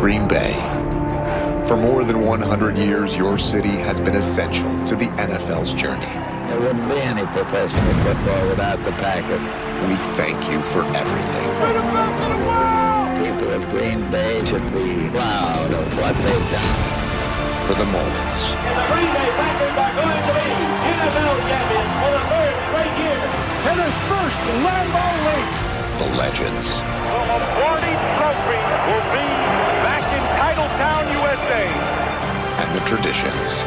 Green Bay. For more than 100 years, your city has been essential to the NFL's journey. There wouldn't be any professional football without the Packers. We thank you for everything. We're the best in the world! People of Green Bay should be proud of what they've done. For the moments. And the Green Bay Packers are going to be NFL champions for the third straight year. And his first Lambeau League. The legends. The Lombardi Trophy will be back in Titletown, USA. And the traditions.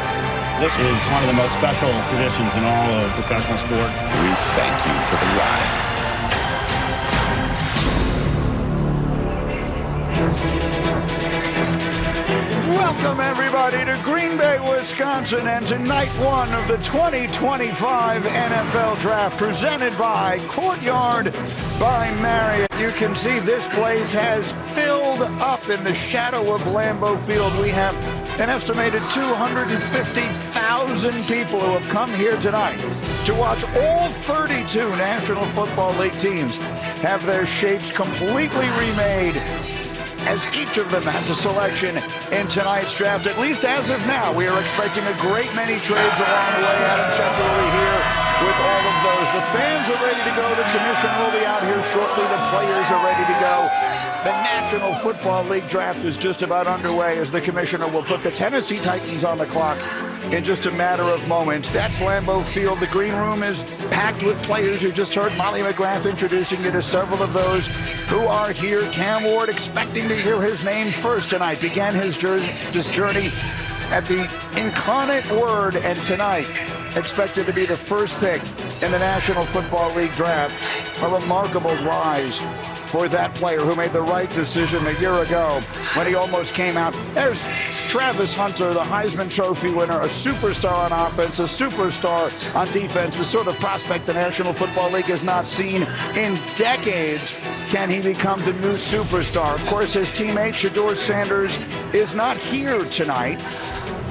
This is one of the most special traditions in all of professional sports. We thank you for the ride. Welcome, everybody, to Green Bay, Wisconsin, and to night one of the 2025 NFL Draft, presented by Courtyard by Marriott. You can see this place has filled up in the shadow of Lambeau Field. We have an estimated 250,000 people who have come here tonight to watch all 32 National Football League teams have their shapes completely remade, as each of them has a selection in tonight's draft. At least as of now, we are expecting a great many trades along the way. Adam Schefter will be here with all of those. The fans are ready to go. The commission will be out here shortly. The players are ready to go. The National Football League draft is just about underway as the commissioner will put the Tennessee Titans on the clock in just a matter of moments. That's Lambeau Field. The green room is packed with players. You just heard Molly McGrath introducing you to several of those who are here. Cam Ward, expecting to hear his name first tonight, began his journey at the incarnate Word, and tonight expected to be the first pick in the National Football League draft. A remarkable rise for that player who made the right decision a year ago when he almost came out. There's Travis Hunter, the Heisman Trophy winner, a superstar on offense, a superstar on defense, the sort of prospect the National Football League has not seen in decades. Can he become the new superstar? Of course, his teammate, Shedeur Sanders, is not here tonight.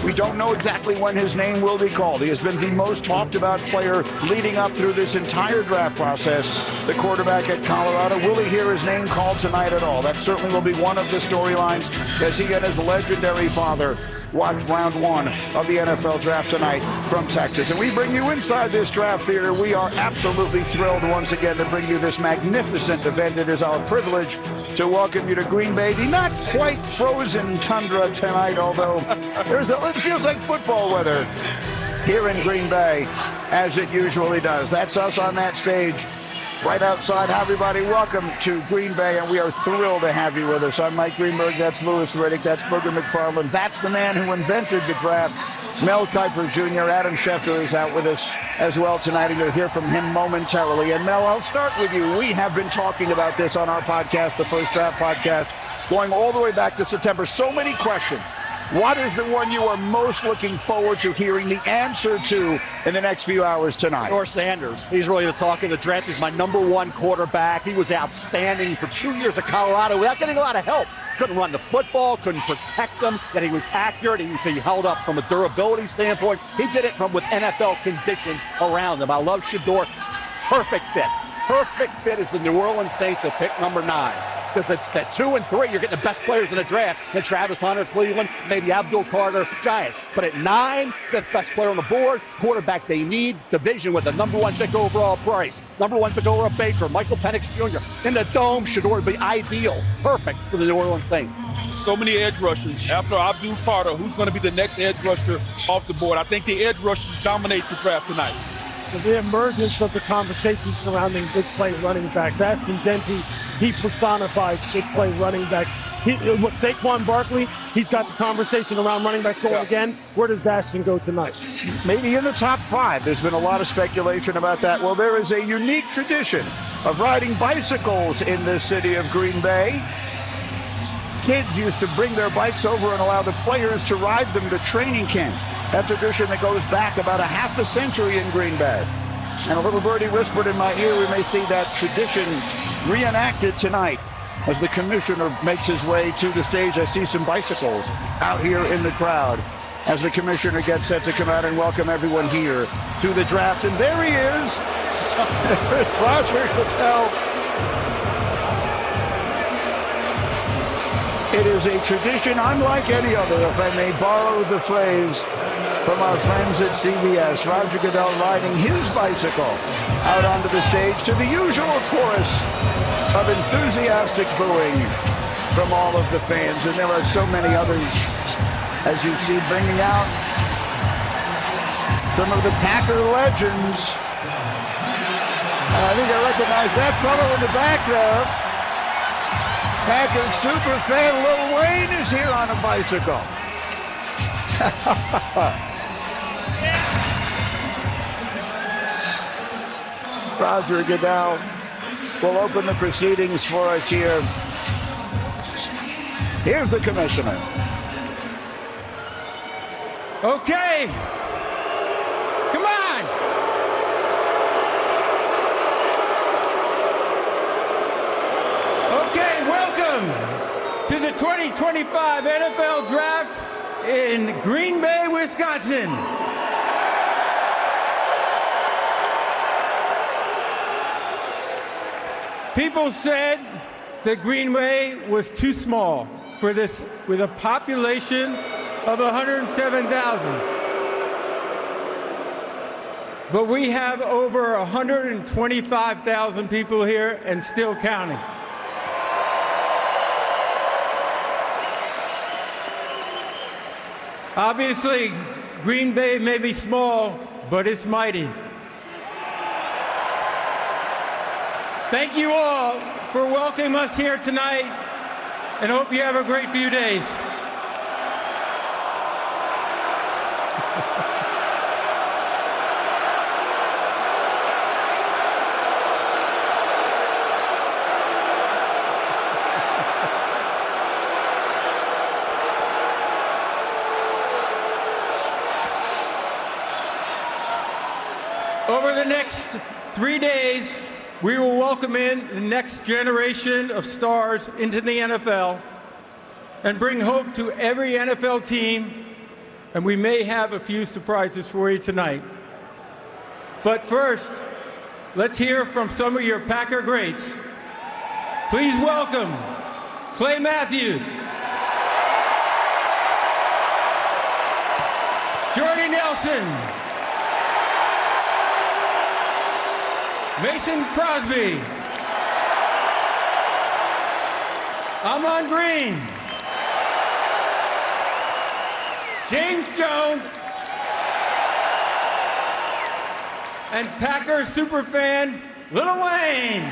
We don't know exactly when his name will be called. He has been the most talked about player leading up through this entire draft process. The quarterback at Colorado, will he hear his name called tonight at all? That certainly will be one of the storylines as he and his legendary father watch round one of the NFL draft tonight from Texas. And we bring you inside this draft theater. We are absolutely thrilled once again to bring you this magnificent event. It is our privilege to welcome you to Green Bay, the not quite frozen tundra tonight, although it feels like football weather here in Green Bay, as it usually does. That's us on that stage right outside. Hi, everybody. Welcome to Green Bay, and we are thrilled to have you with us. I'm Mike Greenberg. That's Louis Riddick. That's Booger McFarland. That's the man who invented the draft, Mel Kiper Jr. Adam Schefter is out with us as well tonight, and you'll hear from him momentarily. And Mel, I'll start with you. We have been talking about this on our podcast, the First Draft Podcast, going all the way back to September. So many questions. What is the one you are most looking forward to hearing the answer to in the next few hours tonight? Shedeur Sanders. He's really the talk of the draft. He's my number one quarterback. He was outstanding for 2 years at Colorado without getting a lot of help. Couldn't run the football, couldn't protect him, yet he was accurate. He held up from a durability standpoint. He did it with NFL condition around him. I love Shedeur. Perfect fit. Perfect fit is the New Orleans Saints at pick number 9. Because it's that 2 and 3, you're getting the best players in the draft. And Travis Hunter, Cleveland, maybe Abdul Carter, Giants. But at 9, 5th best player on the board, quarterback they need, division with the number 1 pick overall Bryce, number 1 pick overall Baker, Michael Penix Jr. In the dome, Shedeur would be ideal, perfect for the New Orleans Saints. So many edge rushers. After Abdul Carter, who's going to be the next edge rusher off the board? I think the edge rushers dominate the draft tonight. The emergence of the conversation surrounding big play running backs. Ashton Denty, he personifies big play running backs. With Saquon Barkley, he's got the conversation around running backs going again. Where does Ashton go tonight? Maybe in the top 5. There's been a lot of speculation about that. Well, there is a unique tradition of riding bicycles in the city of Green Bay. Kids used to bring their bikes over and allow the players to ride them to training camp. That tradition that goes back about a half a century in Green Bay. And a little birdie whispered in my ear, we may see that tradition reenacted tonight as the commissioner makes his way to the stage. I see some bicycles out here in the crowd as the commissioner gets set to come out and welcome everyone here to the draft. And there he is, Roger Goodell. It is a tradition unlike any other, if I may borrow the phrase from our friends at CBS. Roger Goodell riding his bicycle out onto the stage to the usual chorus of enthusiastic booing from all of the fans. And there are so many others, as you see, bringing out some of the Packer legends. And I think I recognize that fellow in the back there. Packers super fan Lil Wayne is here on a bicycle. Roger Goodell will open the proceedings for us here. Here's the commissioner. Okay. Come on. Okay, welcome to the 2025 NFL Draft in Green Bay, Wisconsin. People said that Green Bay was too small for this, with a population of 107,000. But we have over 125,000 people here and still counting. Obviously, Green Bay may be small, but it's mighty. Thank you all for welcoming us here tonight, and hope you have a great few days. Over the next 3 days, we will welcome in the next generation of stars into the NFL and bring hope to every NFL team, and we may have a few surprises for you tonight. But first, let's hear from some of your Packer greats. Please welcome Clay Matthews, Jordy Nelson, Mason Crosby, Amon Green, James Jones, and Packers superfan Lil Wayne.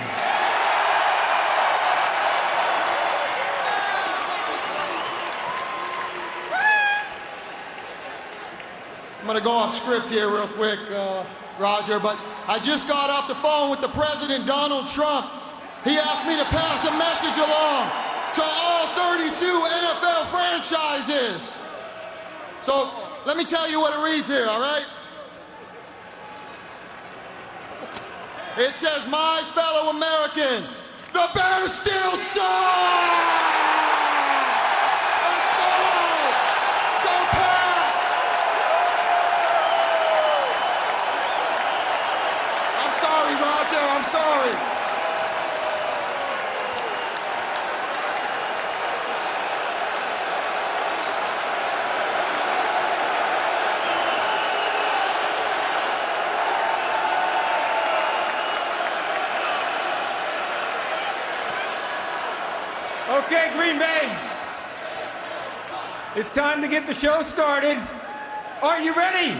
I'm going to go off script here real quick, Roger, but I just got off the phone with the President, Donald Trump. He asked me to pass a message along to all 32 NFL franchises. So let me tell you what it reads here, all right? It says, my fellow Americans, the Bears still suck! Let's go! Go Pack! I'm sorry, Roger, I'm sorry. Okay, Green Bay, it's time to get the show started. Are you ready?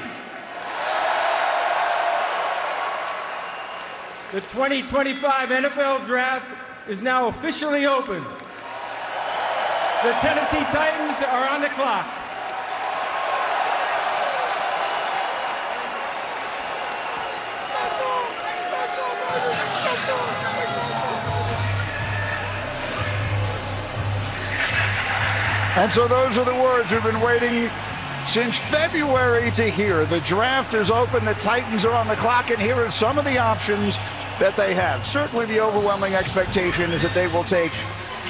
The 2025 NFL Draft is now officially open. The Tennessee Titans are on the clock. And so those are the words we've been waiting since February to hear. The draft is open, the Titans are on the clock, and here are some of the options that they have. Certainly the overwhelming expectation is that they will take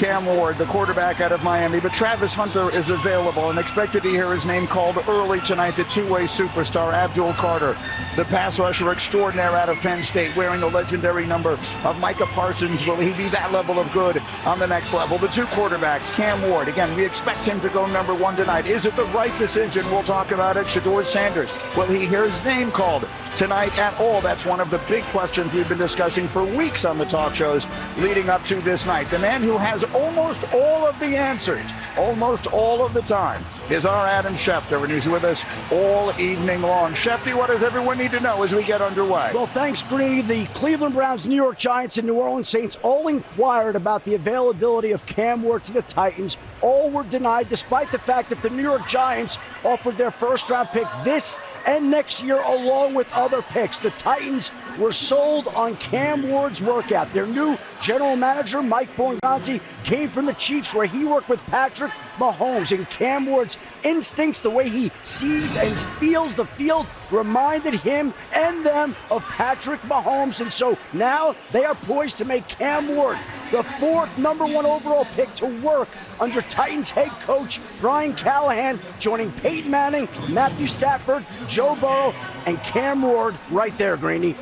Cam Ward, the quarterback out of Miami, but Travis Hunter is available and expected to hear his name called early tonight. The two-way superstar, Abdul Carter, the pass rusher extraordinaire out of Penn State, wearing the legendary number of Micah Parsons. Will he be that level of good on the next level? The two quarterbacks, Cam Ward, again, we expect him to go number one tonight. Is it the right decision? We'll talk about it. Shedeur Sanders, will he hear his name called tonight at all? That's one of the big questions we've been discussing for weeks on the talk shows leading up to this night. The man who has almost all of the answers, almost all of the time, is our Adam Schefter, and he's with us all evening long. Shefty, what does everyone need to know as we get underway? Well, thanks, Greeny. The Cleveland Browns, New York Giants, and New Orleans Saints all inquired about the availability of Cam Ward to the Titans. All were denied, despite the fact that the New York Giants offered their first-round pick this and next year, along with other picks. The Titans were sold on Cam Ward's workout. Their new general manager, Mike Borgonzi, came from the Chiefs, where he worked with Patrick Mahomes. And Cam Ward's instincts, the way he sees and feels the field, reminded him and them of Patrick Mahomes. And so now they are poised to make Cam Ward the fourth number one overall pick to work under Titans head coach Brian Callahan, joining Peyton Manning, Matthew Stafford, Joe Burrow, and Cam Ward right there, Greeny.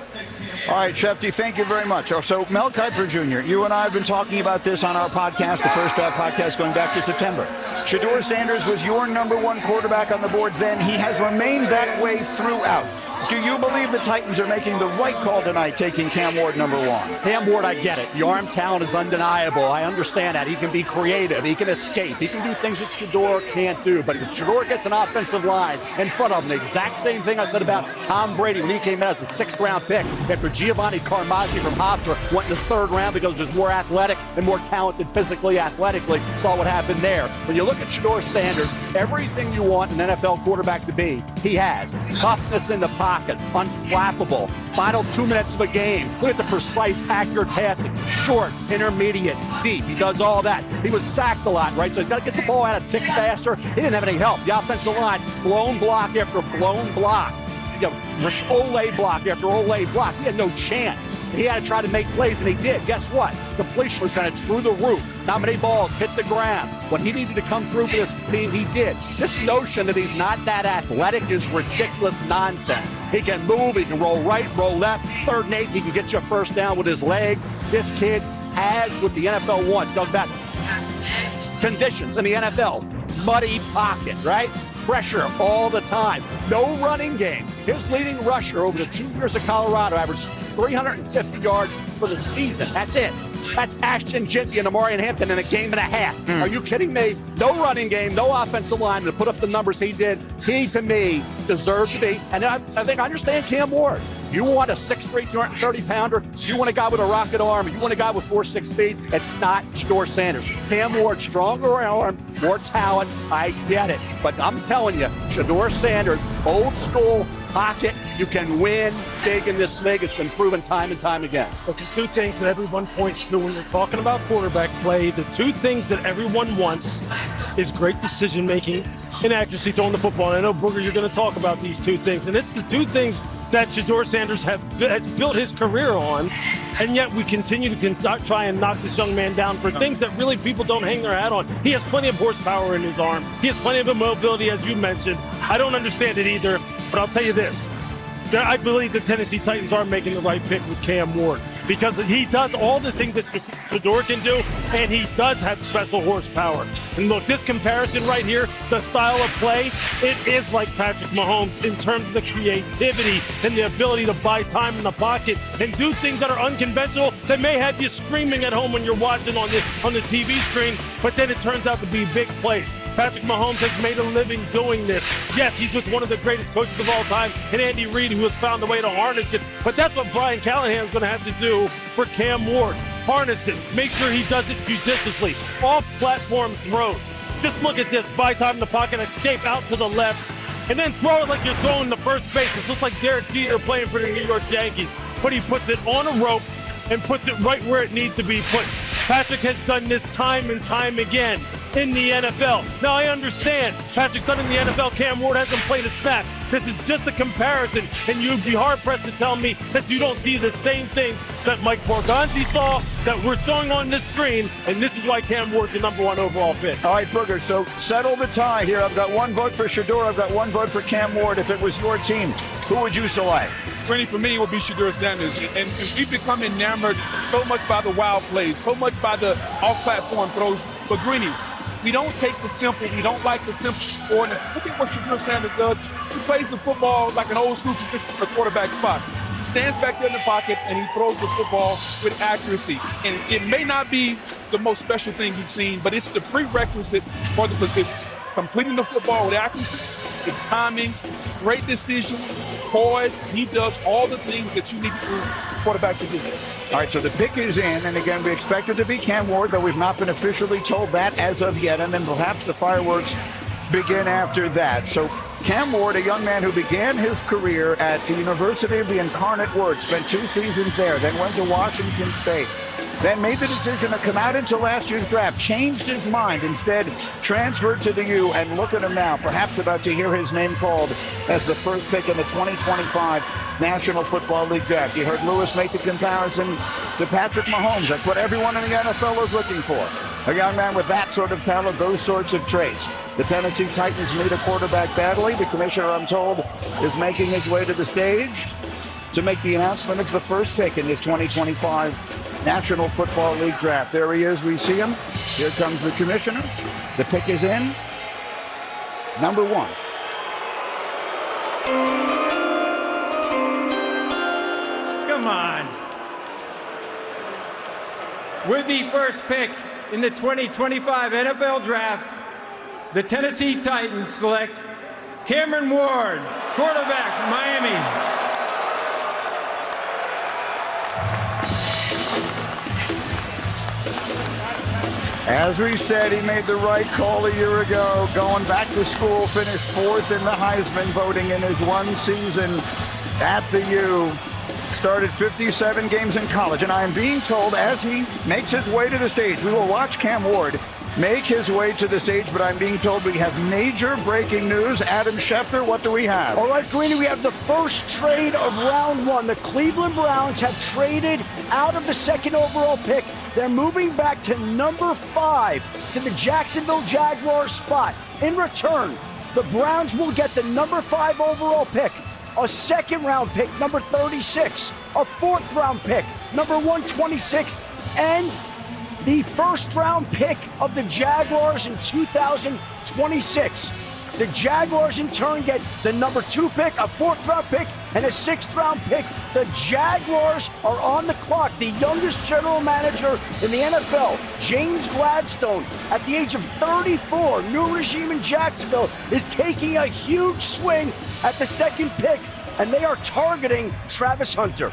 All right, Shefty, thank you very much. So, Mel Kiper Jr., you and I have been talking about this on our podcast, the First Draft podcast, going back to September. Shedeur Sanders was your number one quarterback on the board then. He has remained that way throughout. Do you believe the Titans are making the right call tonight, taking Cam Ward number one? Cam Ward, I get it. The arm talent is undeniable. I understand that. He can be creative. He can escape. He can do things that Shedeur can't do. But if Shedeur gets an offensive line in front of him, the exact same thing I said about Tom Brady when he came out as a sixth-round pick after Giovanni Carmazzi from Hofstra went in the third round because he was more athletic and more talented physically, athletically. Saw what happened there. When you look at Shedeur Sanders, everything you want an NFL quarterback to be, he has. Toughness in the pocket, unflappable. Final 2 minutes of a game. Look at the precise, accurate passing. Short, intermediate, deep. He does all that. He was sacked a lot, right? So he's got to get the ball out a tick faster. He didn't have any help. The offensive line, blown block after blown block. You know, Olay block after Olay block. He had no chance. He had to try to make plays, and he did. Guess what? Completion was kind of through the roof. Not many balls hit the ground. When he needed to come through for this team, he did. This notion that he's not that athletic is ridiculous nonsense. He can move, he can roll right, roll left, 3rd and 8, he can get you a first down with his legs. This kid has what the NFL wants. Talk about conditions in the NFL. Muddy pocket, right? Pressure all the time. No running game. His leading rusher over the 2 years of Colorado averaged 350 yards for the season. That's it. That's Ashton Jinty and Amarian Hampton in a game and a half. Are you kidding me? No running game, no offensive line to put up the numbers he did. He, to me, deserved to be. And I think I understand Cam Ward. You want a 6'3", 230-pounder. You want a guy with a rocket arm. You want a guy with 4.6 speed. It's not Shedeur Sanders. Cam Ward, stronger arm, more talent. I get it. But I'm telling you, Shedeur Sanders, old school, pocket, you can win big in this league. It's been proven time and time again. Look, the two things that everyone points to when you're talking about quarterback play, the two things that everyone wants is great decision-making and accuracy throwing the football. And I know, Booger, you're going to talk about these two things. And it's the two things that Shedeur Sanders has built his career on, and yet we continue to try and knock this young man down for things that really people don't hang their hat on. He has plenty of horsepower in his arm. He has plenty of mobility, as you mentioned. I don't understand it either, but I'll tell you this. I believe the Tennessee Titans are making the right pick with Cam Ward because he does all the things that Shedeur can do, and he does have special horsepower. And look, this comparison right here, the style of play, it is like Patrick Mahomes in terms of the creativity and the ability to buy time in the pocket and do things that are unconventional that may have you screaming at home when you're watching on the TV screen, but then it turns out to be big plays. Patrick Mahomes has made a living doing this. Yes, he's with one of the greatest coaches of all time, and Andy Reid, who has found a way to harness it. But that's what Brian Callahan is going to have to do for Cam Ward. Harness it. Make sure he does it judiciously. Off-platform throws. Just look at this. Buy time in the pocket, escape out to the left, and then throw it like you're throwing the first base. It's just like Derek Jeter playing for the New York Yankees. But he puts it on a rope and puts it right where it needs to be put. Patrick has done this time and time again in the NFL. Now, I understand Patrick's done in the NFL. Cam Ward hasn't played a snap. This is just a comparison, and you'd be hard-pressed to tell me that you don't see the same thing that Mike Borgonzi saw, that we're showing on this screen, and this is why Cam Ward's the number 1 overall pick. All right, Booger, so settle the tie here. I've got 1 vote for Shedeur. I've got 1 vote for Cam Ward. If it was your team, who would you select? Greeny, for me, it would be Shedeur Sanders. And we've become enamored so much by the wild plays, so much by the off-platform throws. But Greeny, we don't take the simple. We don't like the simple sport. And look at what Shedeur Sanders does. He plays the football like an old school tradition for quarterback spot. He stands back there in the pocket and he throws the football with accuracy. And it may not be the most special thing you've seen, but it's the prerequisite for the position. Completing the football with accuracy, with timing, great decision, poise. He does all the things that you need to do quarterbacks to do. All right, so the pick is in, and again, we expect it to be Cam Ward, though we've not been officially told that as of yet, and then perhaps the fireworks begin after that. So Cam Ward, a young man who began his career at the University of the Incarnate Word, spent 2 seasons there, then went to Washington State, then made the decision to come out into last year's draft, changed his mind, instead transferred to the U, and look at him now, perhaps about to hear his name called as the first pick in the 2025 National Football League draft. You heard Lewis make the comparison to Patrick Mahomes. That's what everyone in the NFL is looking for. A young man with that sort of talent, those sorts of traits. The Tennessee Titans need a quarterback badly. The commissioner, I'm told, is making his way to the stage to make the announcement of the first pick in this 2025 National Football League draft. There he is. We see him. Here comes the commissioner. The pick is in. Number 1. Come on. With the first pick in the 2025 NFL Draft, the Tennessee Titans select Cameron Ward, quarterback, Miami. As we said, he made the right call a year ago, going back to school, finished 4th in the Heisman voting in his 1 season at the U. Started 57 games in college, and I am being told as he makes his way to the stage, we will watch Cam Ward make his way to the stage, but I'm being told we have major breaking news. Adam Schefter, what do we have? All right, Greeny, we have the first trade of round 1. The Cleveland Browns have traded out of the 2nd overall pick. They're moving back to number 5 to the Jacksonville Jaguars spot. In return, the Browns will get the number 5 overall pick, a 2nd-round pick, number 36, a 4th-round pick, number 126, and the 1st-round pick of the Jaguars in 2026. The Jaguars, in turn, get the number 2 pick, a 4th-round pick, and a 6th-round pick. The Jaguars are on the clock. The youngest general manager in the NFL, James Gladstone, at the age of 34, new regime in Jacksonville, is taking a huge swing at the 2nd pick, and they are targeting Travis Hunter.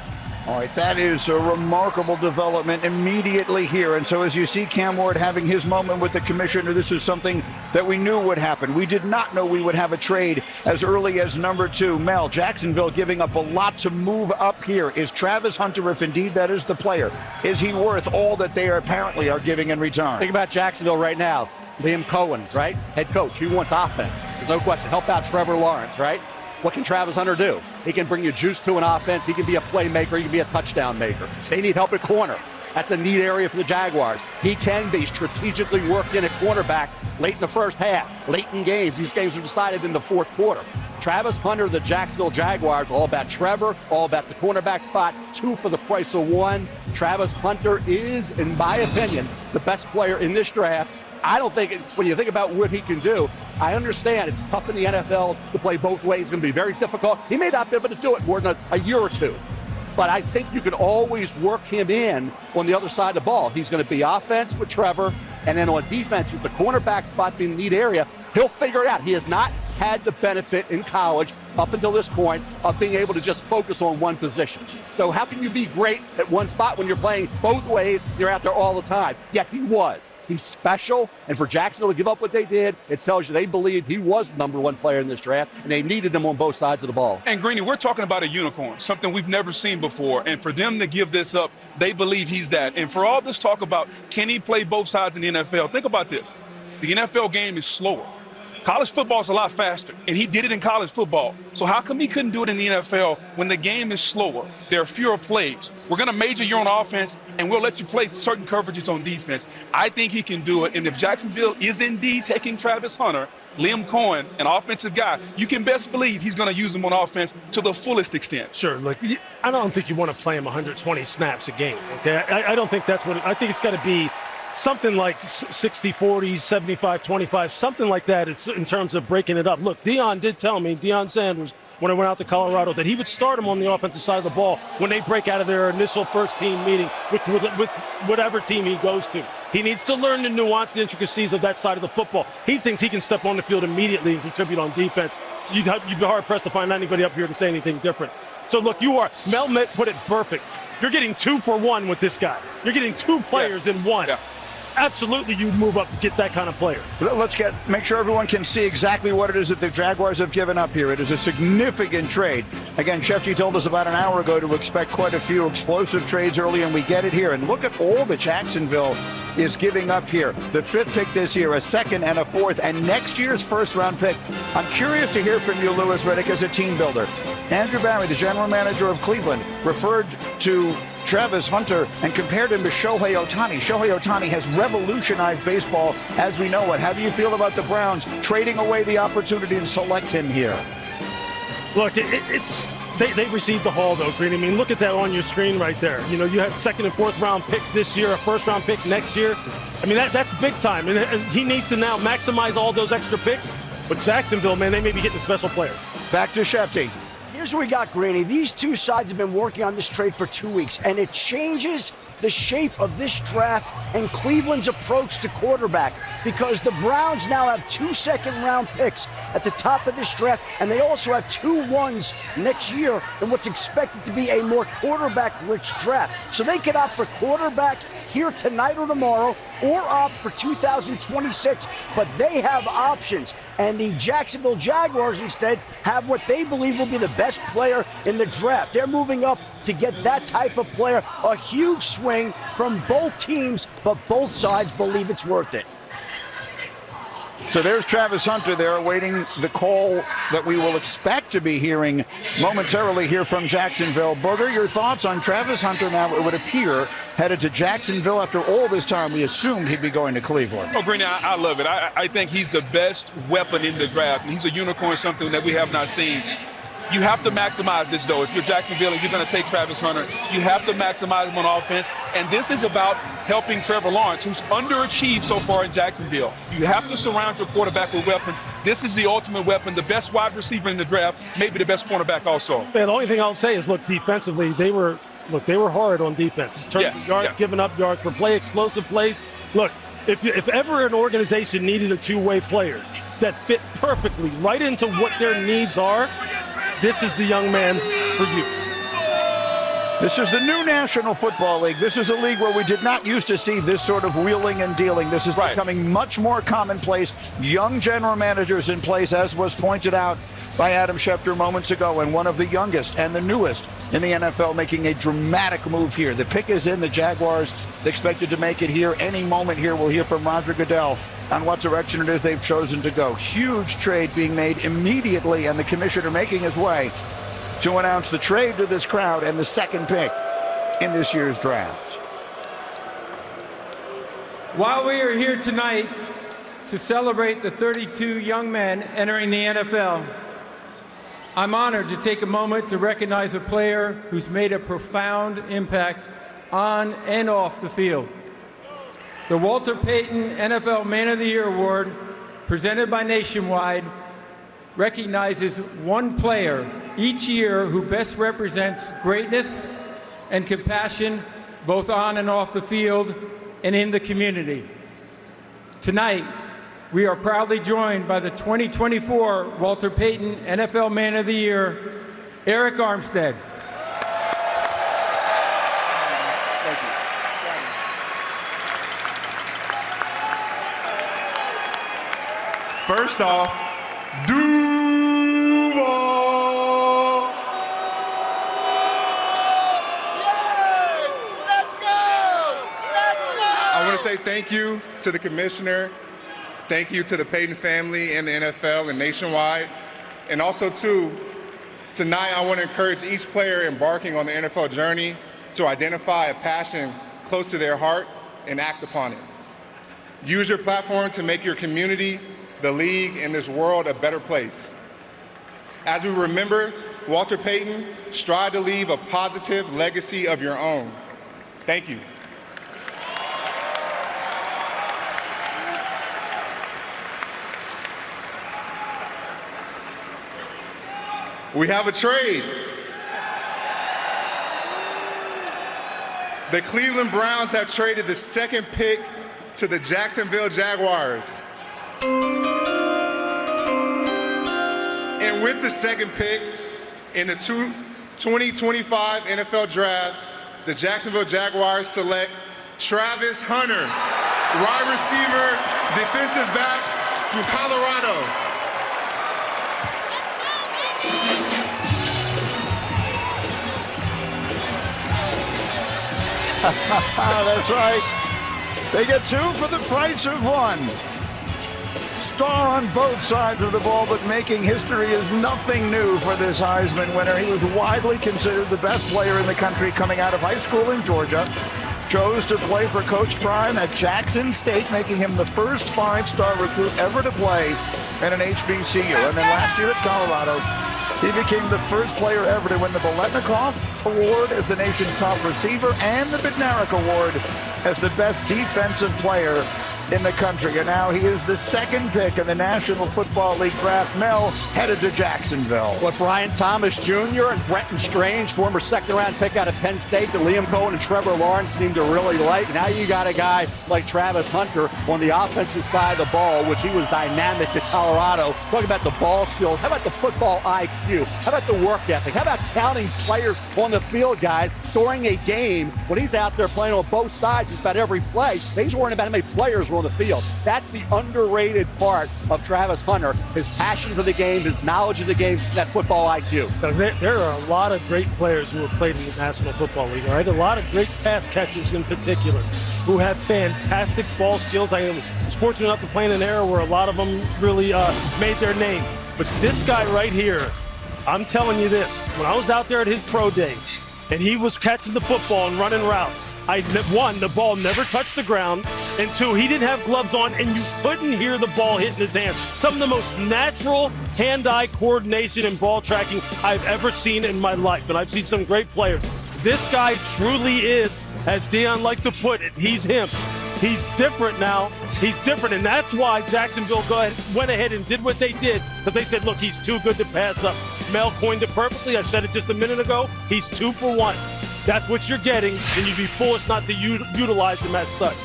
All right, that is a remarkable development immediately here. And so as you see Cam Ward having his moment with the commissioner, this is something that we knew would happen. We did not know we would have a trade as early as number 2. Mel, Jacksonville giving up a lot to move up here. Is Travis Hunter, if indeed that is the player, is he worth all that they apparently are giving in return? Think about Jacksonville right now. Liam Cohen, right? Head coach. He wants offense. There's no question. Help out Trevor Lawrence, right? What can Travis Hunter do? He can bring you juice to an offense. He can be a playmaker. He can be a touchdown maker. They need help at corner. That's a neat area for the Jaguars. He can be strategically worked in at cornerback late in the first half, late in games. These games are decided in the 4th quarter. Travis Hunter, the Jacksonville Jaguars, all about Trevor, all about the cornerback spot, 2 for the price of 1. Travis Hunter is, in my opinion, the best player in this draft. I don't think, when you think about what he can do, I understand it's tough in the NFL to play both ways. It's going to be very difficult. He may not be able to do it more than a year or 2. But I think you can always work him in on the other side of the ball. He's going to be offense with Trevor, and then on defense with the cornerback spot being the neat area, he'll figure it out. He has not had the benefit in college up until this point of being able to just focus on one position. So how can you be great at one spot when you're playing both ways? You're out there all the time. Yet he was. He's special, and for Jacksonville to give up what they did, it tells you they believed he was the number 1 player in this draft, and they needed him on both sides of the ball. And Greeny, we're talking about a unicorn, something we've never seen before, and for them to give this up, they believe he's that. And for all this talk about can he play both sides in the NFL, think about this. The NFL game is slower. College football is a lot faster, and he did it in college football. So how come he couldn't do it in the NFL when the game is slower? There are fewer plays. We're going to major you on offense, and we'll let you play certain coverages on defense. I think he can do it, and if Jacksonville is indeed taking Travis Hunter, Liam Cohen, an offensive guy, you can best believe he's going to use him on offense to the fullest extent. Sure. Look, I don't think you want to play him 120 snaps a game, okay? I don't think that's what – I think it's got to be something like 60-40, 75-25, something like that in terms of breaking it up. Look, Deion Sanders, when I went out to Colorado, that he would start him on the offensive side of the ball when they break out of their initial first-team meeting with whatever team he goes to. He needs to learn the nuance, the intricacies of that side of the football. He thinks he can step on the field immediately and contribute on defense. You'd be hard-pressed to find anybody up here to say anything different. So, look, Mel put it perfect. You're getting 2 for 1 with this guy. You're getting 2 players in one. Yeah. Absolutely, you move up to get that kind of player. Let's make sure everyone can see exactly what it is that the Jaguars have given up here. It is a significant trade. Again, Shefty told us about an hour ago to expect quite a few explosive trades early, and we get it here. And look at all that Jacksonville is giving up here. The 5th pick this year, a 2nd and a 4th, and next year's first-round pick. I'm curious to hear from you, Louis Riddick, as a team builder. Andrew Barry, the general manager of Cleveland, referred to Travis Hunter and compared him to Shohei Ohtani. Shohei Ohtani has revolutionized baseball as we know it. How do you feel about the Browns trading away the opportunity to select him here? Look, they received the haul, though, Green. I mean, look at that on your screen right there. You know, you have 2nd and 4th round picks this year, a 1st round pick next year. I mean, that's big time. And he needs to now maximize all those extra picks. But Jacksonville, man, they may be getting a special player. Back to Shefty. Here's what we got, Greeny. These two sides have been working on this trade for 2 weeks, and it changes the shape of this draft and Cleveland's approach to quarterback, because the Browns now have 2 second-round picks at the top of this draft, and they also have 2 ones next year in what's expected to be a more quarterback-rich draft. So they could opt for quarterback here tonight or tomorrow, or opt for 2026, but they have options. And the Jacksonville Jaguars instead have what they believe will be the best player in the draft. They're moving up to get that type of player. A huge swing from both teams, but both sides believe it's worth it. So there's Travis Hunter there awaiting the call that we will expect to be hearing momentarily here from Jacksonville. Booger, your thoughts on Travis Hunter now, it would appear, headed to Jacksonville after all this time. We assumed he'd be going to Cleveland. Oh, Greeny, I love it. I think he's the best weapon in the draft, and he's a unicorn, something that we have not seen. You have to maximize this, though. If you're Jacksonville and you're going to take Travis Hunter, you have to maximize him on offense. And this is about helping Trevor Lawrence, who's underachieved so far in Jacksonville. You have to surround your quarterback with weapons. This is the ultimate weapon, the best wide receiver in the draft, maybe the best cornerback also. Man, the only thing I'll say is, look, defensively, they were hard on defense. In terms of yards, giving up yards for explosive plays. Look, if ever an organization needed a two-way player that fit perfectly right into what their needs are, this is the young man for you. This is the new National Football League. This is a league where we did not used to see this sort of wheeling and dealing. This is becoming much more commonplace. Young general managers in place, as was pointed out by Adam Schefter moments ago, and one of the youngest and the newest in the NFL making a dramatic move here. The pick is in. The Jaguars expected to make it here any moment here. We'll hear from Roger Goodell on what direction it is they've chosen to go. Huge trade being made immediately, and the commissioner making his way to announce the trade to this crowd and the second pick in this year's draft. While we are here tonight to celebrate the 32 young men entering the NFL, I'm honored to take a moment to recognize a player who's made a profound impact on and off the field. The Walter Payton NFL Man of the Year Award, presented by Nationwide, recognizes one player each year who best represents greatness and compassion both on and off the field and in the community. Tonight, we are proudly joined by the 2024 Walter Payton NFL Man of the Year, Eric Armstead. First off, Duval! Yes! Let's go! Let's go! I want to say thank you to the commissioner Thank you to the Payton family and the NFL and nationwide. And also, too, tonight I want to encourage each player embarking on the NFL journey to identify a passion close to their heart and act upon it. Use your platform to make your community, the league, and this world a better place. As we remember Walter Payton, strive to leave a positive legacy of your own. Thank you. We have a trade. The Cleveland Browns have traded the second pick to the Jacksonville Jaguars. And with the second pick in the 2025 NFL Draft, the Jacksonville Jaguars select Travis Hunter, wide receiver, defensive back from Colorado. That's right. They get two for the price of one. Star on both sides of the ball, but making history is nothing new for this Heisman winner. He was widely considered the best player in the country coming out of high school in Georgia. Chose to play for Coach Prime at Jackson State, making him the first 5-star recruit ever to play in an HBCU. And then last year at Colorado, he became the first player ever to win the Biletnikoff Award as the nation's top receiver and the Bednarik Award as the best defensive player in the country. And now he is the second pick in the National Football League draft. Mel headed to Jacksonville. What Brian Thomas Jr. and Brenton Strange, former second-round pick out of Penn State, that Liam Cohen and Trevor Lawrence seem to really like. Now you got a guy like Travis Hunter on the offensive side of the ball, which he was dynamic at Colorado. Talking about the ball skills. How about the football IQ? How about the work ethic? How about counting players on the field, guys, during a game when he's out there playing on both sides just about every play? He's worrying about how many players were on the field. That's the underrated part of Travis Hunter, his passion for the game, his knowledge of the game, that football IQ. There are a lot of great players who have played in the National Football League, all right? A lot of great pass catchers in particular who have fantastic ball skills. I was fortunate enough to play in an era where a lot of them really made their name. But this guy right here, I'm telling you this, when I was out there at his pro day, and he was catching the football and running routes, one, the ball never touched the ground, and two, he didn't have gloves on, and you couldn't hear the ball hitting his hands. Some of the most natural hand-eye coordination and ball tracking I've ever seen in my life, and I've seen some great players. This guy truly is, as Deion likes to put it, he's him. He's different now. He's different, and that's why Jacksonville went ahead and did what they did, because they said, look, he's too good to pass up. Mel coined it perfectly. I said it just a minute ago. He's 2 for 1. That's what you're getting, and you'd be foolish not to utilize him as such.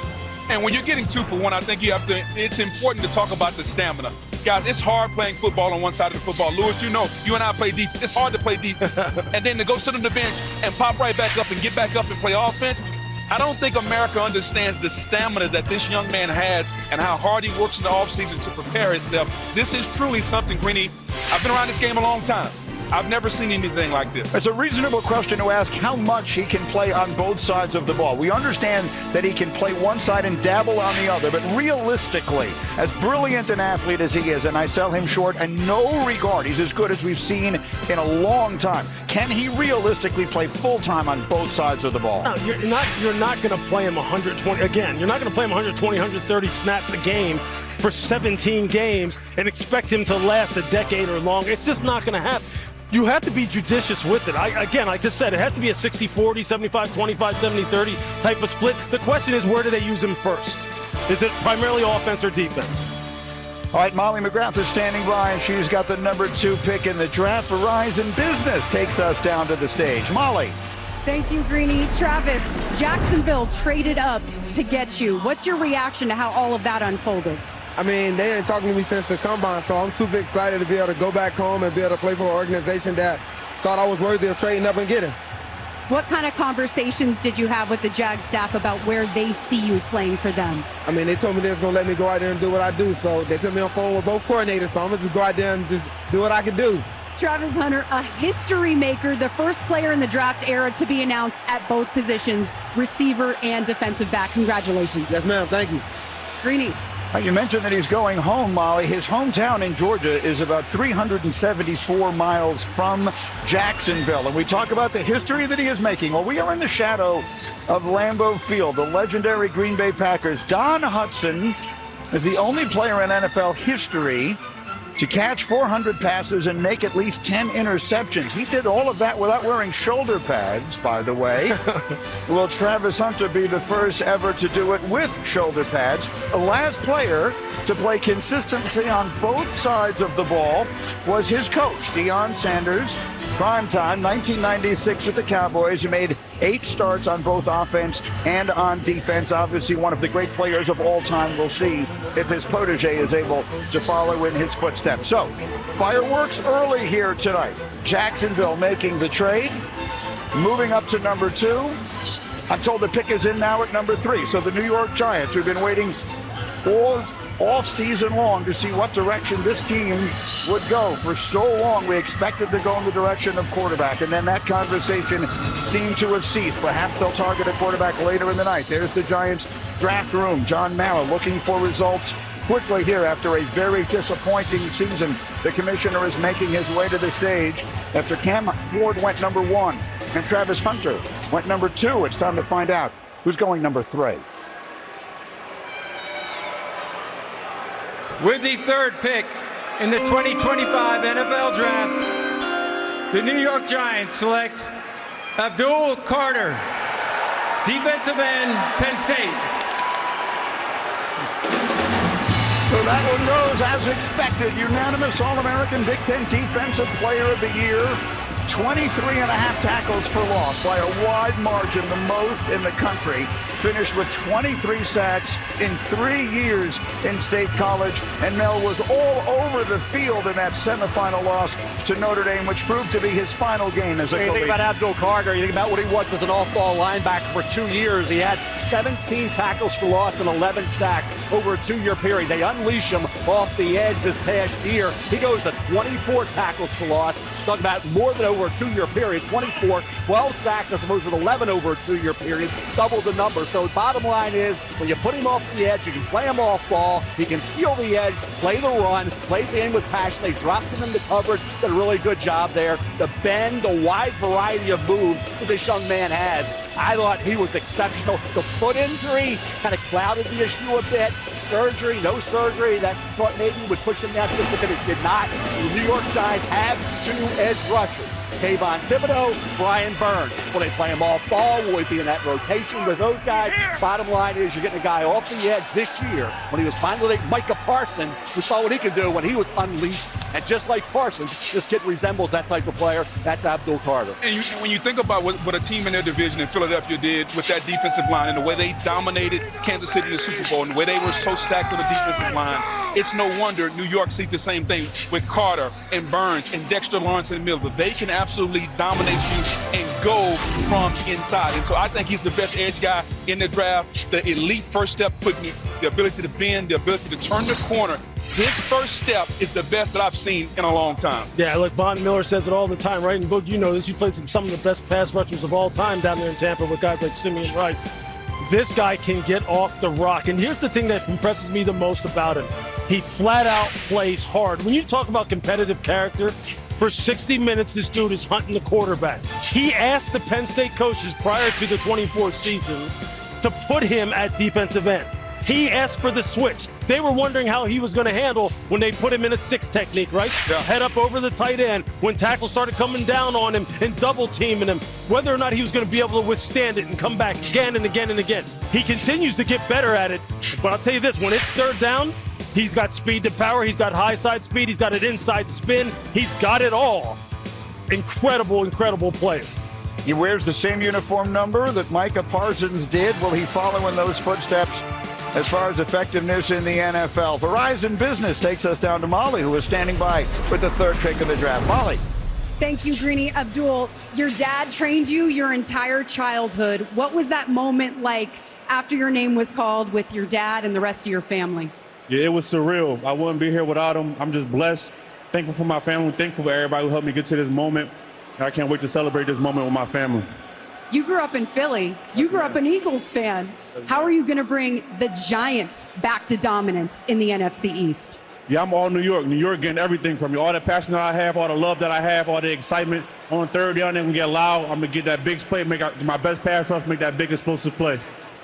And when you're getting 2 for 1, I think it's important to talk about the stamina. Guys, it's hard playing football on one side of the football. Lewis, you know, you and I play defense. It's hard to play defense. And then to go sit on the bench and pop right back up and get back up and play offense. I don't think America understands the stamina that this young man has and how hard he works in the offseason to prepare himself. This is truly something, Greeny. I've been around this game a long time. I've never seen anything like this. It's a reasonable question to ask how much he can play on both sides of the ball. We understand that he can play one side and dabble on the other, but realistically, as brilliant an athlete as he is, and I sell him short in no regard, he's as good as we've seen in a long time. Can he realistically play full-time on both sides of the ball? No, you're not going to play him 120. Again, you're not going to play him 120, 130 snaps a game for 17 games and expect him to last a decade or longer. It's just not going to happen. You have to be judicious with it. Again, I just said, it has to be a 60-40, 75-25, 70-30 type of split. The question is, where do they use him first? Is it primarily offense or defense? All right, Molly McGrath is standing by, and she's got the number 2 pick in the draft. Verizon Business takes us down to the stage. Molly. Thank you, Greeny. Travis, Jacksonville traded up to get you. What's your reaction to how all of that unfolded? I mean, they ain't talking to me since the combine, so I'm super excited to be able to go back home and be able to play for an organization that thought I was worthy of trading up and getting. What kind of conversations did you have with the Jag staff about where they see you playing for them? I mean, they told me they was going to let me go out there and do what I do, so they put me on phone with both coordinators, so I'm going to just go out there and just do what I can do. Travis Hunter, a history maker, the first player in the draft era to be announced at both positions, receiver and defensive back. Congratulations. Yes, ma'am. Thank you. Greeny. You mentioned that he's going home, Molly. His hometown in Georgia is about 374 miles from Jacksonville. And we talk about the history that he is making. Well, we are in the shadow of Lambeau Field, the legendary Green Bay Packers. Don Hutson is the only player in NFL history to catch 400 passes and make at least 10 interceptions. He did all of that without wearing shoulder pads, by the way. Will Travis Hunter be the first ever to do it with shoulder pads? The last player to play consistency on both sides of the ball was his coach, Deion Sanders. Primetime, 1996 with the Cowboys. He made 8 starts on both offense and on defense. Obviously, one of the great players of all time. We'll see if his protege is able to follow in his footsteps. So, fireworks early here tonight. Jacksonville making the trade, moving up to number 2. I'm told the pick is in now at number 3. So the New York Giants, who've been waiting all off-season long to see what direction this team would go. For so long, we expected to go in the direction of quarterback, and then that conversation seemed to have ceased. Perhaps they'll target a quarterback later in the night. There's the Giants' draft room. John Mara looking for results quickly here after a very disappointing season. The commissioner is making his way to the stage after Cam Ward went number 1 and Travis Hunter went number 2. It's time to find out who's going number 3. With the 3rd pick in the 2025 NFL Draft, the New York Giants select Abdul Carter, defensive end, Penn State. So that one goes as expected. Unanimous All-American Big Ten Defensive Player of the Year. 23.5 tackles for loss by a wide margin, the most in the country. Finished with 23 sacks in 3 years in State College. And Mel was all over the field in that semifinal loss to Notre Dame, which proved to be his final game as a collegiate. You think about Abdul Carter, you think about what he was as an off-ball linebacker for 2 years. He had 17 tackles for loss and 11 sacks over a 2-year period. They unleash him off the edge this past year. He goes to 24 tackles for loss. Talk about more than over a 2-year period. 24, 12 sacks as opposed to 11 over a 2-year period. Double the number. So bottom line is, when you put him off the edge, you can play him off ball. He can seal the edge, play the run, plays the end with passion. They dropped him in the coverage. Did a really good job there. The bend, the wide variety of moves that this young man has. I thought he was exceptional. The foot injury kind of clouded the issue a bit. Surgery, no surgery. That thought maybe would push him down, but it did not. The New York Giants have 2 edge rushers. Kayvon Thibodeau, Brian Burns. Will they play him off ball? Will he be in that rotation with those guys? Bottom line is, you're getting a guy off the edge this year when he was finally Micah Parsons. We saw what he could do when he was unleashed. And just like Parsons, this kid resembles that type of player. That's Abdul Carter. And when you think about what a team in their division in Philadelphia did with that defensive line and the way they dominated Kansas City in the Super Bowl and the way they were so stacked with the defensive line, it's no wonder New York sees the same thing with Carter and Burns and Dexter Lawrence in the middle. But they can absolutely dominate you and go from inside. And so I think he's the best edge guy in the draft. The elite first step quickness, the ability to bend, the ability to turn the corner. His first step is the best that I've seen in a long time. Yeah, look, Von Miller says it all the time, right? And Boog, you know this. You played some of the best pass rushers of all time down there in Tampa with guys like Simeon Wright. This guy can get off the rock. And here's the thing that impresses me the most about him. He flat out plays hard. When you talk about competitive character, for 60 minutes, this dude is hunting the quarterback. He asked the Penn State coaches prior to the 24th season to put him at defensive end. He asked for the switch. They were wondering how he was going to handle when they put him in a 6 technique, right? Yeah. Head up over the tight end. When tackles started coming down on him and double teaming him, whether or not he was going to be able to withstand it and come back again and again and again. He continues to get better at it. But I'll tell you this, when it's 3rd down, he's got speed to power. He's got high side speed. He's got an inside spin. He's got it all. Incredible, incredible player. He wears the same uniform number that Micah Parsons did. Will he follow in those footsteps as far as effectiveness in the NFL? Verizon Business takes us down to Molly, who is standing by with the 3rd pick of the draft. Molly. Thank you, Greeny. Abdul, your dad trained you your entire childhood. What was that moment like after your name was called with your dad and the rest of your family? Yeah, it was surreal. I wouldn't be here without him. I'm just blessed, thankful for my family, thankful for everybody who helped me get to this moment. And I can't wait to celebrate this moment with my family. You grew up in Philly. You grew up an Eagles fan. How are you going to bring the Giants back to dominance in the NFC East? Yeah, I'm all New York. New York getting everything from me. All the passion that I have, all the love that I have, all the excitement. On third down, they're going to get loud. I'm going to get that big play, make my best pass rush, make that big explosive play.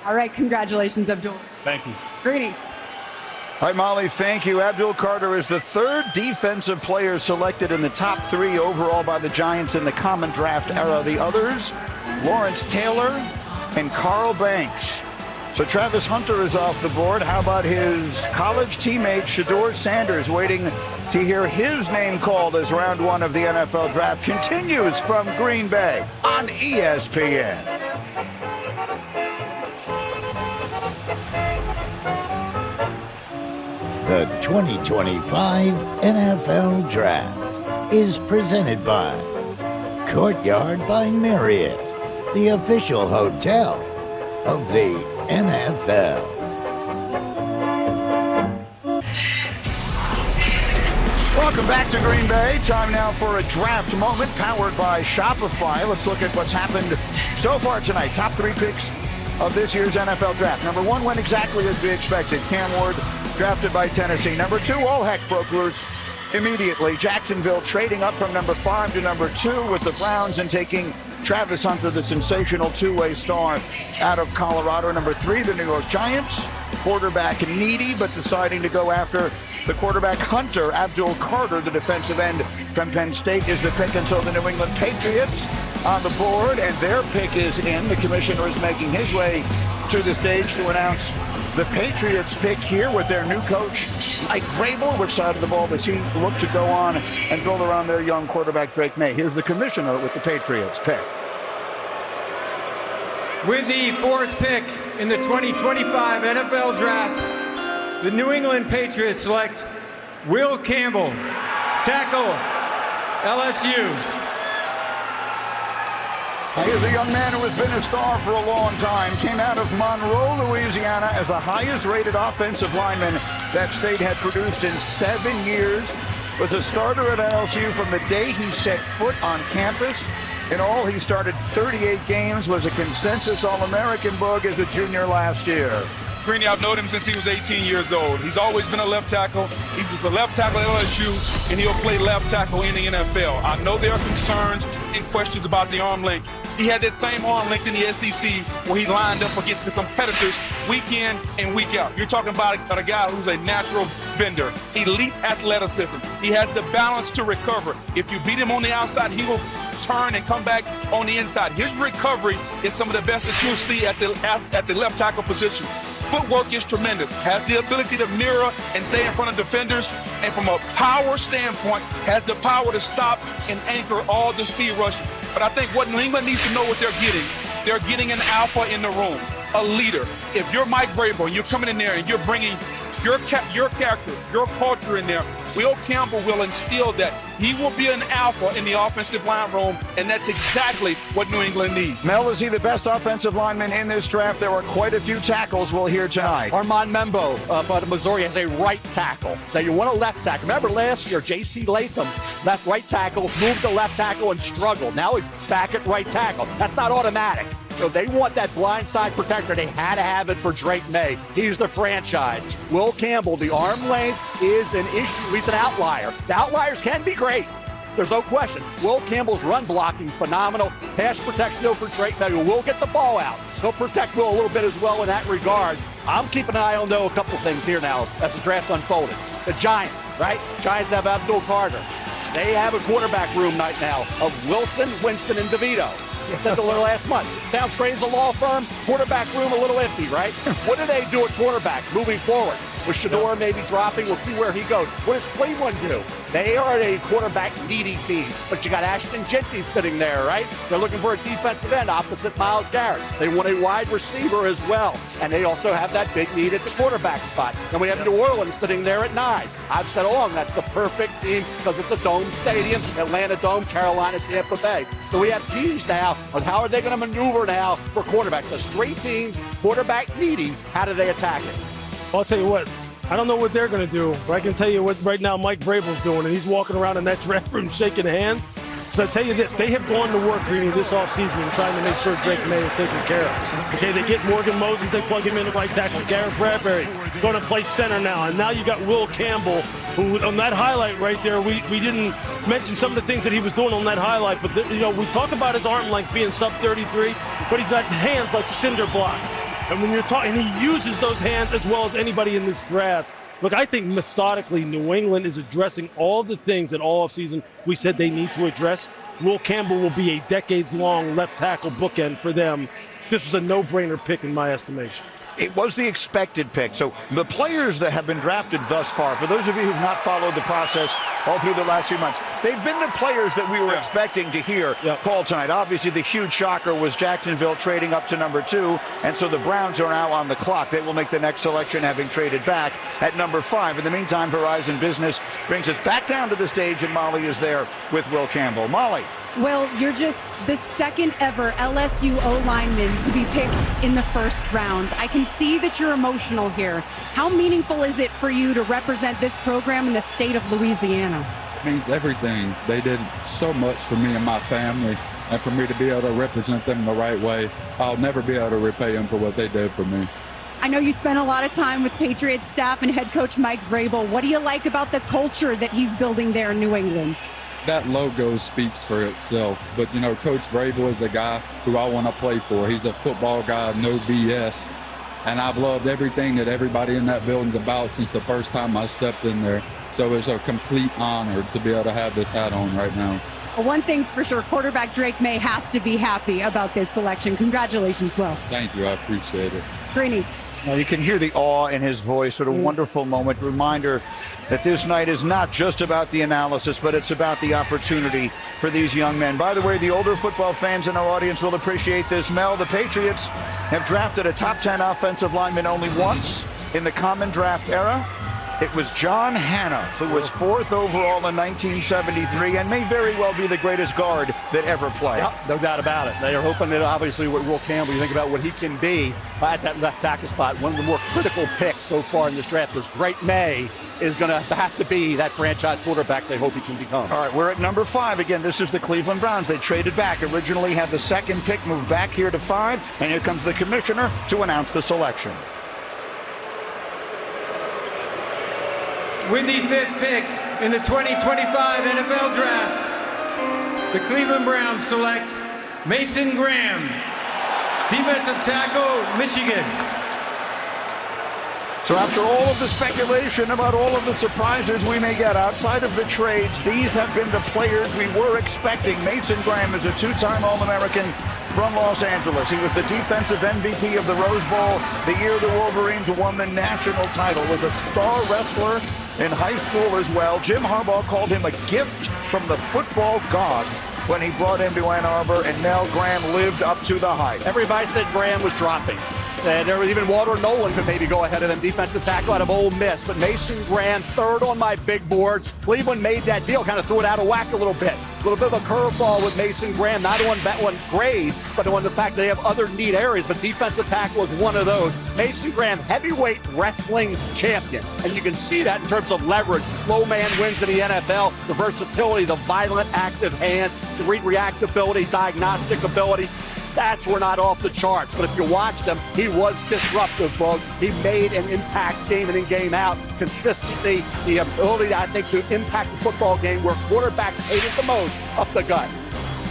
All right, congratulations, Abdul. Thank you. Greeny. All right, Molly, thank you. Abdul Carter is the third defensive player selected in the top 3 overall by the Giants in the common draft era. The others, Lawrence Taylor and Carl Banks. So Travis Hunter is off the board. How about his college teammate, Shedeur Sanders, waiting to hear his name called as round 1 of the NFL draft continues from Green Bay on ESPN. The 2025 NFL Draft is presented by Courtyard by Marriott, the official hotel of the NFL. Welcome back to Green Bay. Time now for a draft moment powered by Shopify. Let's look at what's happened so far tonight. Top 3 picks of this year's NFL Draft. Number 1 went exactly as we expected. Cam Ward, drafted by Tennessee. Number 2, all heck broke loose immediately. Jacksonville trading up from number 5 to number 2 with the Browns and taking Travis Hunter, the sensational two-way star out of Colorado. Number 3, the New York Giants. Quarterback needy, but deciding to go after the quarterback Hunter. Abdul Carter, the defensive end from Penn State, is the pick until the New England Patriots on the board, and their pick is in. The commissioner is making his way to the stage to announce the Patriots pick here with their new coach, Mike Vrabel. Which side of the ball does he look to go on and build around their young quarterback, Drake May? Here's the commissioner with the Patriots pick. With the 4th pick in the 2025 NFL Draft, the New England Patriots select Will Campbell, tackle, LSU. Here's a young man who has been a star for a long time. Came out of Monroe, Louisiana as the highest-rated offensive lineman that state had produced in 7 years. Was a starter at LSU from the day he set foot on campus. In all, he started 38 games, was a consensus All-American Bug as a junior last year. Greeny, I've known him since he was 18 years old. He's always been a left tackle. He was a left tackle at LSU, and he'll play left tackle in the NFL. I know there are concerns and questions about the arm length. He had that same arm length in the SEC where he lined up against the competitors week in and week out. You're talking about a guy who's a natural bender, elite athleticism. He has the balance to recover. If you beat him on the outside, he will turn and come back on the inside. His recovery is some of the best that you'll see at the left tackle position. Footwork is tremendous. Has the ability to mirror and stay in front of defenders. And from a power standpoint, has the power to stop and anchor all the speed rush. But I think what New England needs to know what they're getting an alpha in the room, a leader. If you're Mike Vrabel and you're coming in there and you're bringing your character, your culture in there, Will Campbell will instill that. He will be an alpha in the offensive line room, and that's exactly what New England needs. Mel, is he the best offensive lineman in this draft? There were quite a few tackles we'll hear tonight. Armand Membo for the Missouri has a right tackle. So you want a left tackle. Remember last year, J.C. Latham, left right tackle, moved to left tackle and struggled. Now he's back at right tackle. That's not automatic. So they want that blindside protector. They had to have it for Drake May. He's the franchise. Will Campbell, the arm length is an issue. He's an outlier. The outliers can be great. There's no question. Will Campbell's run blocking, phenomenal. Pass protection, though, for Drake May, who will get the ball out. He'll protect Will a little bit as well in that regard. I'm keeping an eye on, though, a couple things here now as the draft unfolded. The Giants, right? Giants have Abdul Carter. They have a quarterback room right now of Wilson, Winston, and DeVito. Said the last month. Sounds great as a law firm. Quarterback room a little iffy, right? What do they do at quarterback moving forward? With Shedeur maybe dropping, we'll see where he goes. What does Cleveland do? They are a quarterback needy team, but you got Ashton Genty sitting there, right? They're looking for a defensive end opposite Myles Garrett. They want a wide receiver as well, and they also have that big need at the quarterback spot. And we have New Orleans sitting there at 9. I've said all along that's the perfect team because it's a dome stadium, Atlanta Dome, Carolina, Tampa Bay. So we have teams now on how are they going to maneuver now for quarterbacks. There's 3 teams, quarterback needy. How do they attack it? I'll tell you what. I don't know what they're going to do, but I can tell you what right now Mike Vrabel's doing, and he's walking around in that draft room shaking hands. So I'll tell you this, they have gone to work, Greeny, this offseason and trying to make sure Drake May is taken care of. Okay, they get Morgan Moses, they plug him in at right tackle. Garrett Bradbury going to play center now. And now you got Will Campbell, who on that highlight right there, we didn't mention some of the things that he was doing on that highlight. But, we talk about his arm length being sub-33, but he's got hands like cinder blocks. And when you're talking, he uses those hands as well as anybody in this draft. Look, I think methodically New England is addressing all the things that all offseason we said they need to address. Will Campbell will be a decades-long left tackle bookend for them. This was a no-brainer pick in my estimation. It was the expected pick. So the players that have been drafted thus far, for those of you who've not followed the process all through the last few months, they've been the players that we were expecting to hear called tonight. Obviously, the huge shocker was Jacksonville trading up to number 2, and so the Browns are now on the clock. They will make the next selection, having traded back at number 5. In the meantime, Verizon Business brings us back down to the stage, and Molly is there with Will Campbell. Molly. Well, you're just the second ever LSU O-lineman to be picked in the first round. I can see that you're emotional here. How meaningful is it for you to represent this program in the state of Louisiana? It means everything. They did so much for me and my family, and for me to be able to represent them the right way, I'll never be able to repay them for what they did for me. I know you spent a lot of time with Patriots staff and head coach Mike Vrabel. What do you like about the culture that he's building there in New England? That logo speaks for itself. But, Coach Vrabel is a guy who I want to play for. He's a football guy, no BS. And I've loved everything that everybody in that building's about since the first time I stepped in there. So it's a complete honor to be able to have this hat on right now. Well, one thing's for sure, quarterback Drake May has to be happy about this selection. Congratulations, Will. Thank you. I appreciate it. Greeny. Now you can hear the awe in his voice. What a wonderful moment. Reminder that this night is not just about the analysis, but it's about the opportunity for these young men. By the way, the older football fans in our audience will appreciate this. Mel, the Patriots have drafted a top 10 offensive lineman only once in the common draft era. It was John Hanna, who was 4th overall in 1973 and may very well be the greatest guard that ever played. Yep, no doubt about it. They are hoping that obviously with Will Campbell, you think about what he can be at that left tackle spot. One of the more critical picks so far in this draft was Drake May is going to have to be that franchise quarterback they hope he can become. All right, we're at number 5. Again, this is the Cleveland Browns. They traded back. Originally had the second pick, moved back here to 5, and here comes the commissioner to announce the selection. With the 5th pick in the 2025 NFL Draft, the Cleveland Browns select Mason Graham, defensive tackle, Michigan. So after all of the speculation about all of the surprises we may get outside of the trades, these have been the players we were expecting. Mason Graham is a 2-time All-American from Los Angeles. He was the defensive MVP of the Rose Bowl the year the Wolverines won the national title. Was a star wrestler in high school as well. Jim Harbaugh called him a gift from the football god when he brought him to Ann Arbor, and Mel Graham lived up to the hype. Everybody said Graham was dropping. And there was even Walter Nolan could maybe go ahead of him, defensive tackle out of Ole Miss. But Mason Graham, 3rd on my big board. Cleveland made that deal, kind of threw it out of whack a little bit. A little bit of a curveball with Mason Graham, not on that one grade, but on the fact that they have other neat areas. But defensive tackle is one of those. Mason Graham, heavyweight wrestling champion. And you can see that in terms of leverage. Low man wins in the NFL. The versatility, the violent, active hand, the reactability, diagnostic ability. Stats were not off the charts, but if you watched him, he was disruptive, bro. He made an impact game in and game out. Consistency, the ability, I think, to impact the football game where quarterbacks hate it the most, up the gut.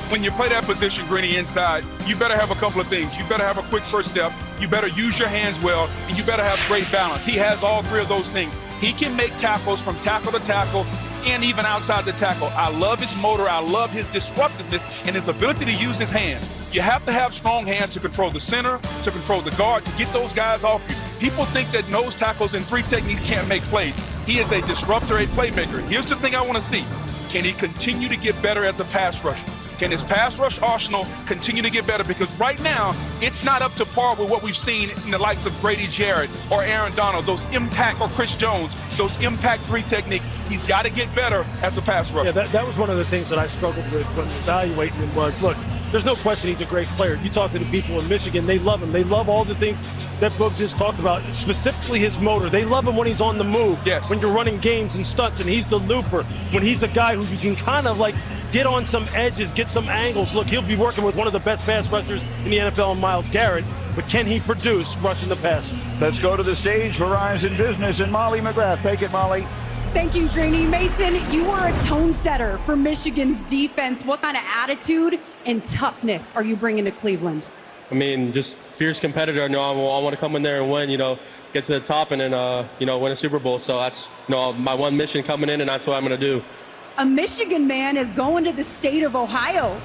When you play that position, Greeny, inside, you better have a couple of things. You better have a quick first step. You better use your hands well, and you better have great balance. He has all 3 of those things. He can make tackles from tackle to tackle and even outside the tackle. I love his motor. I love his disruptiveness and his ability to use his hands. You have to have strong hands to control the center, to control the guard, to get those guys off you. People think that nose tackles and 3 techniques can't make plays. He is a disruptor, a playmaker. Here's the thing I want to see. Can he continue to get better as a pass rusher? Can his pass rush arsenal continue to get better? Because right now, it's not up to par with what we've seen in the likes of Grady Jarrett or Aaron Donald, those impact, or Chris Jones, those impact 3 techniques. He's got to get better as a pass rusher. Yeah, that was one of the things that I struggled with when evaluating him was, look, there's no question he's a great player. You talk to the people in Michigan, they love him. They love all the things that Boog just talked about, specifically his motor. They love him when he's on the move, yes, when you're running games and stunts, and he's the looper, when he's a guy who you can kind of like get on some edges, get some angles. Look, he'll be working with one of the best pass rushers in the NFL, Myles Garrett, but can he produce rushing the passer? Let's go to the stage, Verizon Business, and Molly McGrath. Take it, Molly. Thank you, Greeny. Mason, you are a tone setter for Michigan's defense. What kind of attitude and toughness are you bringing to Cleveland? I mean, just fierce competitor. I want to come in there and win, get to the top and then, win a Super Bowl. So that's, my one mission coming in, and that's what I'm going to do. A Michigan man is going to the state of Ohio.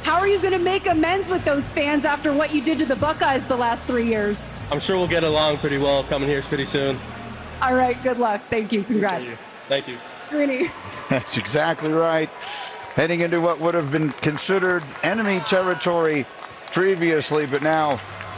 How are you going to make amends with those fans after what you did to the Buckeyes the last 3 years? I'm sure we'll get along pretty well coming here pretty soon. All right, good luck. Thank you. Congrats. Thank you. Greeny. That's exactly right. Heading into what would have been considered enemy territory previously, but now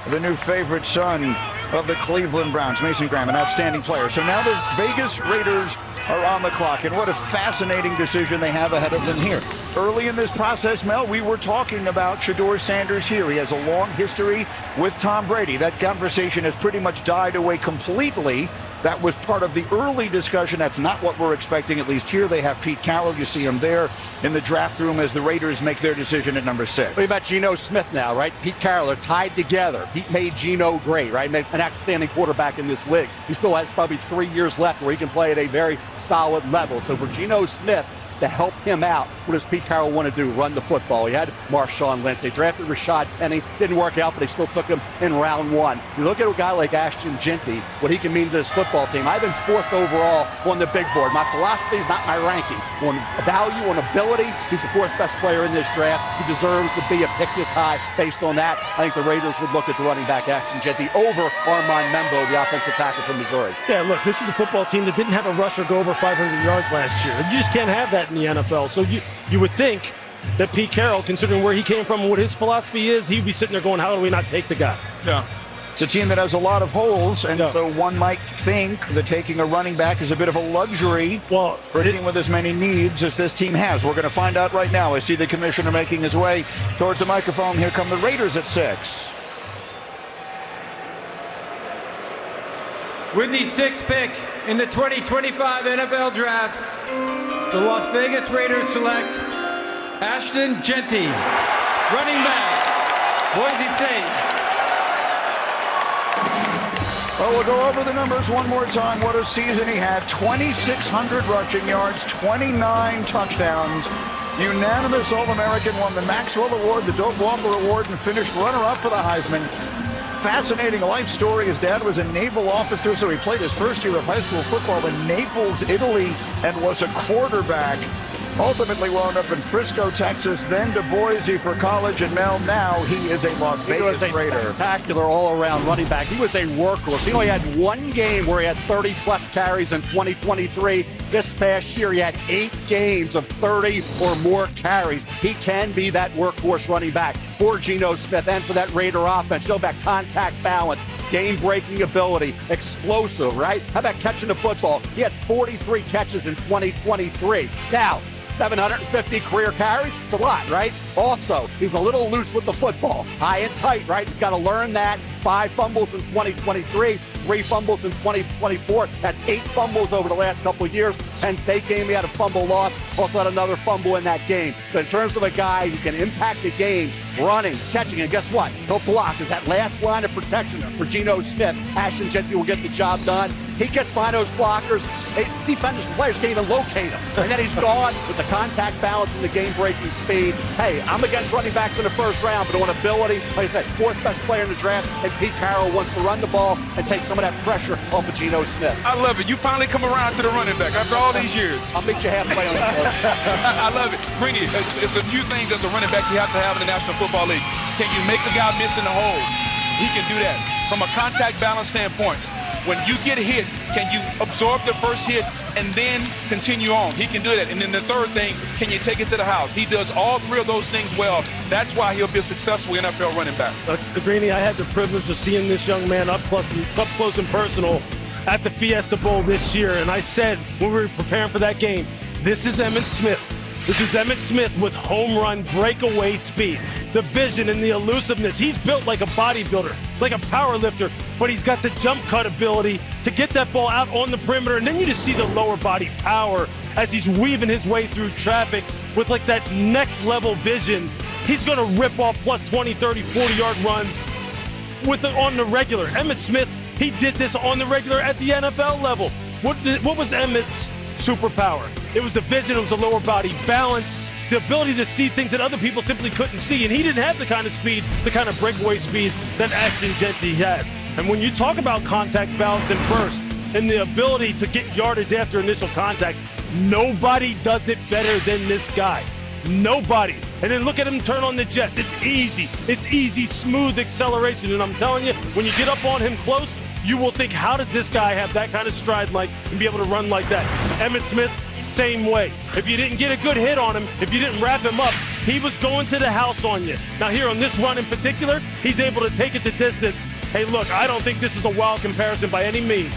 the new favorite son of the Cleveland Browns, Mason Graham, an outstanding player. So now the Vegas Raiders are on the clock, and what a fascinating decision they have ahead of them here. Early in this process, Mel, we were talking about Shedeur Sanders here. He has a long history with Tom Brady. That conversation has pretty much died away completely. That was part of the early discussion. That's not what we're expecting, at least here. They have Pete Carroll. You see him there in the draft room as the Raiders make their decision at number 6. What about Geno Smith now, right? Pete Carroll are tied together. Pete made Geno great, right? Made an outstanding quarterback in this league. He still has probably 3 years left where he can play at a very solid level. So for Geno Smith to help him out, what does Pete Carroll want to do? Run the football. He had Marshawn Lynch. They drafted Rashad Penny. Didn't work out, but they still took him in round 1. You look at a guy like Ashton Genty, what he can mean to this football team. I've been 4th overall on the big board. My philosophy is not my ranking. On value, on ability, he's the 4th best player in this draft. He deserves to be a pick this high. Based on that, I think the Raiders would look at the running back Ashton Genty over Armand Membo, the offensive tackle from Missouri. Yeah, look, this is a football team that didn't have a rusher go over 500 yards last year. You just can't have that in the NFL. So you would think that Pete Carroll, considering where he came from and what his philosophy is, he'd be sitting there going, how do we not take the guy? Yeah. It's a team that has a lot of holes, and so one might think that taking a running back is a bit of a luxury for a team with as many needs as this team has. We're going to find out right now. I see the commissioner making his way towards the microphone. Here come the Raiders at 6. With the 6th pick in the 2025 NFL Draft, the Las Vegas Raiders select Ashton Genty, running back, Boise State. Well, we'll go over the numbers one more time. What a season he had. 2,600 rushing yards, 29 touchdowns. Unanimous All-American, won the Maxwell Award, the Doak Walker Award, and finished runner-up for the Heisman. Fascinating life story. His dad was a naval officer, so he played his first year of high school football in Naples, Italy, and was a quarterback. Ultimately wound up in Frisco, Texas, then to Boise for college, and now he is a Las Vegas Raider. Spectacular all-around running back. He was a workhorse. He only had one game where he had 30-plus carries in 2023. This past year, he had 8 games of 30 or more carries. He can be that workhorse running back for Geno Smith and for that Raider offense. You know about contact balance, game-breaking ability, explosive, right? How about catching the football? He had 43 catches in 2023. Now, 750 career carries. It's a lot, right? Also, he's a little loose with the football. High and tight, right? He's got to learn that. 5 fumbles in 2023, 3 fumbles in 2024. That's 8 fumbles over the last couple of years. Penn State game, he had a fumble loss. Also had another fumble in that game. So in terms of a guy who can impact the game, running, catching, and guess what? He'll block. Is that last line of protection for Geno Smith. Ashton Genty will get the job done. He gets behind those blockers. Defenders and players can't even locate him. And then he's gone with the contact balance and the game-breaking speed. Hey, I'm against running backs in the first round, but on ability, like I said, 4th best player in the draft, and Pete Carroll wants to run the ball and take some of that pressure off of Geno Smith. I love it. You finally come around to the running back after all these years. I'll meet you halfway on that. I love it. Greeny, it's a few things as a running back you have to have in the National Football League. Can you make a guy miss in the hole? He can do that. From a contact balance standpoint, when you get hit, can you absorb the first hit and then continue on? He can do that. And then the third thing, can you take it to the house? He does all 3 of those things well. That's why he'll be a successful NFL running back. Greeny, I had the privilege of seeing this young man up close and personal at the Fiesta Bowl this year. And I said when we were preparing for that game, this is Emmitt Smith. This is Emmitt Smith with home run breakaway speed. The vision and the elusiveness. He's built like a bodybuilder, like a power lifter, but he's got the jump cut ability to get that ball out on the perimeter. And then you just see the lower body power as he's weaving his way through traffic with like that next level vision. He's going to rip off plus 20, 30, 40-yard runs on the regular. Emmitt Smith, he did this on the regular at the NFL level. What was Emmitt's superpower? It was the vision, it was the lower body balance, the ability to see things that other people simply couldn't see. And he didn't have the kind of speed, the kind of breakaway speed that Ashton Jeanty has. And when you talk about contact balance and burst and the ability to get yardage after initial contact, nobody does it better than this guy. Nobody. And then look at him turn on the Jets. It's easy. It's easy, smooth acceleration. And I'm telling you, when you get up on him close, you will think, how does this guy have that kind of stride like and be able to run like that? Emmitt Smith, same way. If you didn't get a good hit on him, if you didn't wrap him up, he was going to the house on you. Now here on this run in particular, he's able to take it the distance. Hey, look, I don't think this is a wild comparison by any means.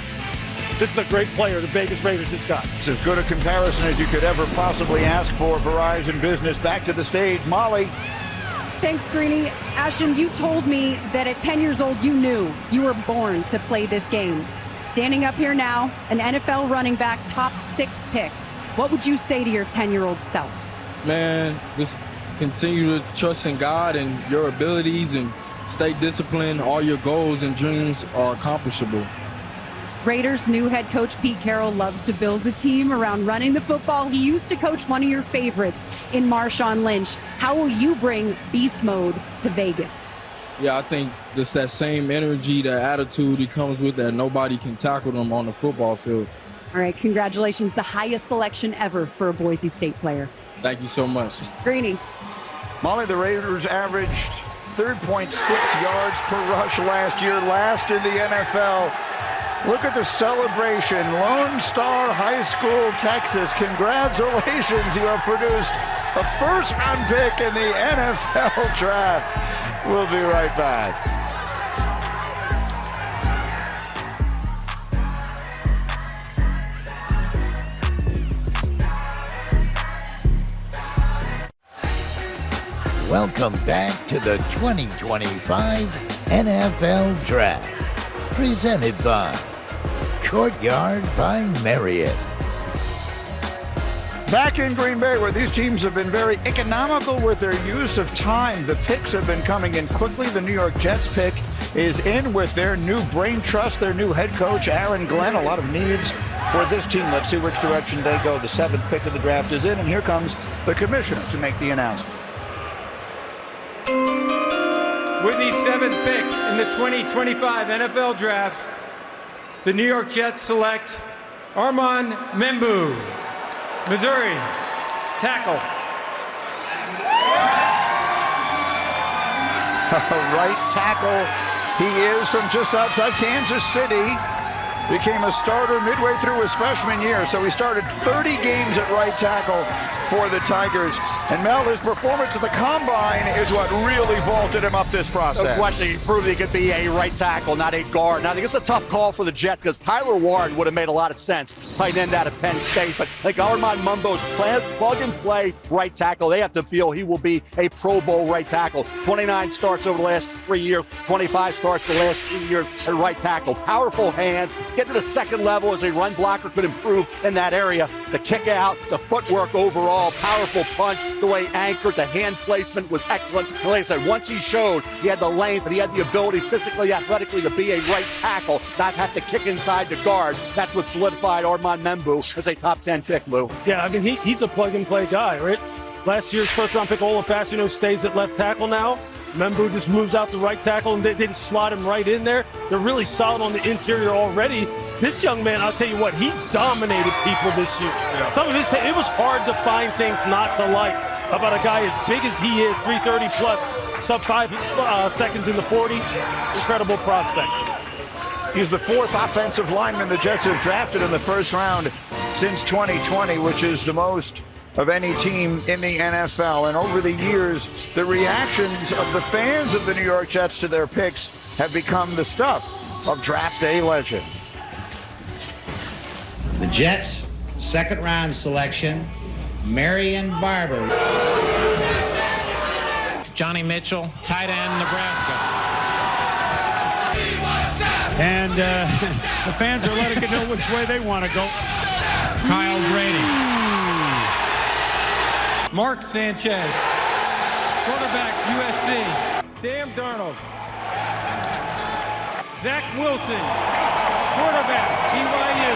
This is a great player the Vegas Raiders just got. It's as good a comparison as you could ever possibly ask for. Verizon Business back to the stage. Molly. Thanks, Greeny. Ashton, you told me that at 10 years old, you knew you were born to play this game. Standing up here now, an NFL running back, top 6 pick. What would you say to your 10-year-old self? Man, just continue to trust in God and your abilities and stay disciplined. All your goals and dreams are accomplishable. Raiders' new head coach Pete Carroll loves to build a team around running the football. He used to coach one of your favorites in Marshawn Lynch. How will you bring beast mode to Vegas? Yeah, I think just that same energy, that attitude he comes with, that nobody can tackle them on the football field. All right, congratulations. The highest selection ever for a Boise State player. Thank you so much. Greeny. Molly, the Raiders averaged 3.6 yards per rush last year, last in the NFL. Look at the celebration. Lone Star High School, Texas. Congratulations, you have produced a first-round pick in the NFL draft. We'll be right back. Welcome back to the 2025 NFL Draft, presented by Courtyard by Marriott. Back in Green Bay, where these teams have been very economical with their use of time. The picks have been coming in quickly. The New York Jets pick is in with their new brain trust, their new head coach, Aaron Glenn. A lot of needs for this team. Let's see which direction they go. The 7th pick of the draft is in, and here comes the commissioner to make the announcement. With the 7th pick in the 2025 NFL Draft, the New York Jets select Armand Membou, Missouri, tackle. Right tackle. He is from just outside Kansas City. Became a starter midway through his freshman year, so he started 30 games at right tackle for the Tigers. And Mel, his performance at the Combine is what really vaulted him up this process. No question, he proved he could be a right tackle, not a guard. Now, I think it's a tough call for the Jets because Tyler Warren would have made a lot of sense, tight end out of Penn State. But I think Armand Membou's plug-and-play right tackle, they have to feel he will be a Pro Bowl right tackle. 29 starts over the last 3 years, 25 starts the last 2 years at right tackle. Powerful hand, get to the second level as a run blocker could improve in that area. The kick out, the footwork overall, powerful punch, the way anchored, the hand placement was excellent. And like I said, once he showed he had the length and he had the ability physically, athletically to be a right tackle, not have to kick inside the guard. That's what solidified Armand Membou as a top 10 pick, Lou. Yeah, I mean, he's a plug-and-play guy, right? Last year's first-round pick, Ola Fascino, stays at left tackle now. Membou just moves out the right tackle, and they didn't slot him right in there. They're really solid on the interior already. This young man, I'll tell you what, he dominated people this year. Yeah. Some of this, it was hard to find things not to like about a guy as big as he is, 330 plus, sub 5 seconds in the 40. Incredible prospect. He's the 4th offensive lineman the Jets have drafted in the first round since 2020, which is the most of any team in the NFL. And over the years, the reactions of the fans of the New York Jets to their picks have become the stuff of draft day legend. The Jets' second round selection Marion Barber. Johnny Mitchell, tight end, Nebraska. And the fans are letting it know which way they want to go. Kyle Brady. Mark Sanchez, quarterback, USC. Sam Darnold. Zach Wilson, quarterback, BYU.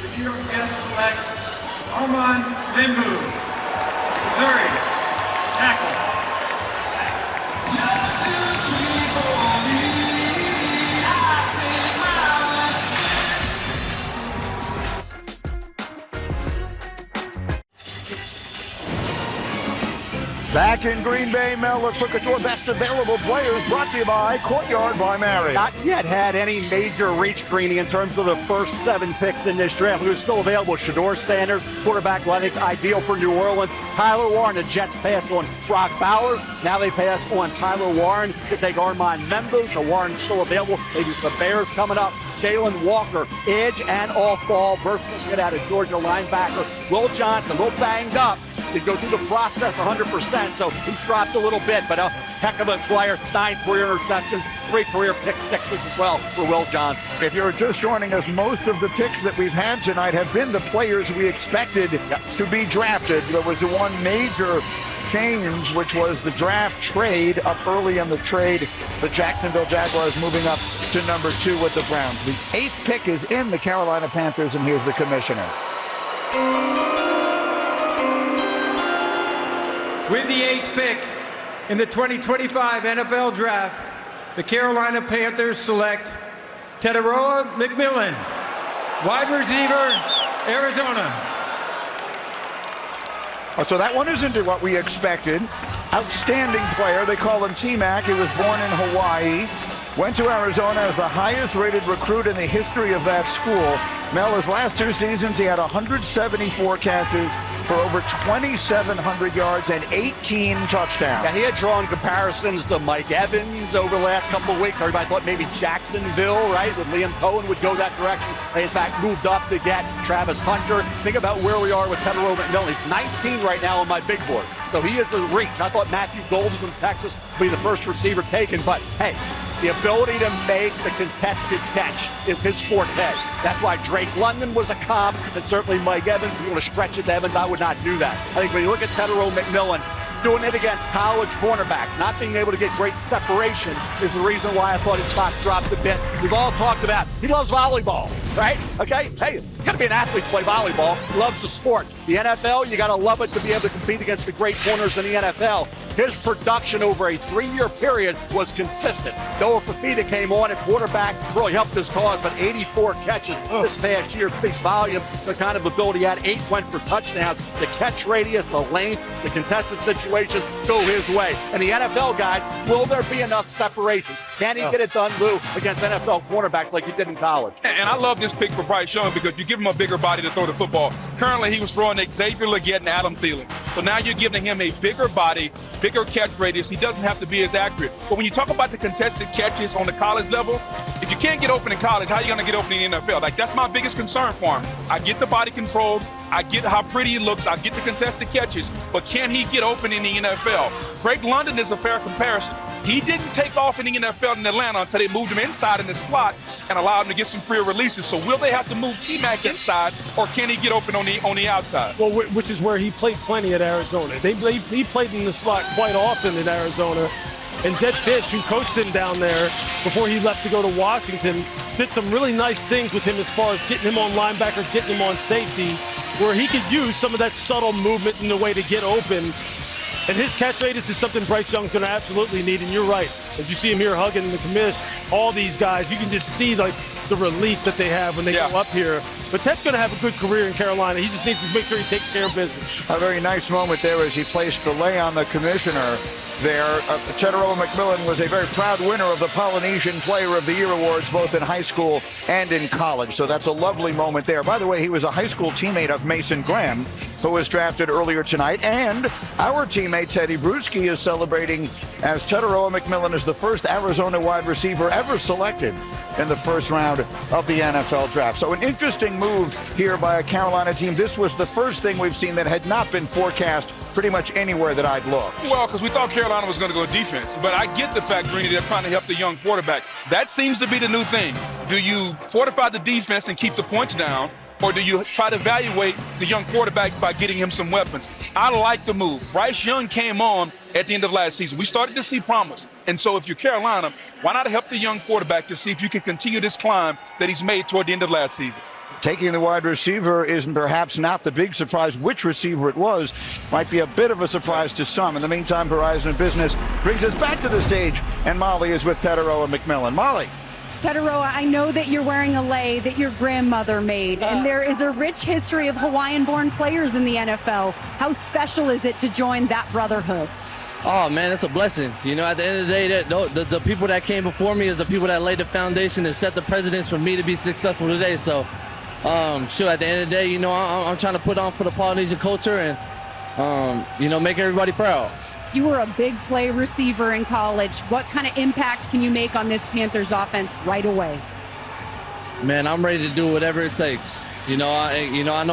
The New York Jets select Armand Limbu, Missouri, tackle. Back in Green Bay, Mel, let's look at your best available players, brought to you by Courtyard by Marriott. Not yet had any major reach, Greeny, in terms of the first 7 picks in this draft. Who's still available? Shador Sanders, quarterback, I think ideal for New Orleans. Tyler Warren, the Jets passed on Brock Bowers. Now they pass on Tyler Warren to take Armand Members. So Warren's still available. Maybe the Bears coming up. Jalen Walker, edge and off ball, versatile get out of Georgia linebacker. Will Johnson, a little banged up. Did go through the process 100%, so he's dropped a little bit, but a heck of a player. 9 career interceptions, 3 career pick sixes as well for Will Johnson. If you're just joining us, most of the picks that we've had tonight have been the players we expected to be drafted. There was one major change, which was the draft trade up early in the trade. The Jacksonville Jaguars moving up to number 2 with the Browns. The 8th pick is in the Carolina Panthers, and here's the commissioner. With the 8th pick in the 2025 NFL Draft, the Carolina Panthers select Teteroa McMillan, wide receiver, Arizona. So that one isn't what we expected. Outstanding player. They call him T-Mac. He was born in Hawaii. Went to Arizona as the highest rated recruit in the history of that school. Mel, his last 2 seasons, he had 174 catches for over 2,700 yards and 18 touchdowns. Yeah, he had drawn comparisons to Mike Evans over the last couple of weeks. Everybody thought maybe Jacksonville, right, with Liam Cohen would go that direction. They, in fact, moved up to get Travis Hunter. Think about where we are with Teteroa McMillan. He's 19 right now on my big board. So he is a reach. I thought Matthew Golden from Texas would be the first receiver taken, but hey, the ability to make the contested catch is his forte. That's why Drake London was a comp, and certainly Mike Evans. If you want to stretch it to Evans, I would not do that. I think when you look at Teteroa McMillan, doing it against college cornerbacks, not being able to get great separation is the reason why I thought his stock dropped a bit. We've all talked about he loves volleyball, right? Okay, hey, you got to be an athlete to play volleyball. He loves the sport. The NFL, you got to love it to be able to compete against the great corners in the NFL. His production over a 3-year period was consistent. Noah Fafita came on at quarterback, really helped his cause, but 84 catches this past year speaks volume. The kind of ability he had, 8 went for touchdowns. The catch radius, the length, the contested situations go his way. And the NFL guys, will there be enough separation? Can he get it done, Lou, against NFL cornerbacks like he did in college? And I love this pick for Bryce Young because you give him a bigger body to throw the football. Currently, he was throwing Xavier Legette and Adam Thielen. So now you're giving him a bigger body, bigger catch radius. He doesn't have to be as accurate. But when you talk about the contested catches on the college level, if you can't get open in college, how are you going to get open in the NFL? Like, that's my biggest concern for him. I get the body control. I get how pretty he looks. I get the contested catches. But can he get open in the NFL? Drake London is a fair comparison. He didn't take off in the NFL in Atlanta until they moved him inside in the slot and allowed him to get some free releases. So will they have to move T-Mac inside, or can he get open on the outside? Well, which is where he played plenty at Arizona. He played in the slot quite often in Arizona. And Jed Fish, who coached him down there before he left to go to Washington, did some really nice things with him as far as getting him on linebacker, getting him on safety, where he could use some of that subtle movement in the way to get open. And his catch radius is something Bryce Young's going to absolutely need. And you're right. As you see him here hugging the commish, all these guys, you can just see like the relief that they have when they go up here. But Ted's going to have a good career in Carolina. He just needs to make sure he takes care of business. A very nice moment there as he placed the lay on the commissioner there. Teteroa McMillan was a very proud winner of the Polynesian Player of the Year awards, both in high school and in college. So that's a lovely moment there. By the way, he was a high school teammate of Mason Graham. who was drafted earlier tonight. And our teammate Teddy Bruschi is celebrating as Teteroa McMillan is the first Arizona wide receiver ever selected in the first round of the NFL draft. So an interesting move here by a Carolina team. This was the first thing we've seen that had not been forecast pretty much anywhere that I'd looked. Well, because we thought Carolina was going to go defense. But I get the fact, Greeny, they're trying to help the young quarterback. That seems to be the new thing. Do you fortify the defense and keep the points down, or do you try to evaluate the young quarterback by getting him some weapons? I like the move. Bryce Young came on at the end of last season. We started to see promise. And so if you're Carolina, why not help the young quarterback to see if you can continue this climb that he's made toward the end of last season? Taking the wide receiver is perhaps not the big surprise. Which receiver it was might be a bit of a surprise to some. In the meantime, Verizon Business brings us back to the stage, and Molly is with Teteroa McMillan. Molly. Teteroa, I know that you're wearing a lei that your grandmother made, and there is a rich history of Hawaiian-born players in the NFL. How special is it to join that brotherhood? Oh, man, it's a blessing. You know, at the end of the day, the people that came before me is the people that laid the foundation and set the precedents for me to be successful today. So, sure, at the end of the day, you know, I'm trying to put on for the Polynesian culture and, you know, make everybody proud. You were a big play receiver in college. What kind of impact can you make on this Panthers offense right away? Man, I'm ready to do whatever it takes. I know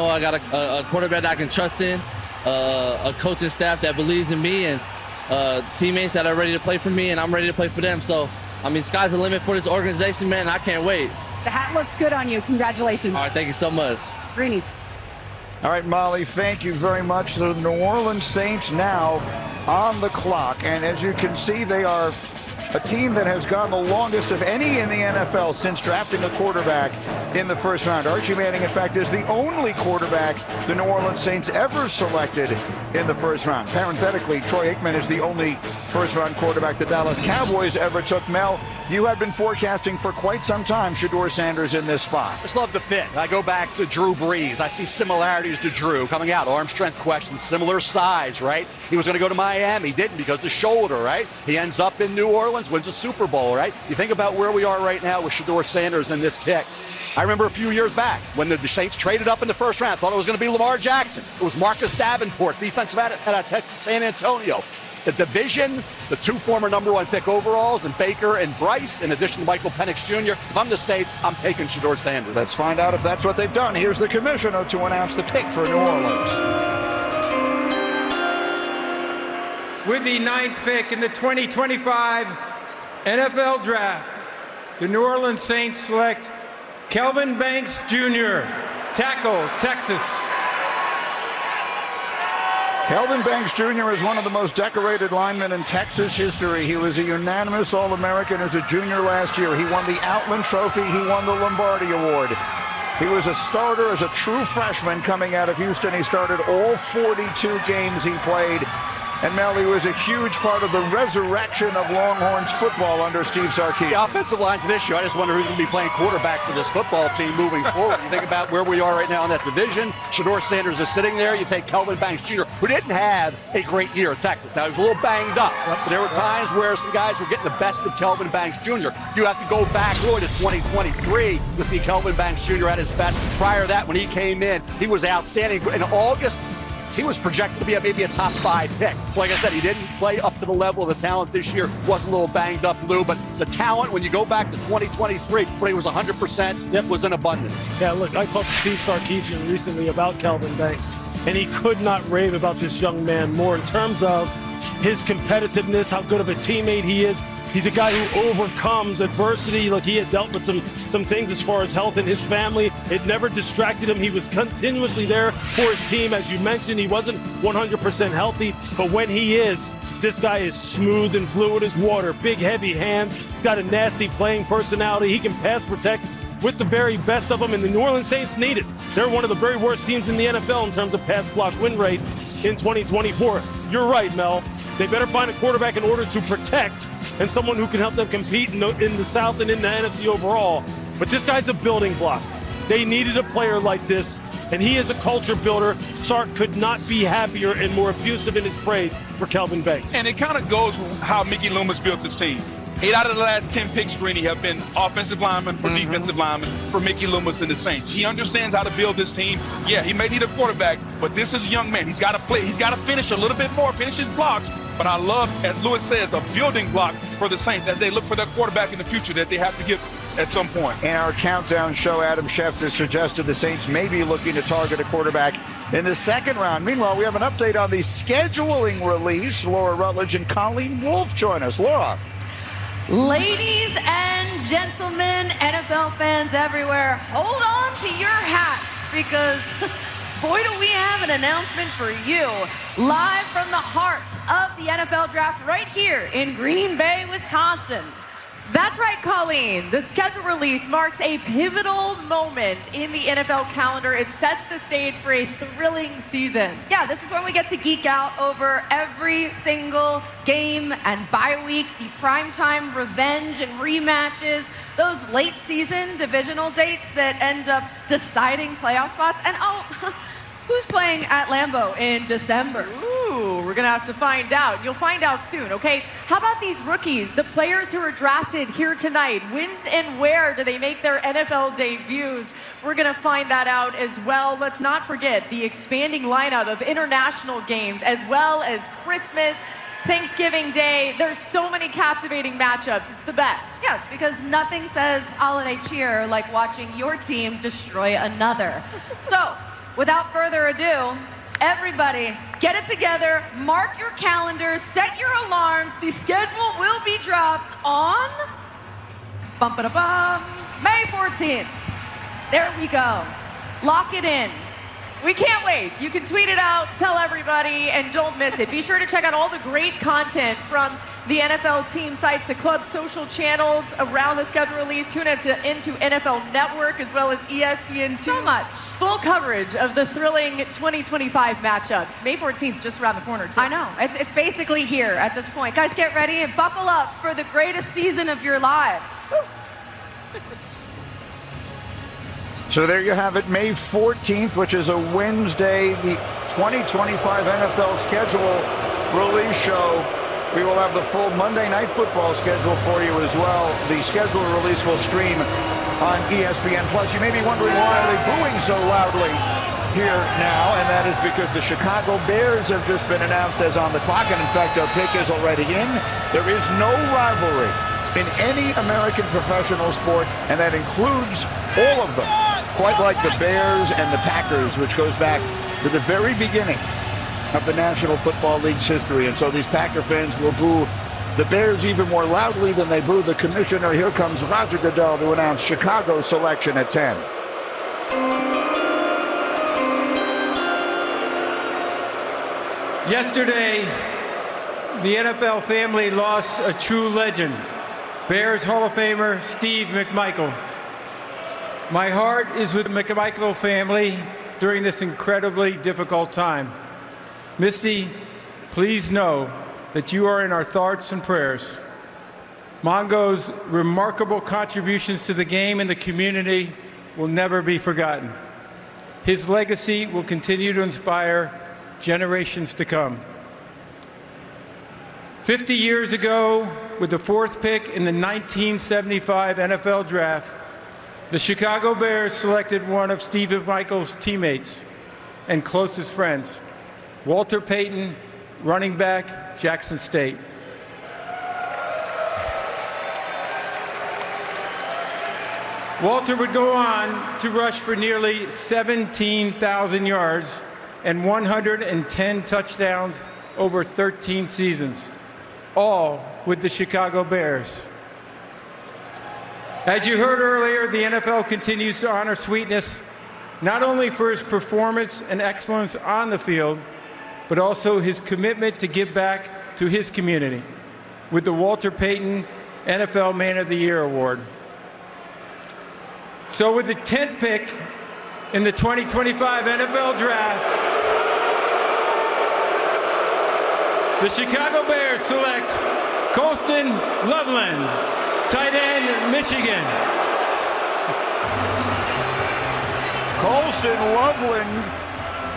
I got a quarterback that I can trust in, a coaching staff that believes in me, and teammates that are ready to play for me, and I'm ready to play for them. So, I mean, sky's the limit for this organization, man. I can't wait. The hat looks good on you. Congratulations. All right, thank you so much. Greeny. All right, Molly, thank you very much. The New Orleans Saints now on the clock. And as you can see, they are a team that has gone the longest of any in the NFL since drafting a quarterback in the first round. Archie Manning, in fact, is the only quarterback the New Orleans Saints ever selected in the first round. Parenthetically, Troy Aikman is the only first-round quarterback the Dallas Cowboys ever took. Mel, you had been forecasting for quite some time Shedeur Sanders in this spot. Just love the fit. I go back to Drew Brees. I see similarities to Drew coming out. Arm strength question, similar size, right? He was going to go to Miami. He didn't because of the shoulder, right? He ends up in New Orleans, wins a Super Bowl, right? You think about where we are right now with Shedeur Sanders and this pick. I remember a few years back when the Saints traded up in the first round. Thought it was going to be Lamar Jackson. It was Marcus Davenport, defensive out of Texas San Antonio. The division, the two former number one pick overalls, and Baker and Bryce, in addition to Michael Penix Jr. If I'm the Saints, I'm taking Shedeur Sanders. Let's find out if that's what they've done. Here's the commissioner to announce the pick for New Orleans. With the 9th pick in the 2025 NFL Draft, the New Orleans Saints select Kelvin Banks Jr., tackle, Texas. Kelvin Banks Jr. is one of the most decorated linemen in Texas history. He was a unanimous All-American as a junior last year. He won the Outland Trophy. He won the Lombardi Award. He was a starter as a true freshman coming out of Houston. He started all 42 games he played. And Mel, he was a huge part of the resurrection of Longhorns football under Steve Sarkisian. The offensive line's an issue. I just wonder who's going to be playing quarterback for this football team moving forward. You think about where we are right now in that division. Shedeur Sanders is sitting there. You take Kelvin Banks Jr., who didn't have a great year at Texas. Now, he was a little banged up. But there were times where some guys were getting the best of Kelvin Banks Jr. You have to go back really to 2023 to see Kelvin Banks Jr. at his best. Prior to that, when he came in, he was outstanding. In August, he was projected to be maybe a top 5 pick. Like I said, he didn't play up to the level of the talent this year. Was a little banged up, Lou, but the talent, when you go back to 2023, when he was 100%, was in abundance. Yeah, look, I talked to Steve Sarkisian recently about Kelvin Banks, and he could not rave about this young man more in terms of his competitiveness, how good of a teammate he is. He's a guy who overcomes adversity. Like, he had dealt with some things as far as health in his family. It never distracted him. He was continuously there for his team. As you mentioned, he wasn't 100% healthy, but when he is, this guy is smooth and fluid as water. Big, heavy hands, got a nasty playing personality. He can pass protect with the very best of them, and the New Orleans Saints need it. They're one of the very worst teams in the NFL in terms of pass block win rate in 2024. You're right, Mel. They better find a quarterback in order to protect and someone who can help them compete in the South and in the NFC overall. But this guy's a building block. They needed a player like this, and he is a culture builder. Sark could not be happier and more effusive in his praise for Kelvin Banks. And it kind of goes with how Mickey Loomis built his team. 8 out of the last 10 picks, Greeny, have been offensive linemen for defensive linemen for Mickey Loomis and the Saints. He understands how to build this team. Yeah, he may need a quarterback, but this is a young man. He's got to play. He's got to finish a little bit more, finish his blocks. But I love, as Lewis says, a building block for the Saints as they look for their quarterback in the future that they have to get at some point. In our countdown show, Adam Schefter suggested the Saints may be looking to target a quarterback in the second round. Meanwhile, we have an update on the scheduling release. Laura Rutledge and Colleen Wolfe join us. Laura. Ladies and gentlemen, NFL fans everywhere, hold on to your hats because boy, do we have an announcement for you. Live from the heart of the NFL draft right here in Green Bay, Wisconsin. That's right, Colleen. The schedule release marks a pivotal moment in the NFL calendar. It sets the stage for a thrilling season. Yeah, this is when we get to geek out over every single game and bye week, the primetime revenge and rematches, those late season divisional dates that end up deciding playoff spots. And who's playing at Lambeau in December? Ooh, we're gonna have to find out. You'll find out soon, okay? How about these rookies, the players who were drafted here tonight? When and where do they make their NFL debuts? We're gonna find that out as well. Let's not forget the expanding lineup of international games as well as Christmas, Thanksgiving Day. There's so many captivating matchups. It's the best. Yes, because nothing says holiday cheer like watching your team destroy another. So, without further ado, everybody, get it together, mark your calendars, set your alarms. The schedule will be dropped on May 14th. There we go. Lock it in. We can't wait. You can tweet it out, tell everybody, and don't miss it. Be sure to check out all the great content from the NFL team sites, the club's social channels around the schedule release. Tune into NFL Network as well as ESPN. So much. Full coverage of the thrilling 2025 matchups. May 14th just around the corner, too. I know. It's basically here at this point. Guys, get ready and buckle up for the greatest season of your lives. So there you have it, May 14th, which is a Wednesday, the 2025 NFL schedule release show. We will have the full Monday Night Football schedule for you as well. The schedule release will stream on ESPN+. You may be wondering why are they booing so loudly here now, and that is because the Chicago Bears have just been announced as on the clock, and in fact, our pick is already in. There is no rivalry in any American professional sport, and that includes all of them. Quite like the Bears and the Packers, which goes back to the very beginning of the National Football League's history. And so these Packer fans will boo the Bears even more loudly than they boo the commissioner. Here comes Roger Goodell to announce Chicago's selection at 10. Yesterday, the NFL family lost a true legend, Bears Hall of Famer Steve McMichael. My heart is with the McMichael family during this incredibly difficult time. Misty, please know that you are in our thoughts and prayers. Mongo's remarkable contributions to the game and the community will never be forgotten. His legacy will continue to inspire generations to come. 50 years ago, with the fourth pick in the 1975 NFL Draft, the Chicago Bears selected one of Steve McMichael's teammates and closest friends, Walter Payton, running back, Jackson State. Walter would go on to rush for nearly 17,000 yards and 110 touchdowns over 13 seasons, all with the Chicago Bears. As you heard earlier, the NFL continues to honor Sweetness, not only for his performance and excellence on the field, but also his commitment to give back to his community with the Walter Payton NFL Man of the Year Award. So with the 10th pick in the 2025 NFL Draft, the Chicago Bears select Colston Loveland, tight end, Michigan. Colston Loveland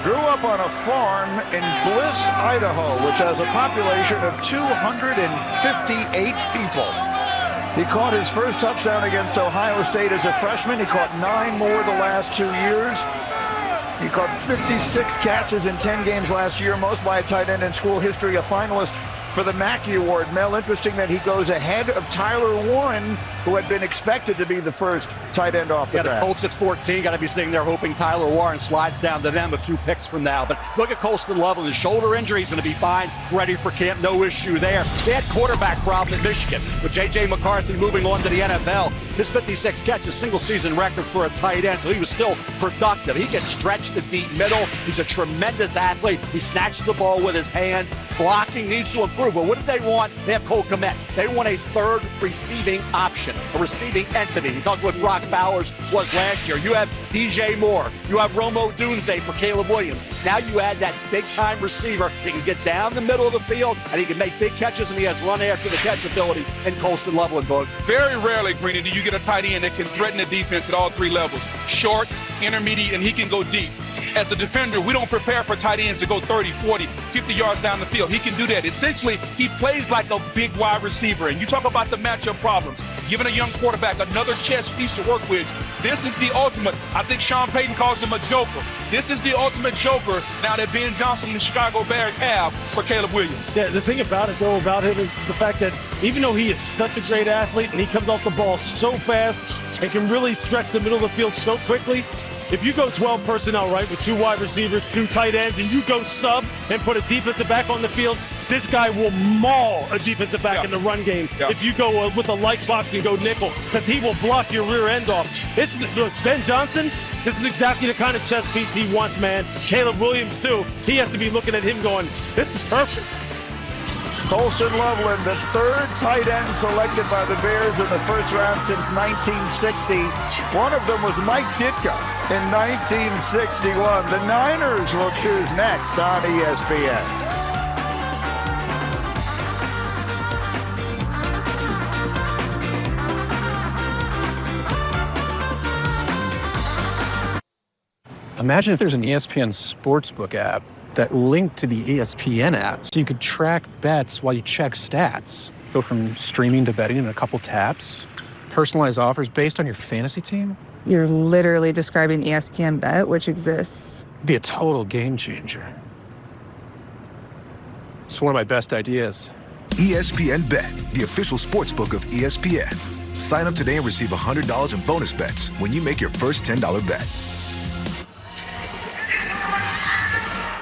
grew up on a farm in Bliss, Idaho, which has a population of 258 people. He caught his first touchdown against Ohio State as a freshman. He caught 9 more the last 2 years. He caught 56 catches in 10 games last year, most by a tight end in school history, a finalist for the Mackey Award. Mel, interesting that he goes ahead of Tyler Warren, who had been expected to be the first tight end off the draft. The Colts at 14, got to be sitting there hoping Tyler Warren slides down to them a few picks from now. But look at Colston Lovell. His shoulder injury is going to be fine, ready for camp, no issue there. They had quarterback problem at Michigan with J.J. McCarthy moving on to the NFL. His 56 catches, single-season record for a tight end, so he was still productive. He can stretch the deep middle. He's a tremendous athlete. He snatches the ball with his hands. Blocking needs to improve. But what did they want? They have Cole Kmet. They want a third receiving option, a receiving entity. You talked what Brock Bowers was last year. You have DJ Moore. You have Romo Dunze for Caleb Williams. Now you add that big-time receiver. He can get down the middle of the field, and he can make big catches, and he has run after the catch ability in Colston Lovell and Boog. Very rarely, Greeny, do you get a tight end that can threaten the defense at all 3 levels. Short, intermediate, and he can go deep. As a defender, we don't prepare for tight ends to go 30, 40, 50 yards down the field. He can do that. Essentially, he plays like a big wide receiver. And you talk about the matchup problems. Giving a young quarterback another chess piece to work with. This is the ultimate. I think Sean Payton calls him a joker. This is the ultimate joker now that Ben Johnson and the Chicago Bears have for Caleb Williams. Yeah, the thing about it, though, about him is the fact that even though he is such a great athlete and he comes off the ball so fast and can really stretch the middle of the field so quickly, if you go 12 personnel, right, with 2 wide receivers, 2 tight ends, and you go sub and put a defensive back on the field, this guy will maul a defensive back in the run game. If you go with a light box and go nickel, because he will block your rear end off. Look, Ben Johnson, this is exactly the kind of chess piece he wants, man. Caleb Williams, too. He has to be looking at him going, this is perfect. Colston Loveland, the 3rd tight end selected by the Bears in the first round since 1960. One of them was Mike Ditka in 1961. The Niners will choose next on ESPN. Imagine if there's an ESPN Sportsbook app that linked to the ESPN app so you could track bets while you check stats. Go from streaming to betting in a couple taps. Personalized offers based on your fantasy team. You're literally describing ESPN Bet, which exists. It'd be a total game changer. It's one of my best ideas. ESPN Bet, the official sportsbook of ESPN. Sign up today and receive $100 in bonus bets when you make your first $10 bet.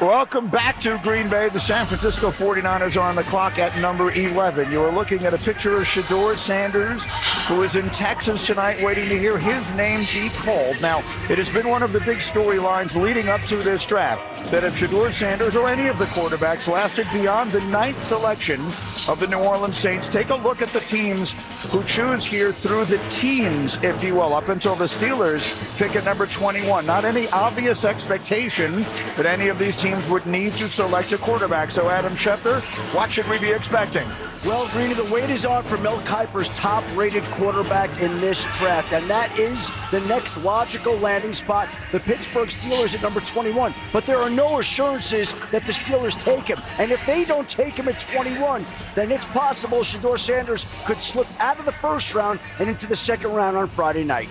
Welcome back to Green Bay. The San Francisco 49ers are on the clock at number 11. You are looking at a picture of Shedeur Sanders, who is in Texas tonight waiting to hear his name be called. Now, it has been one of the big storylines leading up to this draft that if Shedeur Sanders or any of the quarterbacks lasted beyond the 9th selection of the New Orleans Saints, take a look at the teams who choose here through the teens, if you will, up until the Steelers pick at number 21. Not any obvious expectation that any of these teams would need to select a quarterback. So, Adam Schefter, what should we be expecting? Well, Greeny, the wait is on for Mel Kiper's top-rated quarterback in this draft, and that is the next logical landing spot, the Pittsburgh Steelers at number 21. But there are no assurances that the Steelers take him. And if they don't take him at 21, then it's possible Shedeur Sanders could slip out of the first round and into the second round on Friday night.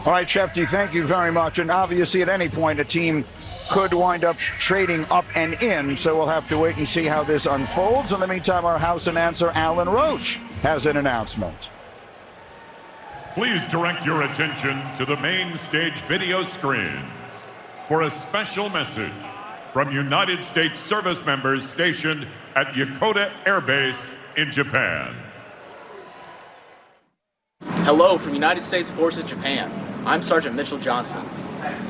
All right, Shefty, thank you very much. And obviously, at any point, a team could wind up trading up and in, so we'll have to wait and see how this unfolds. In the meantime, our house announcer, Alan Roach, has an announcement. Please direct your attention to the main stage video screens for a special message from United States service members stationed at Yokota Air Base in Japan. Hello from United States Forces Japan. I'm Sergeant Mitchell Johnson.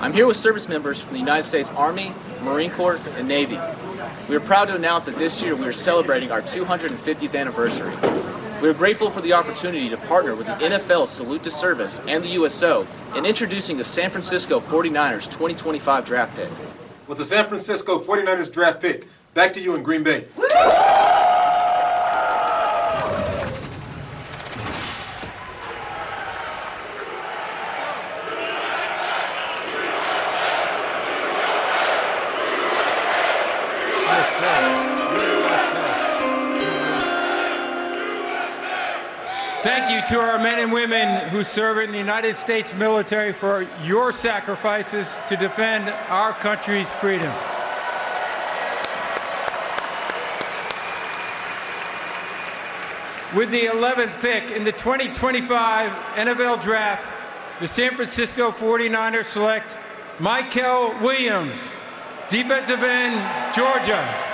I'm here with service members from the United States Army, Marine Corps, and Navy. We are proud to announce that this year we are celebrating our 250th anniversary. We are grateful for the opportunity to partner with the NFL Salute to Service and the USO in introducing the San Francisco 49ers 2025 draft pick. With the San Francisco 49ers draft pick, back to you in Green Bay. Thank you to our men and women who serve in the United States military for your sacrifices to defend our country's freedom. With the 11th pick in the 2025 NFL Draft, the San Francisco 49ers select Mykel Williams, defensive end, Georgia.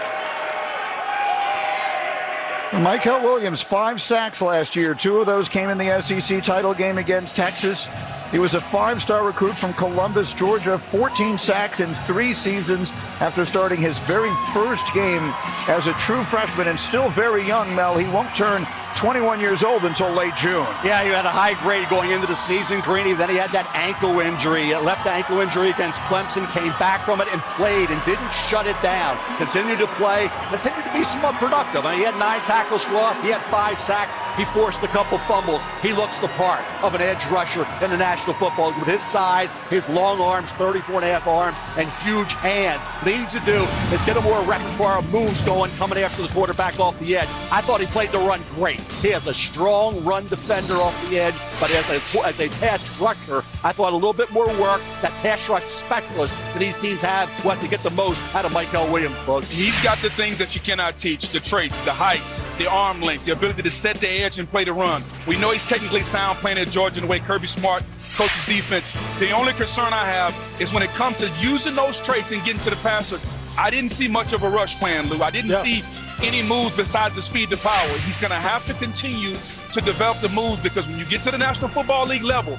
Mykel Williams, 5 sacks last year. 2 of those came in the SEC title game against Texas. He was a 5-star recruit from Columbus, Georgia. 14 sacks in 3 seasons after starting his very first game as a true freshman, and still very young, Mel. He won't turn 21 years old until late June. Yeah, he had a high grade going into the season, Greeny. Then he had that ankle injury, left ankle injury against Clemson, came back from it and played and didn't shut it down. Continued to play, continued to be somewhat productive. I mean, he had 9 tackles for loss, he had 5 sacks, he forced a couple fumbles. He looks the part of an edge rusher in the National Football League with his size, his long arms, 34.5 arms, and huge hands. What he needs to do is get a more repertoire of moves going, coming after the quarterback off the edge. I thought he played the run great. He has a strong run defender off the edge, but as a pass rusher, I thought a little bit more work. That pass rush specialist that these teams have what to get the most out of Mykel Williams, folks. He's got the things that you cannot teach, the traits, the height, the arm length, the ability to set the edge and play the run. We know he's technically sound playing at Georgia the way Kirby Smart coaches defense. The only concern I have is when it comes to using those traits and getting to the passer, I didn't see much of a rush plan, Lou. I didn't see any moves besides the speed to power. He's going to have to continue to develop the moves, because when you get to the National Football League level,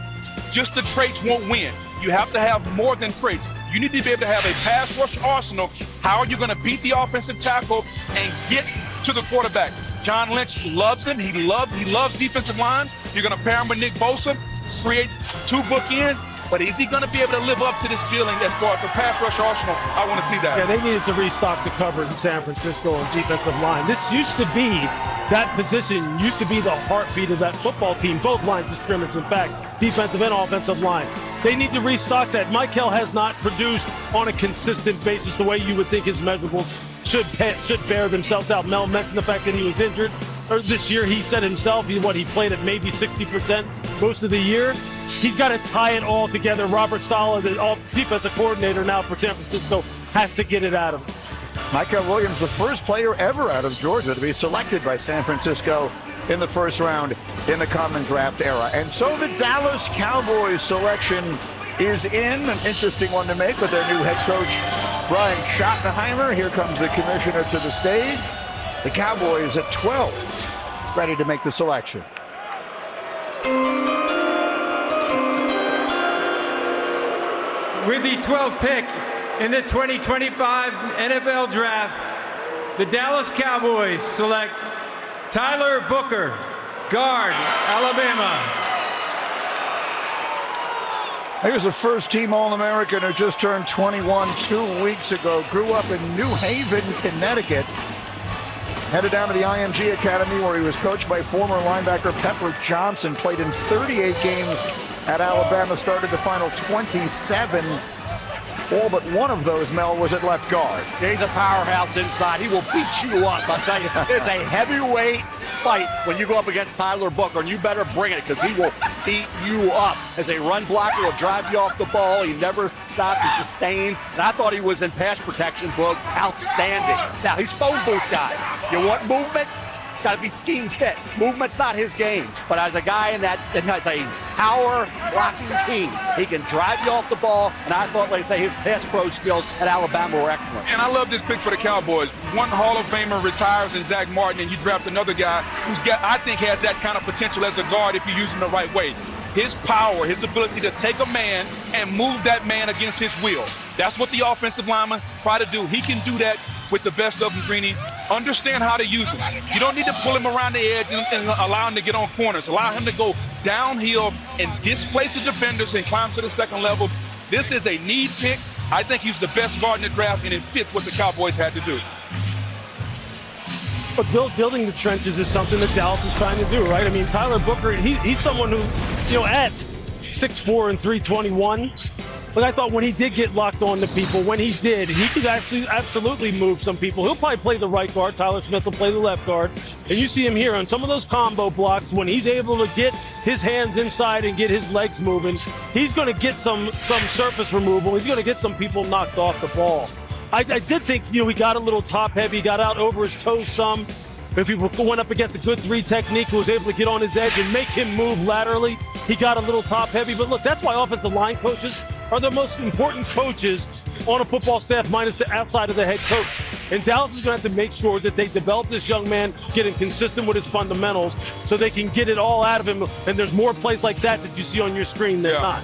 just the traits won't win. You have to have more than traits. You need to be able to have a pass rush arsenal. How are you going to beat the offensive tackle and get to the quarterback? John Lynch loves him. He loves defensive line. You're going to pair him with Nick Bosa, create 2 bookends. But is he going to be able to live up to this feeling as far as the pass rush arsenal? I want to see that. Yeah, they needed to restock the cover in San Francisco on defensive line. This used to be, that position used to be the heartbeat of that football team, both lines of scrimmage, in fact, defensive and offensive line. They need to restock that. Mykel has not produced on a consistent basis the way you would think his measurables should bear themselves out. Mel mentioned the fact that he was injured this year. He said himself, he played at maybe 60% most of the year. He's got to tie it all together. Robert Saleh, the defensive coordinator now for San Francisco, has to get it out of him. Mykel Williams, the first player ever out of Georgia to be selected by San Francisco in the first round in the Common Draft era. And so the Dallas Cowboys selection is in. An interesting one to make with their new head coach, Brian Schottenheimer. Here comes the commissioner to the stage. The Cowboys at 12, ready to make the selection. With the 12th pick in the 2025 NFL Draft, the Dallas Cowboys select Tyler Booker, guard, Alabama. He was a first-team All-American who just turned 21 2 weeks ago. Grew up in New Haven, Connecticut. Headed down to the IMG Academy, where he was coached by former linebacker Pepper Johnson. Played in 38 games at Alabama, started the final 27. All but one of those, Mel, was at left guard. He's a powerhouse inside. He will beat you up. I'll tell you, it's a heavyweight fight when you go up against Tyler Booker, and you better bring it, because he will beat you up. As a run blocker, he'll drive you off the ball. He never stops. He's sustained. And I thought he was in pass protection, book. Outstanding. Now, he's phone booth guy. You want movement? It's got to be scheme fit. Movement's not his game. But as a guy in that a power blocking team, he can drive you off the ball. And I thought, like I say, his pass pro skills at Alabama were excellent. And I love this pick for the Cowboys. One Hall of Famer retires in Zach Martin, and you draft another guy who's I think has that kind of potential as a guard if you use him the right way. His power, his ability to take a man and move that man against his will. That's what the offensive linemen try to do. He can do that with the best of them, Greeny. Understand how to use him. You don't need to pull him around the edge and allow him to get on corners. Allow him to go downhill and displace the defenders and climb to the second level. This is a need pick. I think he's the best guard in the draft, and it fits what the Cowboys had to do. But building the trenches is something that Dallas is trying to do, right? I mean, Tyler Booker, he's someone who's, at 6'4" and 321, But I thought when he did get locked on to people, when he did, he could actually absolutely move some people. He'll probably play the right guard. Tyler Smith will play the left guard. And you see him here on some of those combo blocks. When he's able to get his hands inside and get his legs moving, he's going to get some surface removal. He's going to get some people knocked off the ball. I did think, he got a little top heavy, got out over his toes some. If he went up against a good 3 technique, was able to get on his edge and make him move laterally, he got a little top heavy. But look, that's why offensive line coaches are the most important coaches on a football staff, minus the outside of the head coach. And Dallas is going to have to make sure that they develop this young man, get him consistent with his fundamentals, so they can get it all out of him. And there's more plays like that you see on your screen than not.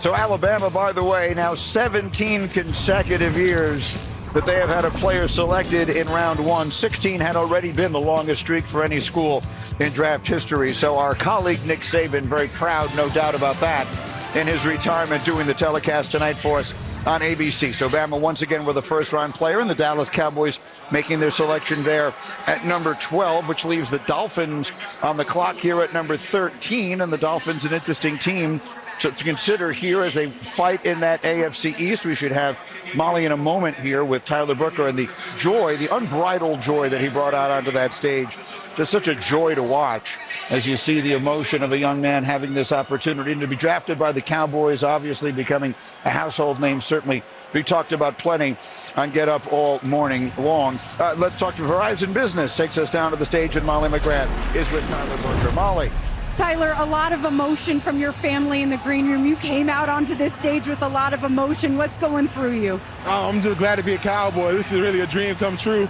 So Alabama, by the way, now 17 consecutive years that they have had a player selected in round 1. 16 had already been the longest streak for any school in draft history. So our colleague Nick Saban, very proud, no doubt about that, in his retirement, doing the telecast tonight for us on ABC. So Bama once again with a first-round player, and the Dallas Cowboys making their selection there at number 12, which leaves the Dolphins on the clock here at number 13. And the Dolphins, an interesting team to consider here as they fight in that AFC East. We should have Molly in a moment here with Tyler Booker and the joy, the unbridled joy that he brought out onto that stage. Just such a joy to watch as you see the emotion of a young man having this opportunity to be drafted by the Cowboys, obviously becoming a household name. Certainly we talked about plenty on Get Up all morning long. Let's talk to Verizon Business. Takes us down to the stage, and Molly McGrath is with Tyler Booker. Molly. Tyler, a lot of emotion from your family in the green room. You came out onto this stage with a lot of emotion. What's going through you? I'm just glad to be a Cowboy. This is really a dream come true.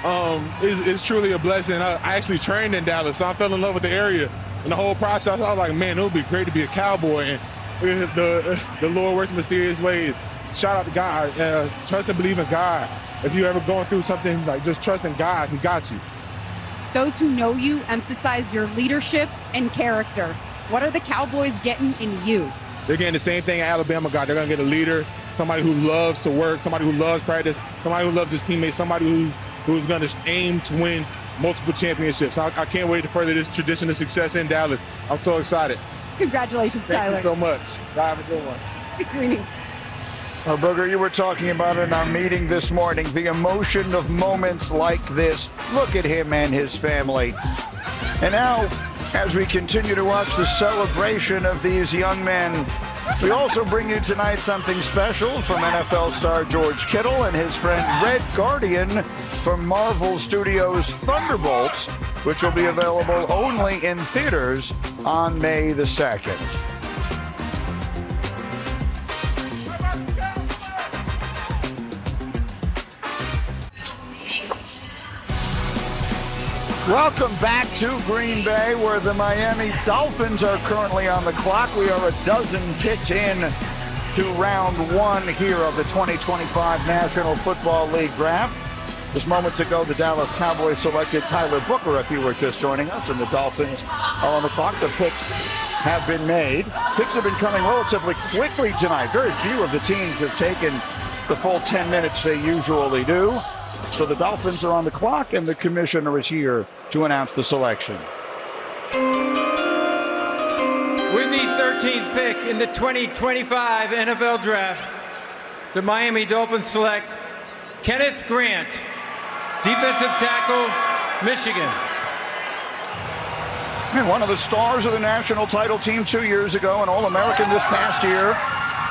It's truly a blessing. I actually trained in Dallas, so I fell in love with the area. And the whole process, I was like, man, it would be great to be a Cowboy. And the Lord works in mysterious ways. Shout out to God. Trust and believe in God. If you're ever going through something, like just trust in God, He got you. Those who know you emphasize your leadership and character. What are the Cowboys getting in you? They're getting the same thing Alabama got. They're going to get a leader, somebody who loves to work, somebody who loves practice, somebody who loves his teammates, somebody who's going to aim to win multiple championships. I can't wait to further this tradition of success in Dallas. I'm so excited. Congratulations, Tyler. Thank you so much. Have a good one. Greeting. Well, Booger, you were talking about in our meeting this morning, the emotion of moments like this. Look at him and his family. And now, as we continue to watch the celebration of these young men, we also bring you tonight something special from NFL star George Kittle and his friend Red Guardian from Marvel Studios' Thunderbolts, which will be available only in theaters on May the 2nd. Welcome back to Green Bay, where the Miami Dolphins are currently on the clock. We are a dozen picks in to round 1 here of the 2025 National Football League draft. Just moments ago, the Dallas Cowboys selected Tyler Booker, if you were just joining us, and the Dolphins are on the clock. The picks have been made. Picks have been coming relatively quickly tonight. Very few of the teams have taken the full 10 minutes they usually do. So the Dolphins are on the clock, and the commissioner is here to announce the selection. With the 13th pick in the 2025 NFL Draft, the Miami Dolphins select Kenneth Grant, defensive tackle, Michigan. And one of the stars of the national title team 2 years ago, an All-American this past year.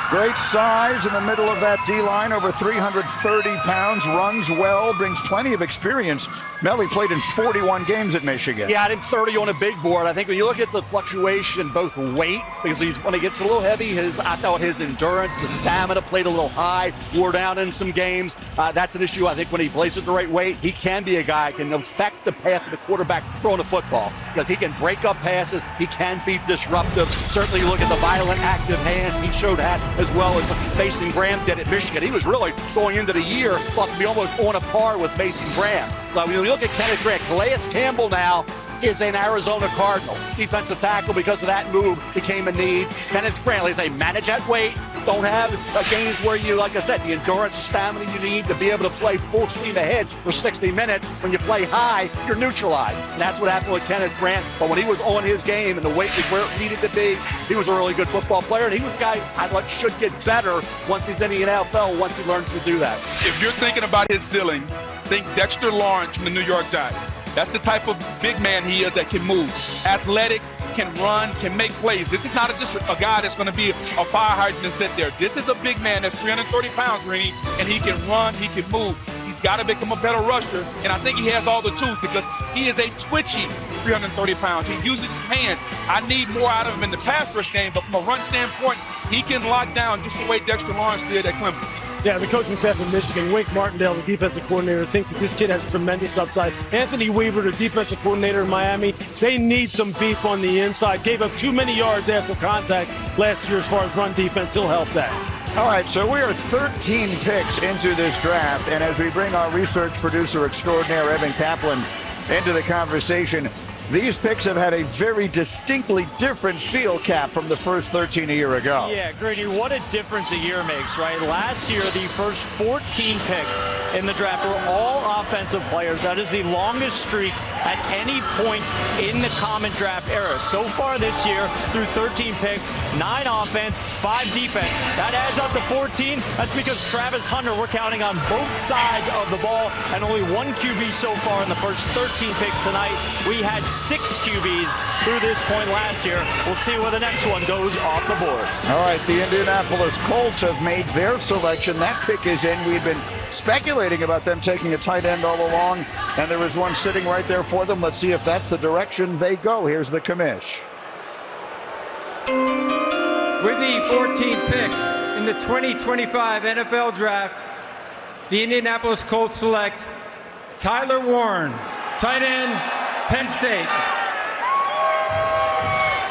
Great size in the middle of that D-line, over 330 pounds, runs well, brings plenty of experience. Melly played in 41 games at Michigan. Yeah, I had him 30 on a big board. I think when you look at the fluctuation, both weight, because when he gets a little heavy, I thought his endurance, the stamina played a little high, wore down in some games. That's an issue. I think when he plays at the right weight, he can be a guy who can affect the path of the quarterback throwing the football, because he can break up passes, he can be disruptive. Certainly you look at the violent, active hands, he showed that as well as Mason Graham did at Michigan. He was really, going into the year, thought to be almost on a par with Mason Graham. So when you look at Kenneth Grant, Calais Campbell now is an Arizona Cardinal. Defensive tackle, because of that move, became a need. Kenneth Brantley is a manage at weight. Don't have games where you, like I said, the endurance and stamina you need to be able to play full steam ahead for 60 minutes. When you play high, you're neutralized. And that's what happened with Kenneth Brandt. But when he was on his game and the weight was where it needed to be, he was a really good football player. And he was a guy I thought should get better once he's in the NFL, once he learns to do that. If you're thinking about his ceiling, think Dexter Lawrence from the New York Giants. That's the type of big man he is that can move. Athletic, can run, can make plays. This is not just a guy that's going to be a fire hydrant and sit there. This is a big man that's 330 pounds, Greeny, and he can run, he can move. He's got to become a better rusher, and I think he has all the tools because he is a twitchy 330 pounds. He uses his hands. I need more out of him in the pass rush game, but from a run standpoint, he can lock down just the way Dexter Lawrence did at Clemson. Yeah, the coaching staff in Michigan, Wink Martindale, the defensive coordinator, thinks that this kid has tremendous upside. Anthony Weaver, the defensive coordinator in Miami, they need some beef on the inside. Gave up too many yards after contact last year as far as run defense. He'll help that. All right, so we are 13 picks into this draft, and as we bring our research producer extraordinaire, Evan Kaplan, into the conversation, these picks have had a very distinctly different feel, Cap, from the first 13 a year ago. Yeah, Greeny, what a difference a year makes, right? Last year, the first 14 picks in the draft were all offensive players. That is the longest streak at any point in the common draft era. So far this year, through 13 picks, 9 offense, 5 defense. That adds up to 14. That's because Travis Hunter, we're counting on both sides of the ball, and only 1 QB so far in the first 13 picks tonight. We had 6 QBs through this point last year. We'll see where the next one goes off the board. All right, the Indianapolis Colts have made their selection. That pick is in. We've been speculating about them taking a tight end all along, and there is one sitting right there for them. Let's see if that's the direction they go. Here's the commish. With the 14th pick in the 2025 NFL Draft, the Indianapolis Colts select Tyler Warren, tight end, Penn State.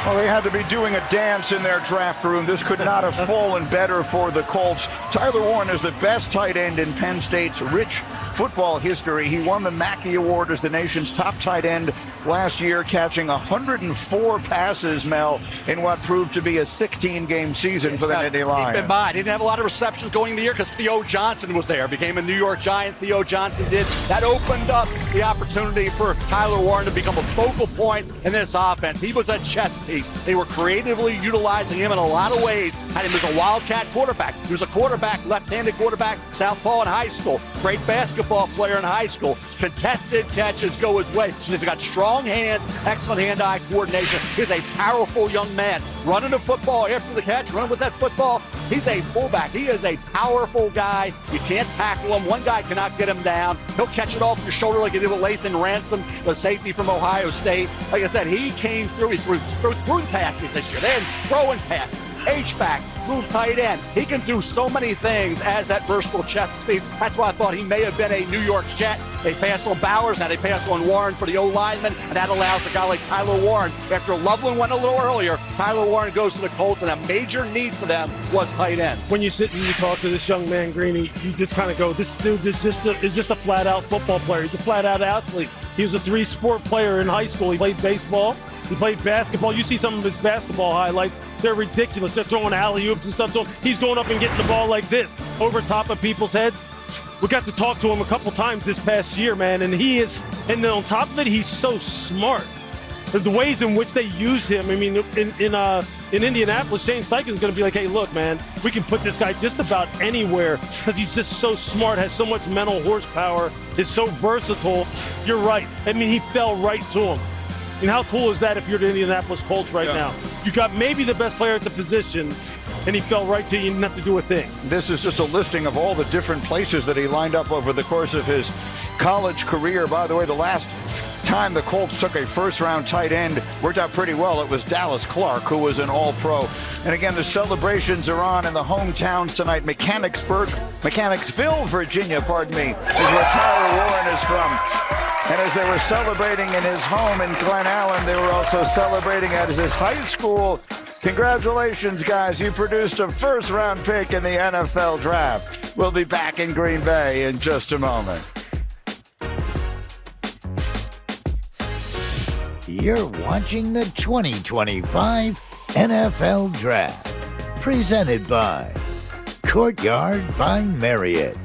Well, they had to be doing a dance in their draft room. This could not have fallen better for the Colts. Tyler Warren is the best tight end in Penn State's rich football history. He won the Mackey Award as the nation's top tight end last year, catching 104 passes, Mel, in what proved to be a 16-game season for the Nittany Lions. Keep in mind, he didn't have a lot of receptions going in the year because Theo Johnson was there. Became a New York Giant. Theo Johnson did. That opened up the opportunity for Tyler Warren to become a focal point in this offense. He was a chess piece. They were creatively utilizing him in a lot of ways. Had him as a wildcat quarterback. He was a quarterback, left-handed quarterback, southpaw in high school. Great basketball player in high school. Contested catches go his way. He's got strong hands, excellent hand-eye coordination. He's a powerful young man. Running the football after the catch, running with that football. He's a fullback. He is a powerful guy. You can't tackle him. One guy cannot get him down. He'll catch it off your shoulder like he did with Lathan Ransom, the safety from Ohio State. Like I said, he came through. He threw passes this year. Then throwing passes. H-back, move tight end. He can do so many things as that versatile chess piece. That's why I thought he may have been a New York Jet. They pass on Bowers, now they pass on Warren for the O-lineman, and that allows a guy like Tyler Warren. After Loveland went a little earlier, Tyler Warren goes to the Colts, and a major need for them was tight end. When you sit and you talk to this young man, Greeny, you just kind of go, this dude is just a flat-out football player. He's a flat-out athlete. He was a 3-sport player in high school. He played baseball. He played basketball. You see some of his basketball highlights. They're ridiculous. They're throwing alley-oops and stuff. So he's going up and getting the ball like this over top of people's heads. We got to talk to him a couple times this past year, man, and he is, and then on top of it, he's so smart. The ways in which they use him, I mean, in Indianapolis, Shane Steichen's going to be like, hey, look, man, we can put this guy just about anywhere because he's just so smart, has so much mental horsepower, is so versatile. You're right. I mean, he fell right to him. And how cool is that if you're the Indianapolis Colts right now? You got maybe the best player at the position, and he fell right to you. You didn't have to do a thing. This is just a listing of all the different places that he lined up over the course of his college career. By the way, the last time the Colts took a first-round tight end worked out pretty well. It was Dallas Clark, who was an All-Pro. And again, the celebrations are on in the hometowns tonight. Mechanicsville, Virginia, is where Tyler Warren is from. And as they were celebrating in his home in Glen Allen, they were also celebrating at his high school. Congratulations, guys. You produced a first-round pick in the NFL Draft. We'll be back in Green Bay in just a moment. You're watching the 2025 NFL Draft, presented by Courtyard by Marriott.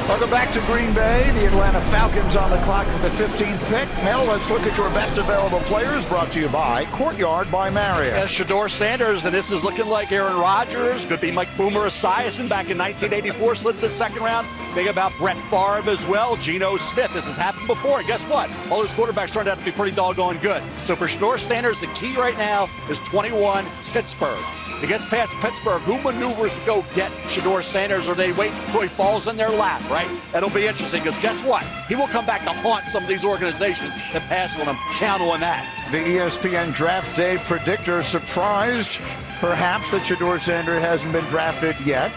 Welcome back to Green Bay. The Atlanta Falcons on the clock with the 15th pick. Mel, let's look at your best available players, brought to you by Courtyard by Marriott. Yes, Shedeur Sanders, and this is looking like Aaron Rodgers. Could be like Boomer Esiason back in 1984, slid to the second round. Think about Brett Favre as well, Geno Smith. This has happened before, and guess what? All those quarterbacks turned out to be pretty doggone good. So for Shedeur Sanders, the key right now is 21, Pittsburgh. He gets past Pittsburgh. Who maneuvers to go get Shedeur Sanders, or they wait until he falls in their lap, right? That'll be interesting, because guess what? He will come back to haunt some of these organizations that pass on him. Count on that. The ESPN Draft Day predictor surprised, perhaps, that Shedeur Sanders hasn't been drafted yet,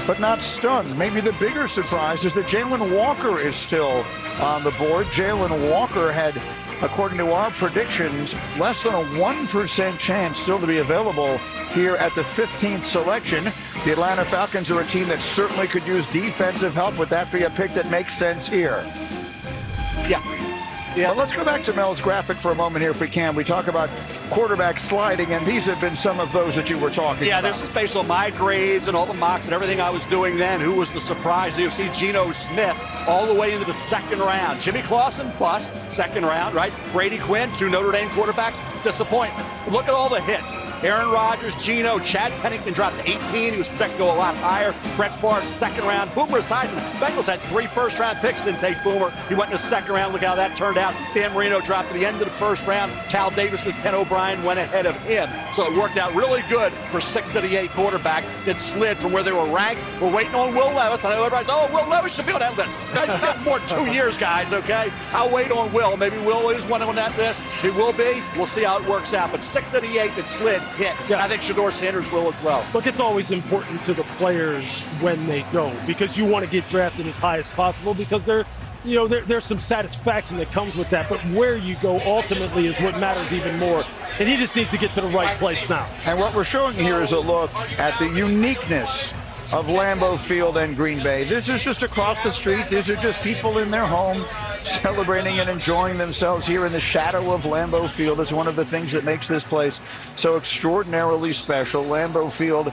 but not stunned. Maybe the bigger surprise is that Jalen Walker is still on the board. Jalen Walker had, according to our predictions, less than a 1% chance still to be available here at the 15th selection. The Atlanta Falcons are a team that certainly could use defensive help. Would that be a pick that makes sense here? Yeah. Well, let's go back to Mel's graphic for a moment here if we can. We talk about quarterback sliding, and these have been some of those that you were talking about. Yeah, this is based on my grades and all the mocks and everything I was doing then. Who was the surprise? You see Geno Smith all the way into the second round. Jimmy Clausen, bust, second round, right? Brady Quinn, 2 Notre Dame quarterbacks, disappointment. Look at all the hits. Aaron Rodgers, Geno, Chad Pennington dropped to 18. He was projected to go a lot higher. Brett Favre, second round. Boomer Esiason. Bengals had 3 first-round picks, didn't take Boomer. He went in the second round. Look how that turned out. Dan Marino dropped to the end of the first round. Cal Davis and Ken O'Brien went ahead of him. So it worked out really good for 6 of the 8 quarterbacks that slid from where they were ranked. We're waiting on Will Levis. I know everybody's, Will Levis should be on that list. More than 2 years, guys, okay? I'll wait on Will. Maybe Will is one on that list. He will be. We'll see how it works out. But 6 of the 8 that slid hit. Yeah. I think Shedeur Sanders will as well. Look, it's always important to the players when they go, because you want to get drafted as high as possible, because there's some satisfaction that comes with that. But where you go ultimately is what matters even more. And he just needs to get to the right place now. And what we're showing here is a look at the uniqueness of Lambeau Field and Green Bay. This is just across the street. These are just people in their home celebrating and enjoying themselves here in the shadow of Lambeau Field. It's one of the things that makes this place so extraordinarily special. Lambeau Field,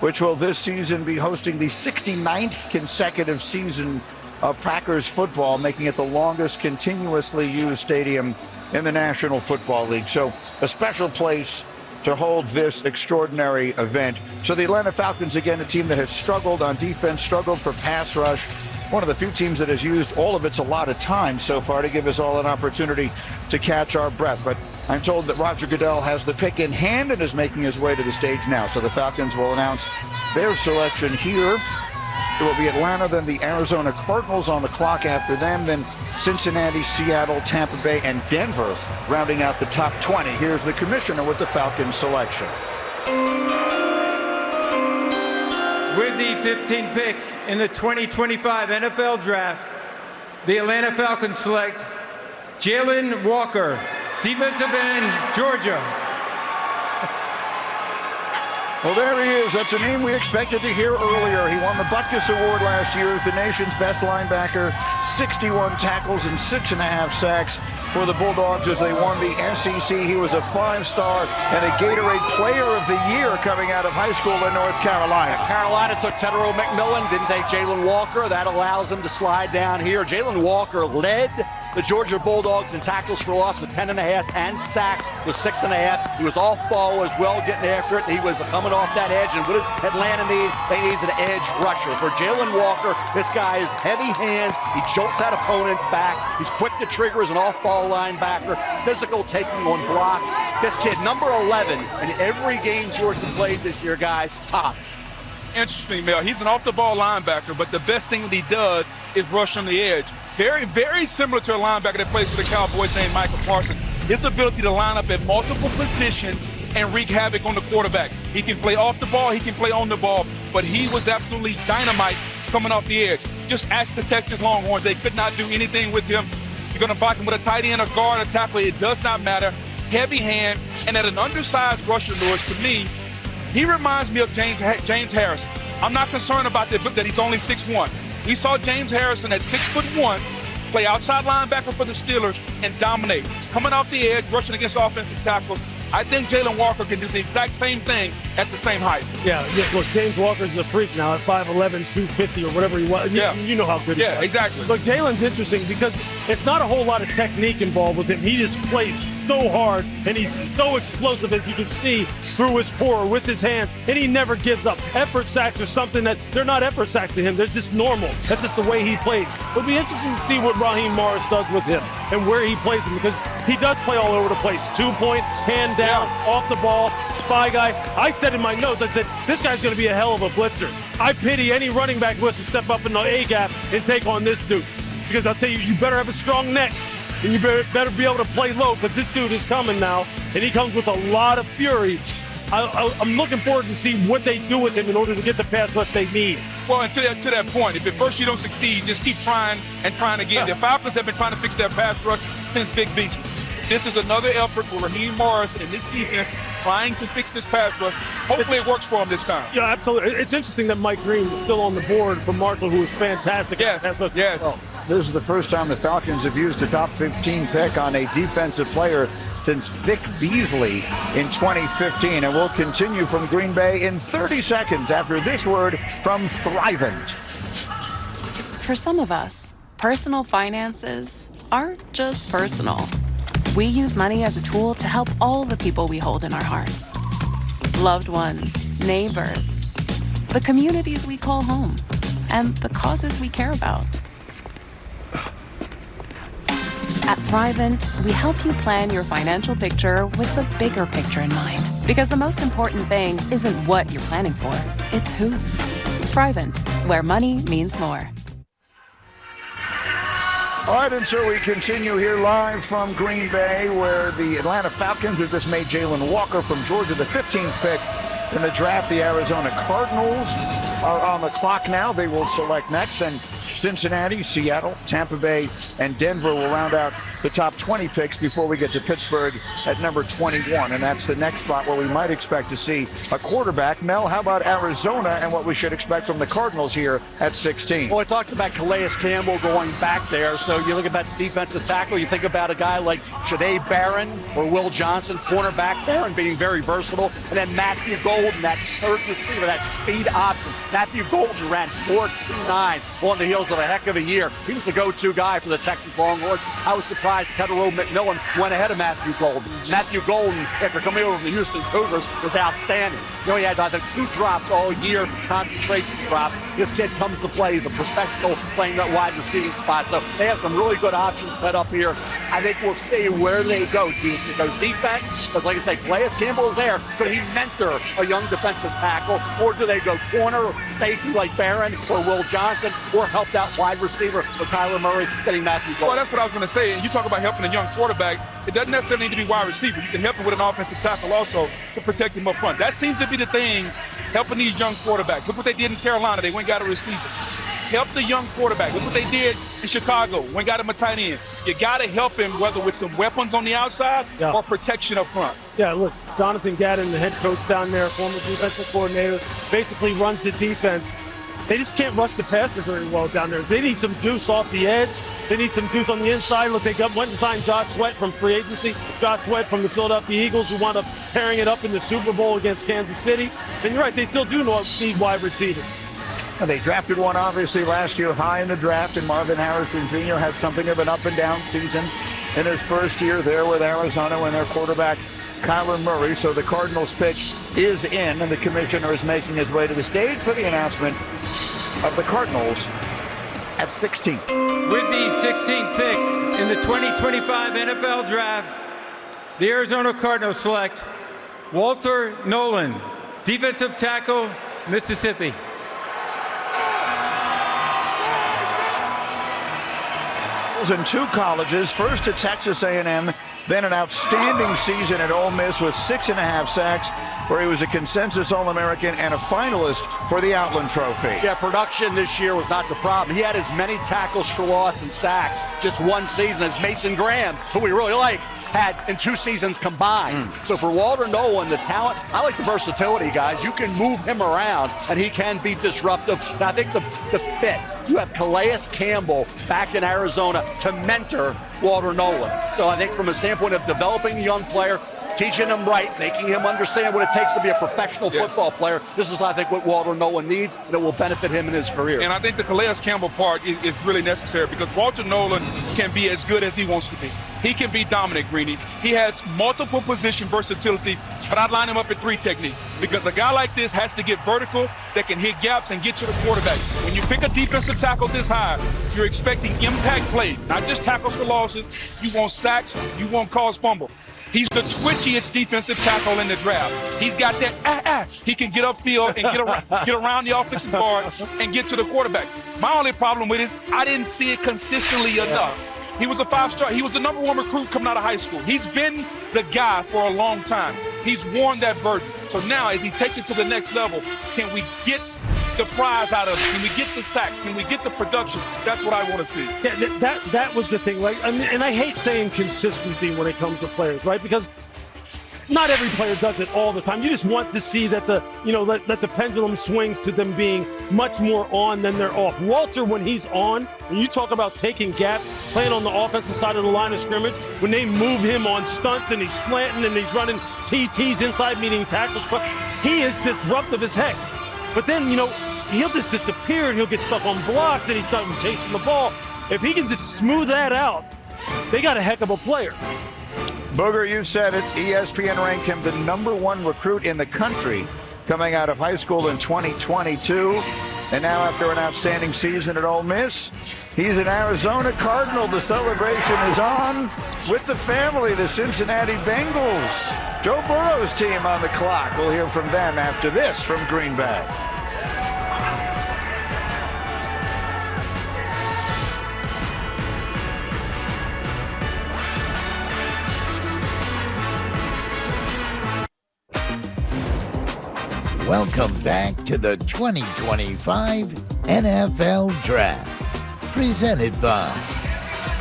which will this season be hosting the 69th consecutive season of Packers football, making it the longest continuously used stadium in the National Football League. So a special place to hold this extraordinary event. So the Atlanta Falcons, again, a team that has struggled on defense, struggled for pass rush. One of the few teams that has used all of its allotted time so far to give us all an opportunity to catch our breath. But I'm told that Roger Goodell has the pick in hand and is making his way to the stage now. So the Falcons will announce their selection here. It will be Atlanta, then the Arizona Cardinals on the clock after them, then Cincinnati, Seattle, Tampa Bay, and Denver rounding out the top 20. Here's the commissioner with the Falcons selection. With the 15th pick in the 2025 NFL Draft, the Atlanta Falcons select Jalen Walker, defensive end, Georgia. Well, there he is. That's a name we expected to hear earlier. He won the Butkus Award last year as the nation's best linebacker, 61 tackles and 6.5 sacks for the Bulldogs as they won the SEC. He was a 5-star and a Gatorade Player of the Year coming out of high school in North Carolina. Carolina took Tedero McMillan, didn't take Jalen Walker. That allows him to slide down here. Jalen Walker led the Georgia Bulldogs in tackles for loss with 10.5 and sacks with 6.5. He was off ball as well, getting after it. He was coming off that edge. And what does Atlanta need? They need an edge rusher. For Jalen Walker, this guy is heavy hands. He jolts out opponents back. He's quick to trigger as an off-ball linebacker, physical, taking on blocks. This kid, number 11 in every game Georgia played this year, guys, top. Interesting, Mel. He's an off-the-ball linebacker, but the best thing that he does is rush on the edge. Very, very similar to a linebacker that plays for the Cowboys named Michael Parsons. His ability to line up at multiple positions and wreak havoc on the quarterback. He can play off the ball, he can play on the ball, but he was absolutely dynamite coming off the edge. Just ask the Texas Longhorns. They could not do anything with him. You're going to block him with a tight end, a guard, a tackle. It does not matter. Heavy hand, and at an undersized rusher, Lewis, to me, he reminds me of James Harrison. I'm not concerned about that he's only 6'1". We saw James Harrison at 6'1" play outside linebacker for the Steelers and dominate. Coming off the edge, rushing against offensive tackles. I think Jalen Walker can do the exact same thing at the same height. Yeah, look, James Walker's a freak now at 5'11", 250 or whatever he was. Yeah. You know how good he is. Yeah, exactly. Look, Jalen's interesting because it's not a whole lot of technique involved with him. He just plays so hard, and he's so explosive, as you can see, through his core, with his hands, and he never gives up. Effort sacks are something that they're not effort sacks to him. They're just normal. That's just the way he plays. It'll be interesting to see what Raheem Morris does with him and where he plays him, because he does play all over the place. 2-point, hand down, off the ball, spy guy. I said in my notes, I said, this guy's going to be a hell of a blitzer. I pity any running back who has to step up in the A-gap and take on this dude. Because I'll tell you, you better have a strong neck, and you better be able to play low, because this dude is coming now, and he comes with a lot of fury. I'm looking forward to see what they do with him in order to get the pass rush they need. Well, and to that point, if at first you don't succeed, just keep trying and trying again. The Falcons have been trying to fix their pass rush since Vic Beasley. This is another effort for Raheem Morris and this defense trying to fix this pass rush. Hopefully it works for him this time. Yeah, absolutely. It's interesting that Mike Green is still on the board for Marshall, who is fantastic. Yes, yes. Well, this is the first time the Falcons have used a top 15 pick on a defensive player since Vic Beasley in 2015. And we'll continue from Green Bay in 30 seconds after this word from Thrivent. For some of us, personal finances aren't just personal. We use money as a tool to help all the people we hold in our hearts. Loved ones, neighbors, the communities we call home, and the causes we care about. At Thrivent, we help you plan your financial picture with the bigger picture in mind. Because the most important thing isn't what you're planning for, it's who. Thrivent, where money means more. All right, and so we continue here live from Green Bay, where the Atlanta Falcons have just made Jalen Walker from Georgia the 15th pick in the draft. The Arizona Cardinals are on the clock now. They will select next, and Cincinnati, Seattle, Tampa Bay, and Denver will round out the top 20 picks before we get to Pittsburgh at number 21, and that's the next spot where we might expect to see a quarterback. Mel, how about Arizona and what we should expect from the Cardinals here at 16? Well, I talked about Calais Campbell going back there, so you look at that defensive tackle, you think about a guy like Shanae Barron or Will Johnson, cornerback there, and being very versatile, and then Matthew Golden, that third receiver, that speed option. Matthew Golden ran 4.29 on the heels of a heck of a year. He was the go-to guy for the Texas Longhorns. I was surprised Kettle McMillan went ahead of Matthew Golden. Matthew Golden, after coming over from the Houston Cougars, was outstanding. You know, he had I think 2 drops all year, concentration drops. This kid comes to play. He's a professional playing that wide receiving spot. So they have some really good options set up here. I think we'll see where they go. Do they go defense? Because like I say, Calais Campbell is there. So he mentor a young defensive tackle? Or do they go corner, safety like Barron or Will Johnson, or helped out wide receiver with Kyler Murray getting Matthew Golden? Well, that's what I was going to say. And you talk about helping a young quarterback. It doesn't necessarily need to be wide receiver. You can help him with an offensive tackle also to protect him up front. That seems to be the thing, helping these young quarterbacks. Look what they did in Carolina. They went and got a receiver. Help the young quarterback. Look what they did in Chicago. Went and got him a tight end. You got to help him, whether with some weapons on the outside or protection up front. Yeah, look, Jonathan Gadden, the head coach down there, former defensive coordinator, basically runs the defense. They just can't rush the passer very well down there. They need some juice off the edge. They need some juice on the inside. Look, they went and signed Josh Sweat from free agency. Josh Sweat from the Philadelphia Eagles, who wound up pairing it up in the Super Bowl against Kansas City. And you're right, they still do need wide receivers. And they drafted one, obviously, last year high in the draft, and Marvin Harrison Jr. had something of an up-and-down season in his first year there with Arizona when their quarterback, Kyler Murray. So the Cardinals pick is in, and the commissioner is making his way to the stage for the announcement of the Cardinals at 16. With the 16th pick in the 2025 NFL Draft, the Arizona Cardinals select Walter Nolan, defensive tackle, Mississippi. In 2 colleges, first at Texas A&M Then an outstanding season at Ole Miss with 6.5 sacks, where he was a consensus All-American and a finalist for the Outland Trophy. Yeah, production this year was not the problem. He had as many tackles for loss and sacks just one season as Mason Graham, who we really like, had in 2 seasons combined. So for Walter Nolan, the talent, I like the versatility, guys. You can move him around, and he can be disruptive. And I think the fit, you have Calais Campbell back in Arizona to mentor Walter Nolan. So I think from a standpoint of developing a young player, teaching him right, making him understand what it takes to be a professional football player, this is, I think, what Walter Nolan needs, and it will benefit him in his career. And I think the Calais Campbell part is really necessary because Walter Nolan can be as good as he wants to be. He can be dominant, Greeny. He has multiple position versatility, but I'd line him up in 3 techniques because a guy like this has to get vertical, that can hit gaps and get to the quarterback. When you pick a defensive tackle this high, you're expecting impact plays, not just tackles for losses. You want sacks, you want cause fumble. He's the twitchiest defensive tackle in the draft. He's got that, he can get upfield and get around the offensive guard and get to the quarterback. My only problem with it is I didn't see it consistently enough. He was a 5-star. He was the #1 recruit coming out of high school. He's been the guy for a long time. He's worn that burden. So now as he takes it to the next level, can we get the prize out of it? Can we get the sacks? Can we get the production? That's what I want to see. Yeah, that was the thing, right? And I hate saying consistency when it comes to players, right? Because not every player does it all the time. You just want to see that that the pendulum swings to them being much more on than they're off. Walter, when he's on, when you talk about taking gaps, playing on the offensive side of the line of scrimmage, when they move him on stunts and he's slanting and he's running TTs inside, meaning tackles, he is disruptive as heck. But then, he'll just disappear and he'll get stuck on blocks and he's not chasing the ball. If he can just smooth that out, they got a heck of a player. Booger, you said it. ESPN ranked him the #1 recruit in the country coming out of high school in 2022. And now after an outstanding season at Ole Miss, he's an Arizona Cardinal. The celebration is on with the family, the Cincinnati Bengals. Joe Burrow's team on the clock. We'll hear from them after this from Green Bay. Welcome back to the 2025 NFL Draft, presented by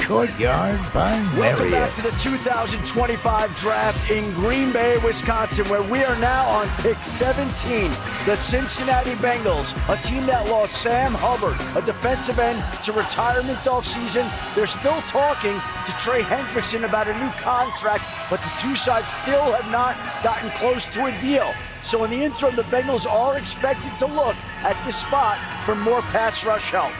Courtyard by Welcome Marriott. back to the 2025 Draft in Green Bay, Wisconsin, where we are now on pick 17. The Cincinnati Bengals, a team that lost Sam Hubbard, a defensive end, to retirement offseason. They're still talking to Trey Hendrickson about a new contract, but the two sides still have not gotten close to a deal. So in the interim, the Bengals are expected to look at this spot for more pass rush help.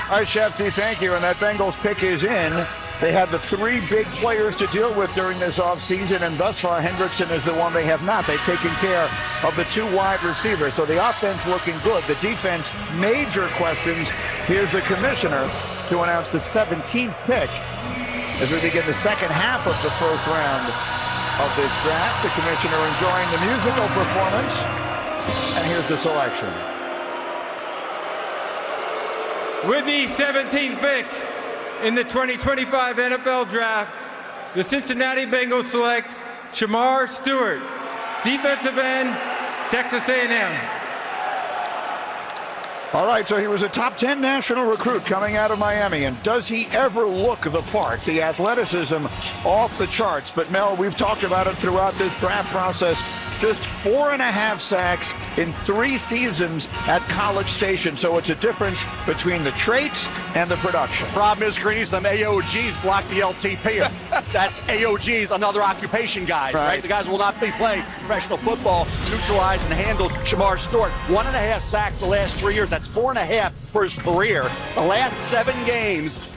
All right, Shefty, thank you. And that Bengals pick is in. They have the 3 big players to deal with during this offseason, and thus far, Hendrickson is the one they have not. They've taken care of the 2 wide receivers. So the offense looking good. The defense, major questions. Here's the commissioner to announce the 17th pick as we begin the second half of the first round of this draft. The commissioner enjoying the musical performance. And here's the selection. With the 17th pick in the 2025 NFL Draft, the Cincinnati Bengals select Shamar Stewart, defensive end, Texas A&M. All right, so he was a top 10 national recruit coming out of Miami. And does he ever look the part? The athleticism off the charts. But, Mel, we've talked about it throughout this draft process. Just 4.5 sacks in 3 seasons at College Station. So it's a difference between the traits and the production. Problem is, Greeny, some AOGs block the LTP. That's AOGs, another occupation guy, right? The guys will not be playing professional football. Neutralized and handled Shamar Stewart. 1.5 sacks the last 3 years. That's 4.5 for his career. The last 7 games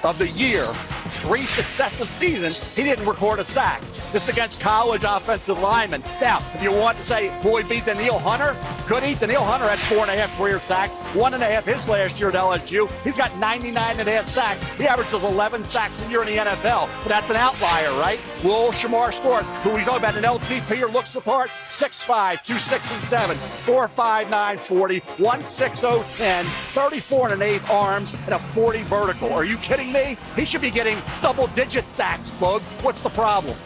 of the year, 3 successive seasons, he didn't record a sack. This against college offensive linemen. Now, if you want to say, boy, beat Daniil Hunter, could he? Daniil Hunter had 4.5 career sacks, 1.5 his last year at LSU. He's got 99.5 sacks. He averages 11 sacks a year in the NFL. But that's an outlier, right? Will Shamar Stewart, who we talk about an LTP or looks the part, 6'5", 267, 4'5", 40, 160, 10, 34 1/8 arms, and a 40 vertical. Are you kidding me? He should be getting getting double-digit sacks, Bug. What's the problem?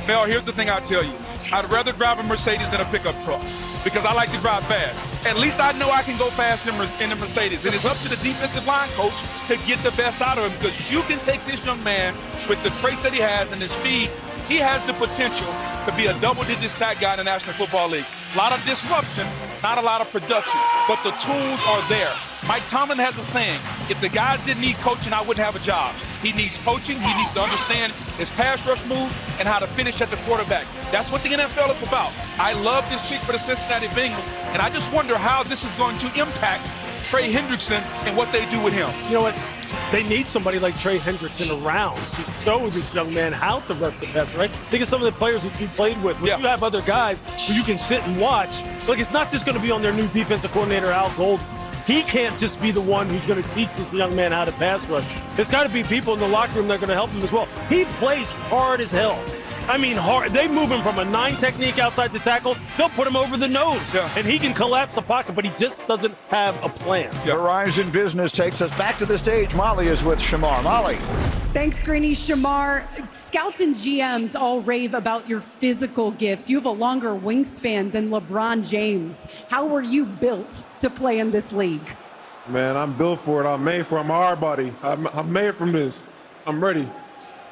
Mel, here's the thing I'll tell you. I'd rather drive a Mercedes than a pickup truck because I like to drive fast. At least I know I can go fast in the Mercedes. And it's up to the defensive line coach to get the best out of him, because you can take this young man with the traits that he has and his speed. He has the potential to be a double-digit sack guy in the National Football League. A lot of disruption, not a lot of production, but the tools are there. Mike Tomlin has a saying, if the guys didn't need coaching, I wouldn't have a job. He needs coaching. He needs to understand his pass rush move and how to finish at the quarterback. That's what the NFL is about. I love this pick for the Cincinnati Bengals, and I just wonder how this is going to impact Trey Hendrickson and what they do with him. You know what? They need somebody like Trey Hendrickson around to show this young man how to rush the pass, right? Think of some of the players that you played with. When you have other guys who you can sit and watch, like, it's not just going to be on their new defensive coordinator, Al Golden. He can't just be the one who's going to teach this young man how to pass rush. There's got to be people in the locker room that are going to help him as well. He plays hard as hell. I mean, hard. They move him from a 9 technique outside the tackle. They'll put him over the nose, and he can collapse the pocket, but he just doesn't have a plan. Verizon Business takes us back to the stage. Molly is with Shamar. Molly. Thanks, Greeny. Shamar, scouts and GMs all rave about your physical gifts. You have a longer wingspan than LeBron James. How were you built to play in this league? Man, I'm built for it. I'm made for it. I'm a hard body. I'm made from this. I'm ready.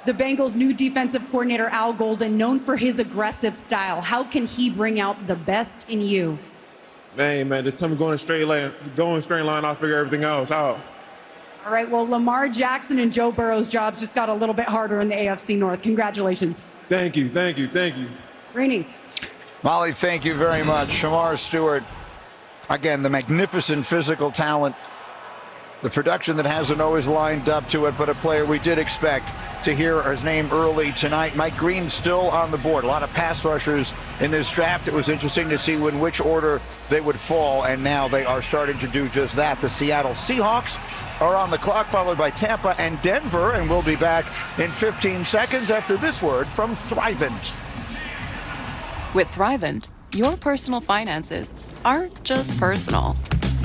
The Bengals' new defensive coordinator, Al Golden, known for his aggressive style. How can he bring out the best in you? Man, just tell me going straight line, I'll figure everything else out. All right, well, Lamar Jackson and Joe Burrow's jobs just got a little bit harder in the AFC North. Congratulations. Thank you. Greeny. Molly, thank you very much. Shamar Stewart, again, the magnificent physical talent, the production that hasn't always lined up to it, but a player we did expect to hear his name early tonight. Mike Green still on the board. A lot of pass rushers in this draft. It was interesting to see in which order they would fall, and now they are starting to do just that. The Seattle Seahawks are on the clock, followed by Tampa and Denver, and we'll be back in 15 seconds after this word from Thrivent. With Thrivent, your personal finances aren't just personal.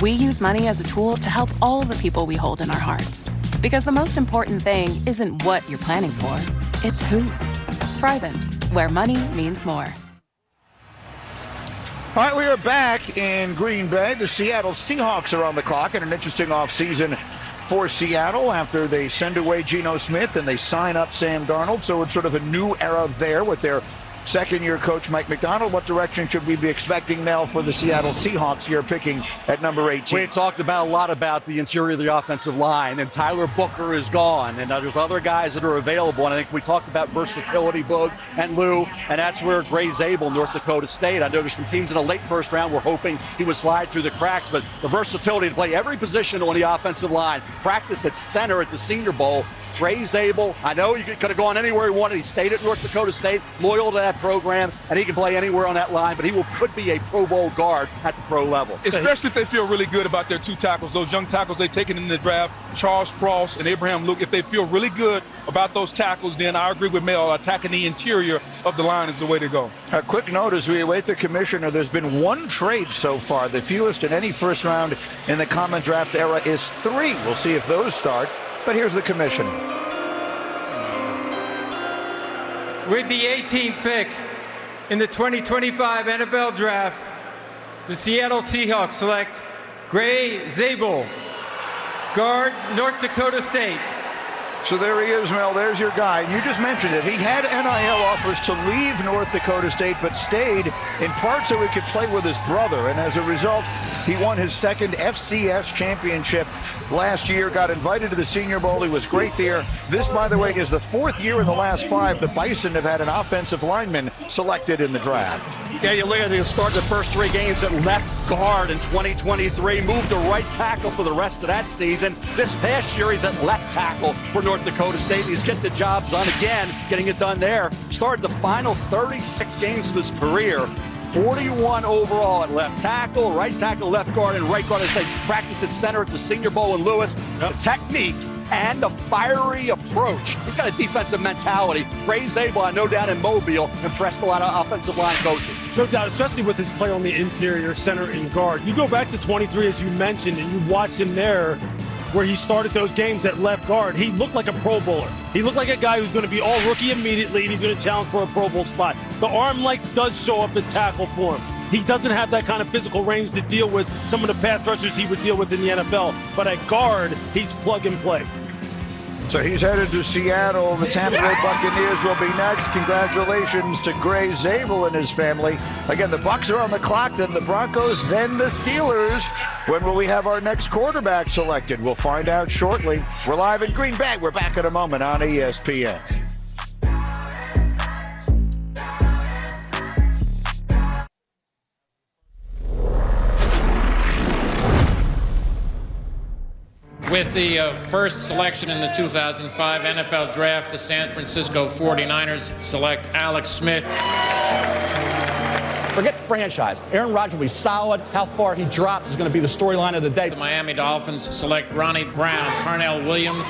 We use money as a tool to help all the people we hold in our hearts. Because the most important thing isn't what you're planning for, it's who. Thrivent, where money means more. All right, we are back in Green Bay. The Seattle Seahawks are on the clock, and an interesting offseason for Seattle after they send away Geno Smith and they sign up Sam Darnold. So it's sort of a new era there with their second-year coach Mike McDonald. What direction should we be expecting now for the Seattle Seahawks here picking at number 18? We talked about a lot about the interior of the offensive line, and Tyler Booker is gone, and there's other guys that are available, and I think we talked about versatility, Boog and Lou, and that's where gwes-eas, North Dakota State. I know there's some teams in the late first round were hoping he would slide through the cracks, but the versatility to play every position on the offensive line, practice at center at the Senior Bowl. gwes-eas, I know he could have gone anywhere he wanted. He stayed at North Dakota State, loyal to that program, and he can play anywhere on that line, but he could be a Pro Bowl guard at the pro level. Especially if they feel really good about their 2 tackles, those young tackles they've taken in the draft, Charles Cross and Abraham Luke. If they feel really good about those tackles, then I agree with Mel. Attacking the interior of the line is the way to go. A quick note as we await the commissioner, there's been 1 trade so far. The fewest in any first round in the common draft era is 3. We'll see if those start, but here's the commissioner. With the 18th pick in the 2025 NFL Draft, the Seattle Seahawks select gwes-eas, guard, North Dakota State. So there he is, Mel. There's your guy. You just mentioned it. He had NIL offers to leave North Dakota State, but stayed in part so he could play with his brother. And as a result, he won his second FCS championship last year, got invited to the Senior Bowl. He was great there. This, by the way, is the 4th year in the last 5 the Bison have had an offensive lineman selected in the draft. Yeah, you look at the start the first 3 games at left guard in 2023, moved to right tackle for the rest of that season. This past year, he's at left tackle for North Dakota State. He's getting the job done again, getting it done there. Started the final 36 games of his career. 41 overall at left tackle, right tackle, left guard, and right guard. As they practice at center at the Senior Bowl in Lewis. The technique and a fiery approach. He's got a defensive mentality. gwes-eas, I know, down in Mobile, impressed a lot of offensive line coaches. No doubt, especially with his play on the interior, center, and guard. You go back to 23, as you mentioned, and you watch him there. where he started those games at left guard, he looked like a Pro Bowler. He looked like a guy who's going to be all rookie immediately, and he's going to challenge for a Pro Bowl spot. The arm length does show up in tackle for him. He doesn't have that kind of physical range to deal with some of the pass rushers he would deal with in the NFL. But at guard, he's plug and play. So he's headed to Seattle. The Tampa Bay Buccaneers will be next. Congratulations to Gray Zabel and his family. Again, the Bucs are on the clock, then the Broncos, then the Steelers. When will we have our next quarterback selected? We'll find out shortly. We're live in Green Bay. We're back in a moment on ESPN. With the first selection in the 2005 NFL Draft, the San Francisco 49ers select Alex Smith. Forget franchise. Aaron Rodgers will be solid. How far he drops is going to be the storyline of the day. The Miami Dolphins select Ronnie Brown, Carnell Williams,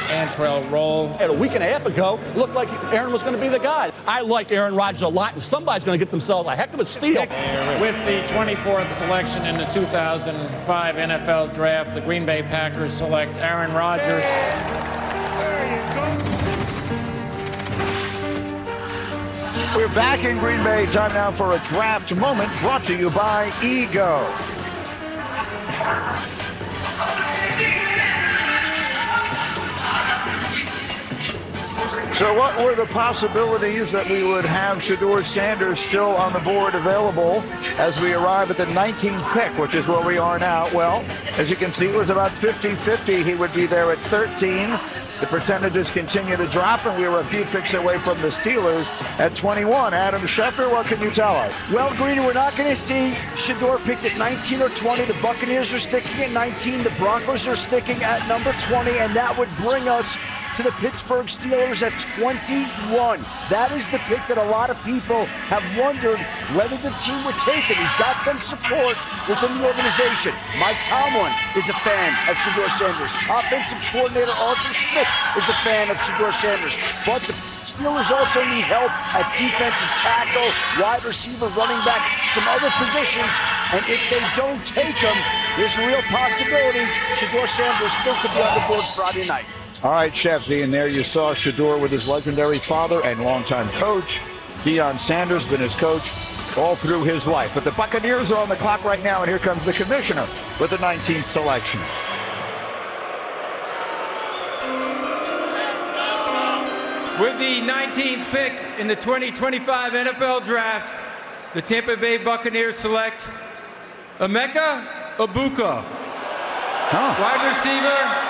Antrell Roll. A week and a half ago, it looked like Aaron was going to be the guy. I like Aaron Rodgers a lot, and somebody's going to get themselves a heck of a steal. With the 24th selection in the 2005 NFL Draft, the Green Bay Packers select Aaron Rodgers. We're back in Green Bay. Time now for a draft moment brought to you by Ego. So what were the possibilities that we would have Shedeur Sanders still on the board available as we arrive at the 19th pick, which is where we are now? Well, as you can see, it was about 50-50. He would be there at 13. The percentages continue to drop, and we were a few picks away from the Steelers at 21. Adam Schefter, what can you tell us? Well, Greeny, we're not going to see Shedeur picked at 19 or 20. The Buccaneers are sticking at 19. The Broncos are sticking at number 20, and that would bring us to the Pittsburgh Steelers at 21. That is the pick that a lot of people have wondered whether the team would take it. He's got some support within the organization. Mike Tomlin is a fan of Shedeur Sanders. Offensive coordinator Arthur Smith is a fan of Shedeur Sanders. But the Steelers also need help at defensive tackle, wide receiver, running back, some other positions. And if they don't take him, there's a real possibility Shedeur Sanders still could be on the board Friday night. All right, Chef D, and there you saw Shedeur with his legendary father and longtime coach. Deion Sanders been his coach all through his life. But the Buccaneers are on the clock right now, and here comes the commissioner with the 19th selection. With the 19th pick in the 2025 NFL Draft, the Tampa Bay Buccaneers select Emeka Egbuka, wide receiver,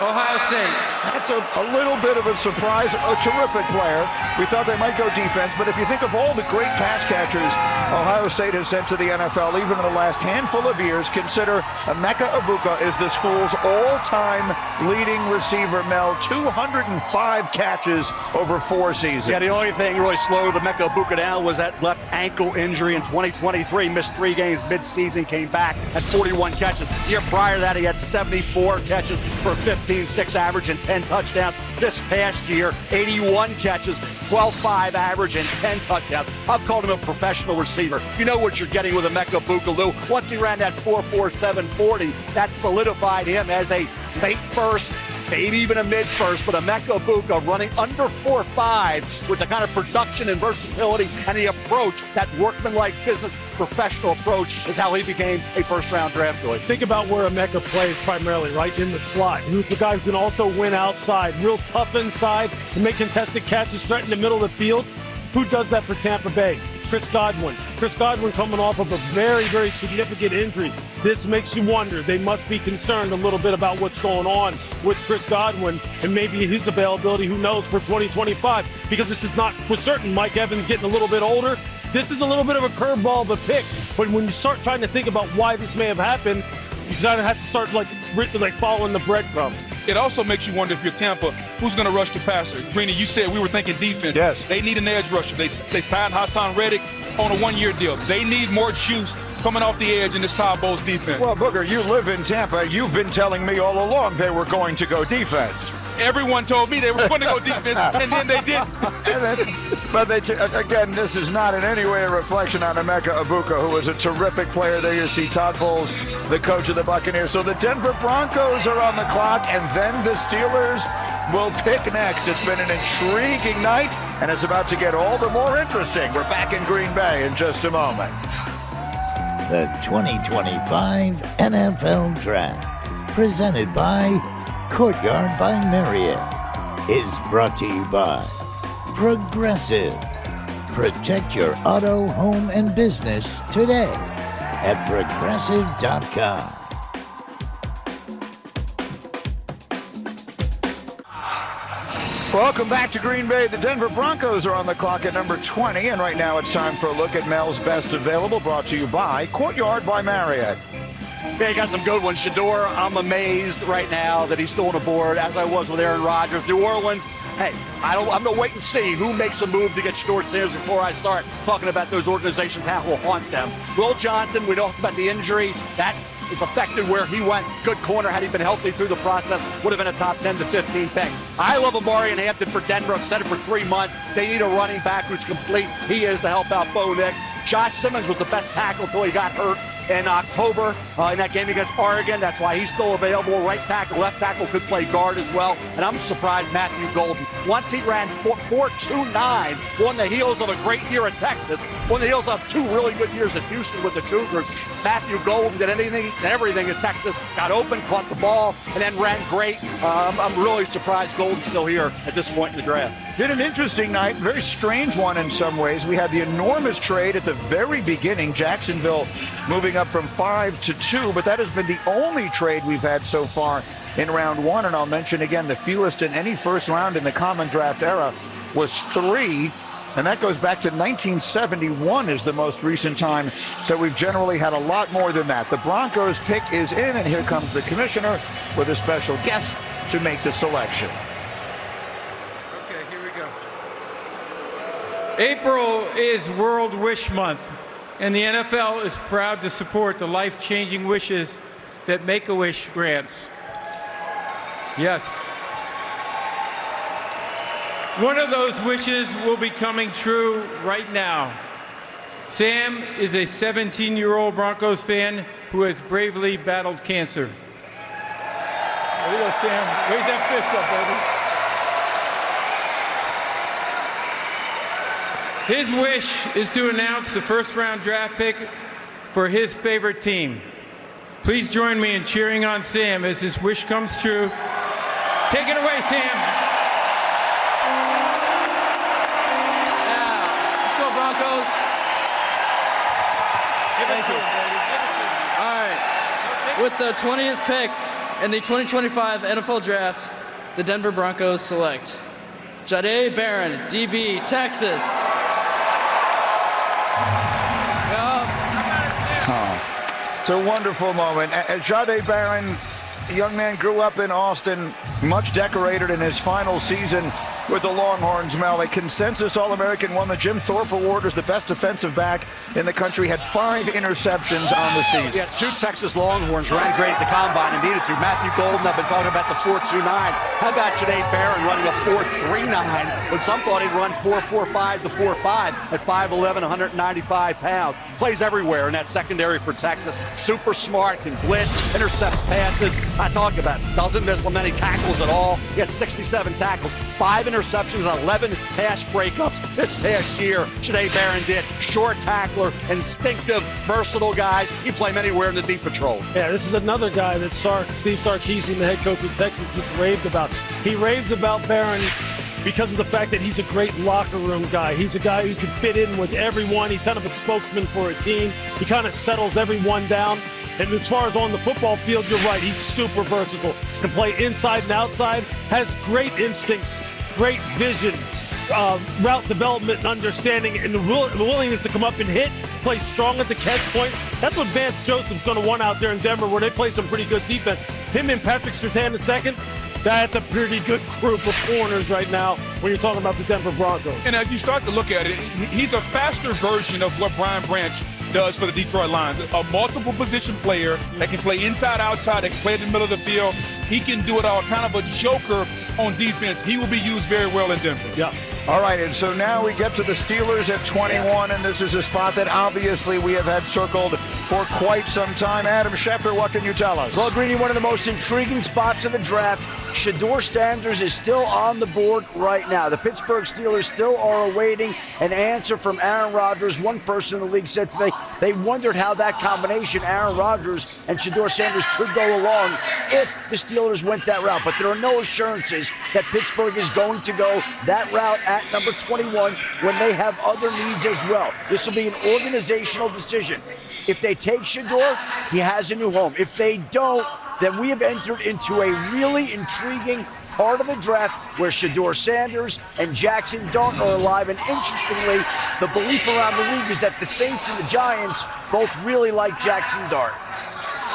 Ohio State. That's a little bit of a surprise. A terrific player. We thought they might go defense, but if you think of all the great pass catchers Ohio State has sent to the NFL, even in the last handful of years, consider Emeka Egbuka is the school's all-time leading receiver, Mel. 205 catches over 4 seasons. Yeah, the only thing really slowed Emeka Egbuka down was that left ankle injury in 2023. Missed 3 games mid-season, came back at 41 catches. The year prior to that, he had 74 catches for 15-6 average and 10 touchdowns. This past year, 81 catches, 12-5 average, and 10 touchdowns. I've called him a professional receiver. You know what you're getting with Emeka Egbuka, Lou. Once he ran that 4.47 40, that solidified him as a late first, maybe even a mid-first, but Emeka Egbuka running under 4.5 with the kind of production and versatility and the approach, that workman-like business professional approach is how he became a first-round draft choice. Think about where Emeka plays primarily, right in the slot. Who's the guy who can also win outside, real tough inside, and make contested catches, threaten the middle of the field. Who does that for Tampa Bay? Chris Godwin. Chris Godwin coming off of a very, very significant injury. This makes you wonder. They must be concerned a little bit about what's going on with Chris Godwin and maybe his availability, who knows, for 2025. Because this is not for certain. Mike Evans getting a little bit older. This is a little bit of a curveball of a pick. But when you start trying to think about why this may have happened, you kind of have to start like following the breadcrumbs. It also makes you wonder if you're Tampa, who's going to rush the passer? Greeny, you said we were thinking defense. Yes. They need an edge rusher. They signed Hassan Reddick on a 1-year deal. They need more juice coming off the edge in this Todd Bowles defense. Well, Booger, you live in Tampa. You've been telling me all along they were going to go defense. everyone told me they were going to go defense, and then they didn't. Again, this is not in any way a reflection on Emeka Egbuka, who was a terrific player there. You see Todd Bowles, the coach of the Buccaneers. So the Denver Broncos are on the clock, and then the Steelers will pick next. It's been an intriguing night, and it's about to get all the more interesting. We're back in Green Bay in just a moment. The 2025 NFL Draft, presented by Courtyard by Marriott, is brought to you by Progressive. Protect your auto, home, and business today at Progressive.com. Welcome back to Green Bay. The Denver Broncos are on the clock at number 20, and right now it's time for a look at Mel's Best Available, brought to you by Courtyard by Marriott. Yeah, you got some good ones. Shador, I'm amazed right now that he's still on the board, as I was with Aaron Rodgers. New Orleans, hey, I'm going to wait and see who makes a move to get Shador Sanders before I start talking about those organizations that will haunt them. Will Johnson, we talked about the injury. That is affected where he went. Good corner. Had he been healthy through the process, would have been a top 10 to 15 pick. I love Amari and Hampton for Denver. I've said it for 3 months. They need a running back who's complete. He is to help out Bo Nix. Josh Simmons was the best tackle until he got hurt in October in that game against Oregon. That's why he's still available. Right tackle, left tackle could play guard as well. And I'm surprised Matthew Golden, once he ran 4.29 on the heels of a great year at Texas, on the heels of 2 really good years at Houston with the Cougars. Matthew Golden did anything and everything at Texas, got open, caught the ball, and then ran great. I'm really surprised Golden's still here at this point in the draft. Did an interesting night, very strange one in some ways. We had the enormous trade at the very beginning, Jacksonville moving up from 5 to 2, but that has been the only trade we've had so far in round 1. And I'll mention again, the fewest in any first round in the common draft era was 3, and that goes back to 1971 is the most recent time. So we've generally had a lot more than that. The Broncos pick is in, and here comes the commissioner with a special guest to make the selection. April is World Wish Month, and the NFL is proud to support the life-changing wishes that Make-A-Wish grants. Yes. One of those wishes will be coming true right now. Sam is a 17-year-old Broncos fan who has bravely battled cancer. There you go, Sam. Raise that fist up, baby. His wish is to announce the first-round draft pick for his favorite team. Please join me in cheering on Sam as his wish comes true. Take it away, Sam. Yeah. Let's go, Broncos. Thank you. All right. With the 20th pick in the 2025 NFL Draft, the Denver Broncos select Jahdae Barron, DB, Texas. It's a wonderful moment. Jahdae Barron, a young man, grew up in Austin, much decorated in his final season with the Longhorns. Mel, a consensus All-American, won the Jim Thorpe Award as the best defensive back in the country, had 5 interceptions on the season. Yeah, 2 Texas Longhorns ran great at the combine and needed to. Matthew Golden, I've been talking about the 4.29. How about Jahdae Barron running a 4.39 when some thought he'd run 4.45 to 4.5 at 5'11", 195 pounds. Plays everywhere in that secondary for Texas. Super smart, can blitz, intercepts passes. I talked about it. Doesn't miss many tackles at all. He had 67 tackles, 5 interceptions, 11 pass breakups this past year. Jahdae Barron did. Short tackler, instinctive, versatile guy. He can play him anywhere in the deep patrol. Yeah, this is another guy that Steve Sarkisian, the head coach of Texas, just raved about. He raves about Barron because of the fact that he's a great locker room guy. He's a guy who can fit in with everyone. He's kind of a spokesman for a team. He kind of settles everyone down. And as far as on the football field, you're right. He's super versatile. Can play inside and outside. Has great instincts, great vision, route development and understanding, and the willingness to come up and hit, play strong at the catch point. That's what Vance Joseph's going to want out there in Denver, where they play some pretty good defense. Him and Patrick Surtain II, that's a pretty good group of corners right now when you're talking about the Denver Broncos. And as you start to look at it, he's a faster version of what Brian Branch does for the Detroit Lions. A multiple position player that can play inside, outside, that can play in the middle of the field. He can do it all, kind of a joker on defense. He will be used very well in Denver. Yeah. All right, and so now we get to the Steelers at 21, and this is a spot that obviously we have had circled for quite some time. Adam Schefter, what can you tell us? Well, Greeny, one of the most intriguing spots of the draft. Shedeur Sanders is still on the board right now. The Pittsburgh Steelers still are awaiting an answer from Aaron Rodgers. One person in the league said today they wondered how that combination, Aaron Rodgers and Shedeur Sanders, could go along if the Steelers went that route. But there are no assurances that Pittsburgh is going to go that route at number 21 when they have other needs as well. This will be an organizational decision. If they take Shedeur, he has a new home. If they don't, then we have entered into a really intriguing part of the draft where Shedeur Sanders and Jackson Dart are alive. And interestingly, the belief around the league is that the Saints and the Giants both really like Jackson Dart.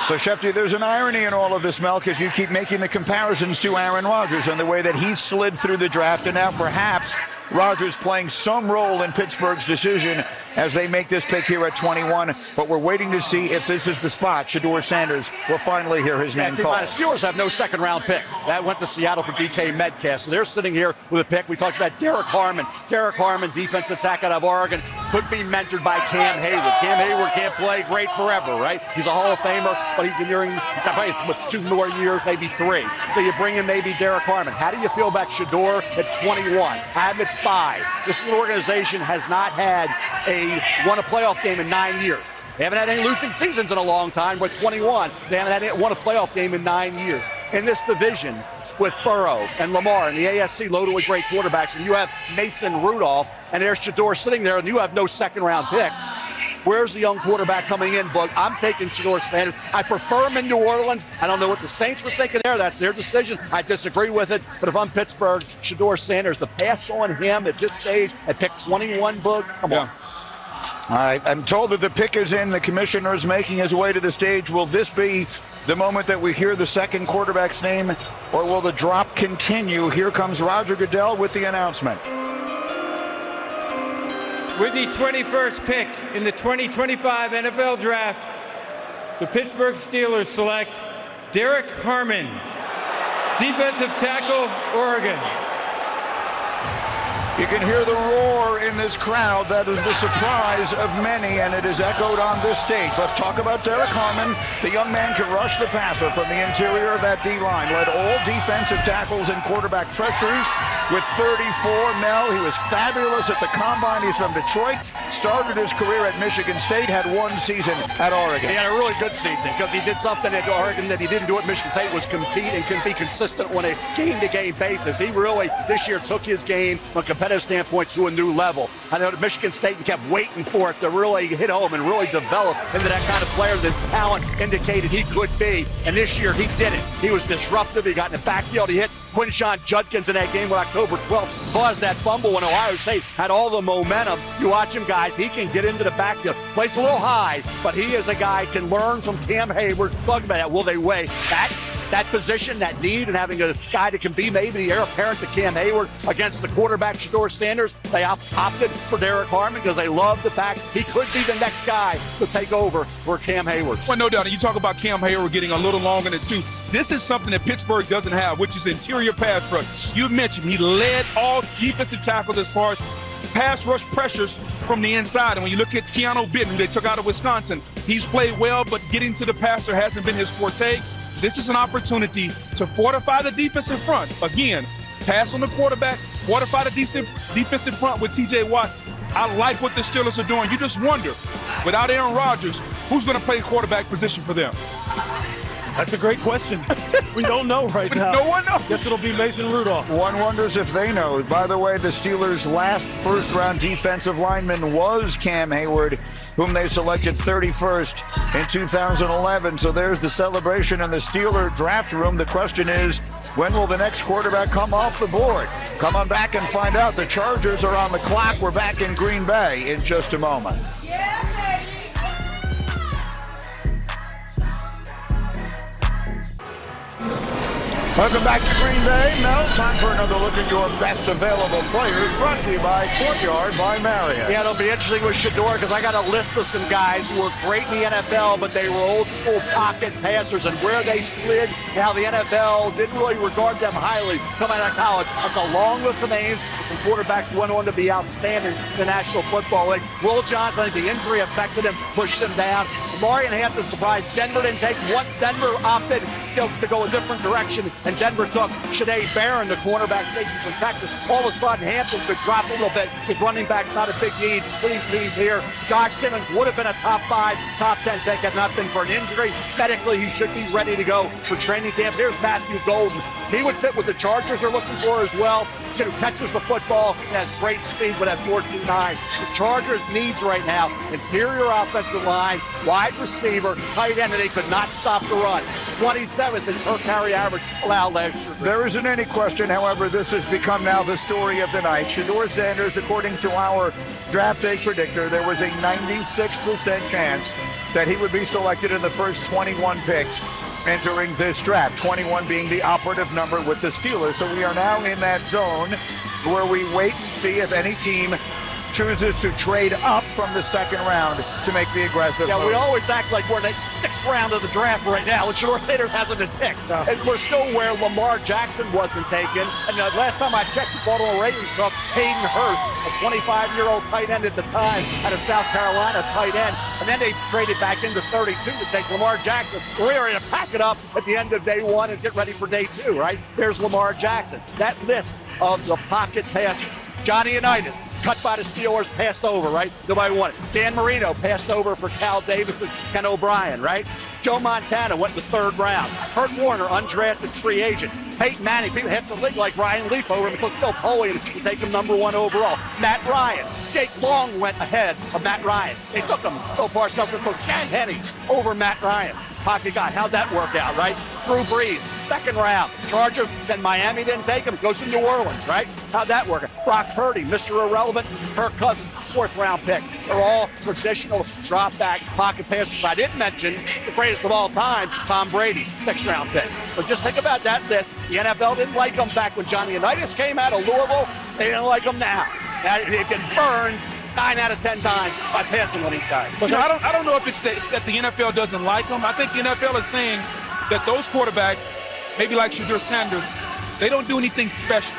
So, Shefty, there's an irony in all of this, Mel, because you keep making the comparisons to Aaron Rodgers and the way that he slid through the draft, and now perhaps Rodgers playing some role in Pittsburgh's decision as they make this pick here at 21. But we're waiting to see if this is the spot. Shedeur Sanders will finally hear his name called. The Steelers have no second-round pick. That went to Seattle for DK Metcalf. So they're sitting here with a pick. We talked about Derek Harmon. Derek Harmon, defensive tackle out of Oregon, could be mentored by Cam Hayward. Cam Hayward can't play great forever, right? He's a Hall of Famer, but he's with 2 more years, maybe 3. So you bring in maybe Derek Harmon. How do you feel about Shedeur at 21? Have him at 5. This organization has not had won a playoff game in 9 years. They haven't had any losing seasons in a long time, but 21, they haven't won a playoff game in 9 years. In this division, with Burrow and Lamar and the AFC loaded with great quarterbacks, and you have Mason Rudolph, and there's Shedeur sitting there, and you have no second-round pick. Where's the young quarterback coming in, Boog? I'm taking Shedeur Sanders. I prefer him in New Orleans. I don't know what the Saints were thinking there. That's their decision. I disagree with it. But if I'm Pittsburgh, Shedeur Sanders, the pass on him at this stage at pick 21, Boog, come on. All right, I'm told that the pick is in. The commissioner is making his way to the stage. Will this be the moment that we hear the second quarterback's name, or will the drop continue? Here comes Roger Goodell with the announcement. With the 21st pick in the 2025 NFL Draft, the Pittsburgh Steelers select Derek Harmon, defensive tackle, Oregon. You can hear the roar in this crowd. That is the surprise of many, and it is echoed on this stage. Let's talk about Derek Harmon. The young man can rush the passer from the interior of that D-line. Led all defensive tackles and quarterback pressures with 34. Mel, he was fabulous at the Combine. He's from Detroit. Started his career at Michigan State. Had 1 season at Oregon. He had a really good season because he did something at Oregon that he didn't do at Michigan State, was compete and can be consistent on a game-to-game basis. He really, this year, took his game on a competitive standpoint to a new level. I know at Michigan State, you kept waiting for it to really hit home and really develop into that kind of player that his talent indicated he could be. And this year, he did it. He was disruptive. He got in the backfield. He hit Quinshon Judkins in that game on October 12th, caused that fumble when Ohio State had all the momentum. You watch him, guys. He can get into the backfield. Plays a little high, but he is a guy can learn from Cam Hayward. Talk about that. Will they weigh that position, that need, and having a guy that can be maybe the heir apparent to Cam Hayward against the quarterback Shedeur Sanders? They opted for Derek Harmon because they love the fact he could be the next guy to take over for Cam Hayward. Well, no doubt. And you talk about Cam Hayward getting a little long in his tooth. This is something that Pittsburgh doesn't have, which is interior pass rush. You mentioned he led all defensive tackles as far as pass rush pressures from the inside. And when you look at Keanu Bitten, who they took out of Wisconsin, he's played well, but getting to the passer hasn't been his forte. This is an opportunity to fortify the defensive front. Again, pass on the quarterback, fortify the defensive front with T.J. Watt. I like what the Steelers are doing. You just wonder, without Aaron Rodgers, who's going to play quarterback position for them? That's a great question. We don't know right now. No one knows. Guess it'll be Mason Rudolph. One wonders if they know. By the way, the Steelers' last first-round defensive lineman was Cam Hayward, whom they selected 31st in 2011. So there's the celebration in the Steeler draft room. The question is, when will the next quarterback come off the board? Come on back and find out. The Chargers are on the clock. We're back in Green Bay in just a moment. Welcome back to Green Bay. Mel, time for another look at your best available players, brought to you by Courtyard by Marriott. Yeah, it'll be interesting with Shedeur because I got a list of some guys who were great in the NFL, but they were old school pocket passers, and where they slid, how the NFL didn't really regard them highly coming out of college. That's a long list of names. And quarterbacks went on to be outstanding in the National Football League. Will Johnson, I think the injury affected him, pushed him down. Marion Hampton surprised. Denver didn't take. Once Denver opted to go a different direction, and Denver took Shanae Barron, the cornerback safety from Texas. All of a sudden, Hampton could drop a little bit. His running back's not a big need. Please here. Josh Simmons would have been a top 5, top 10 pick had not been for an injury. Medically, he should be ready to go for training camp. Here's Matthew Golden. He would fit what the Chargers are looking for as well. Who catches the football and has great speed with that 4.29. The Chargers' needs right now: interior offensive line, wide receiver, tight end, and they could not stop the run. 27th in per carry average allowed last year. There isn't any question, however, this has become now the story of the night. Shedeur Sanders, according to our draft day predictor, there was a 96% chance that he would be selected in the first 21 picks entering this draft, 21 being the operative number with the Steelers. So we are now in that zone where we wait to see if any team chooses to trade up from the second round to make the aggressive move. We always act like we're in the 6th round of the draft right now, and Shedeur Sanders hasn't been picked. And we're still where Lamar Jackson wasn't taken. And last time I checked, the Baltimore Ravens took Payton Hurst, a 25-year-old tight end at the time, out of South Carolina, tight end. And then they traded back into 32 to take Lamar Jackson. We're ready to pack it up at the end of day 1 and get ready for day 2, right? There's Lamar Jackson. That list of the pocket pass. Johnny Unitas, cut by the Steelers, passed over, right? Nobody wanted. Dan Marino passed over for Cal Davis and Ken O'Brien, right? Joe Montana went in the 3rd round. Kurt Warner, undrafted free agent. Peyton Manning, people have to live like Ryan Leaf over him because Phil Foley to take him number 1 overall. Matt Ryan. Jake Long went ahead of Matt Ryan. They took him so far, something for Ken Henney over Matt Ryan. Pocket guy. How'd that work out, right? Drew Brees, 2nd round. Chargers, then Miami didn't take him. Goes to New Orleans, right? How'd that work out? Brock Purdy, Mr. Irrelevant. Kirk Cousins, 4th round pick. They're all traditional drop back pocket passers. I didn't mention the greatest of all time, Tom Brady, 6th round pick. But just think about that list. The NFL didn't like him back when Johnny Unitas came out of Louisville. They didn't like him now. It can burn 9 out of 10 times by passing on these guys. But I don't know if it's that the NFL doesn't like him. I think the NFL is saying that those quarterbacks, maybe like Shedeur Sanders, they don't do anything special.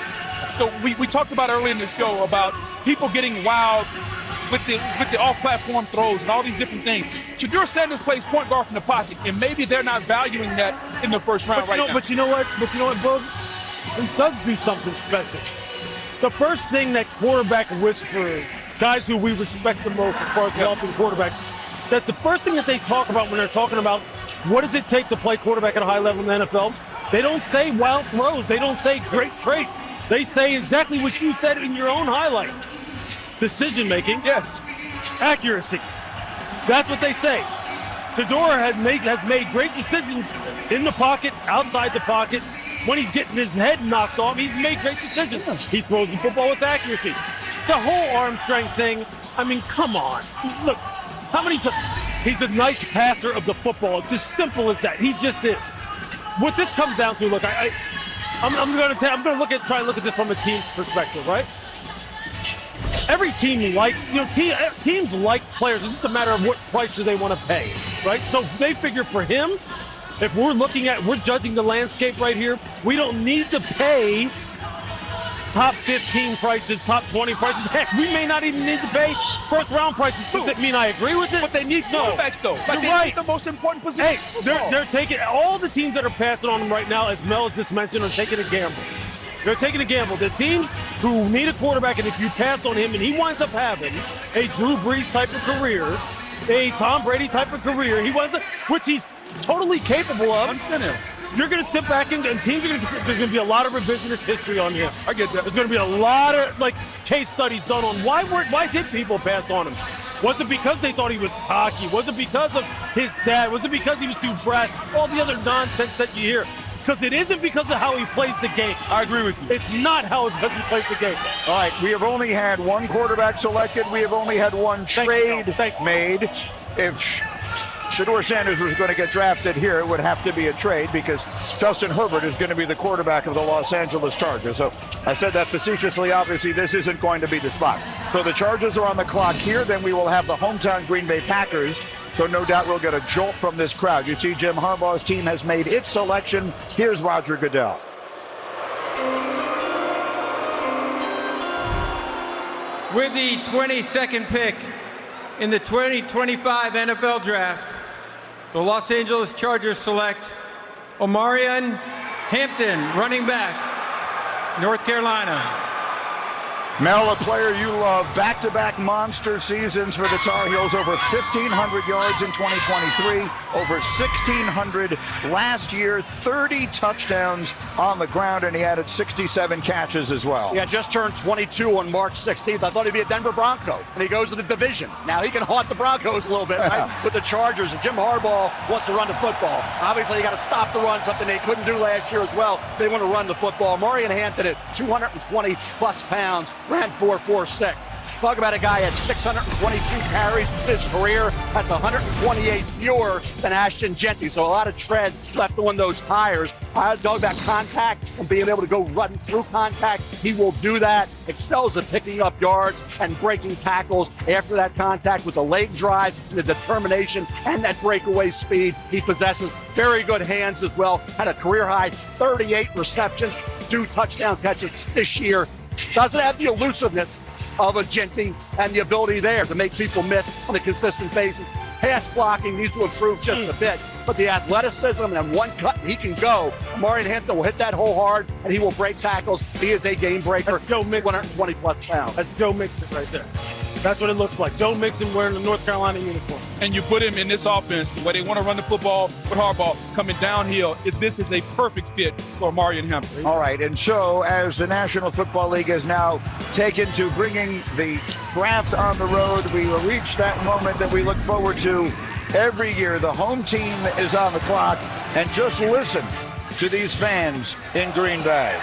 So we talked about earlier in the show about people getting wild with the off-platform throws and all these different things. Shedeur Sanders plays point guard from the pocket, and maybe they're not valuing that in the first round now. But you know what, Bro? He does do something special. The first thing that quarterback whisperers, guys who we respect the most as far as developing quarterbacks, that the first thing that they talk about when they're talking about what does it take to play quarterback at a high level in the NFL, they don't say wild throws. They don't say great traits. They say exactly what you said in your own highlights. Decision-making. Yes. Accuracy. That's what they say. Shedeur has made great decisions in the pocket, outside the pocket. When he's getting his head knocked off, he's made great decisions. He throws the football with accuracy. The whole arm strength thing, I mean, come on. Look, how many times? He's a nice passer of the football. It's as simple as that. He just is. What this comes down to, look, I'm going to try and look at this from a team's perspective, right? Every team likes, teams like players. It's just a matter of what price do they want to pay, right? So they figure for him, if we're judging the landscape right here, we don't need to pay top 15 prices, top 20 prices. Heck, we may not even need to pay first round prices. Does that mean I agree with it? But they need quarterbacks, though. You're right. The most important position. Hey, they're taking all the teams that are passing on them right now, as Mel just mentioned, are taking a gamble. They're taking a gamble. The teams who need a quarterback, and if you pass on him and he winds up having a Drew Brees type of career, a Tom Brady type of career, which he's totally capable of. You're going to sit back and teams are going to. There's going to be a lot of revisionist history on him. I get that. There's going to be a lot of case studies done on why did people pass on him? Was it because they thought he was cocky? Was it because of his dad? Was it because he was too brash? All the other nonsense that you hear. Because it isn't because of how he plays the game. I agree with you. It's not how he plays the game. All right, we have only had one quarterback selected. We have only had one trade made. If Shedeur Sanders was going to get drafted here, it would have to be a trade because Justin Herbert is going to be the quarterback of the Los Angeles Chargers. So I said that facetiously. Obviously, this isn't going to be the spot. So the Chargers are on the clock here. Then we will have the hometown Green Bay Packers. So no doubt we'll get a jolt from this crowd. You see Jim Harbaugh's team has made its selection. Here's Roger Goodell. With the 22nd pick in the 2025 NFL Draft, the Los Angeles Chargers select Omarion Hampton, running back, North Carolina. Mel, a player you love, back-to-back monster seasons for the Tar Heels, over 1,500 yards in 2023, over 1,600 last year, 30 touchdowns on the ground, and he added 67 catches as well. Yeah, just turned 22 on March 16th. I thought he'd be a Denver Bronco, and he goes to the division. Now he can haunt the Broncos a little bit, right? With the Chargers, and Jim Harbaugh wants to run the football. Obviously, you got to stop the run, something they couldn't do last year as well. They want to run the football. Omarion Hampton at 220-plus pounds, ran 4.46. Talk about a guy at 622 carries in his career. That's 128 fewer than Ashton Jeanty. So a lot of tread left on those tires. I talk about contact and being able to go run through contact. He will do that. Excels at picking up yards and breaking tackles after that contact with the leg drive, the determination, and that breakaway speed he possesses. Very good hands as well. Had a career high 38 receptions, 2 touchdown catches this year. Doesn't have the elusiveness of a Jeanty and the ability there to make people miss on a consistent basis. Pass blocking needs to improve just a bit, but the athleticism and one cut, he can go. Omarion Hampton will hit that hole hard, and he will break tackles. He is a game breaker. That's Joe Mixon. 120-plus pounds. That's Joe Mixon right there. That's what it looks like. Joe Mixon wearing the North Carolina uniform. And you put him in this offense where they want to run the football with Harbaugh coming downhill. This is a perfect fit for Omarion Hampton. All right, and so as the National Football League has now taken to bringing the draft on the road, we will reach that moment that we look forward to every year. The home team is on the clock, and just listen to these fans in Green Bay.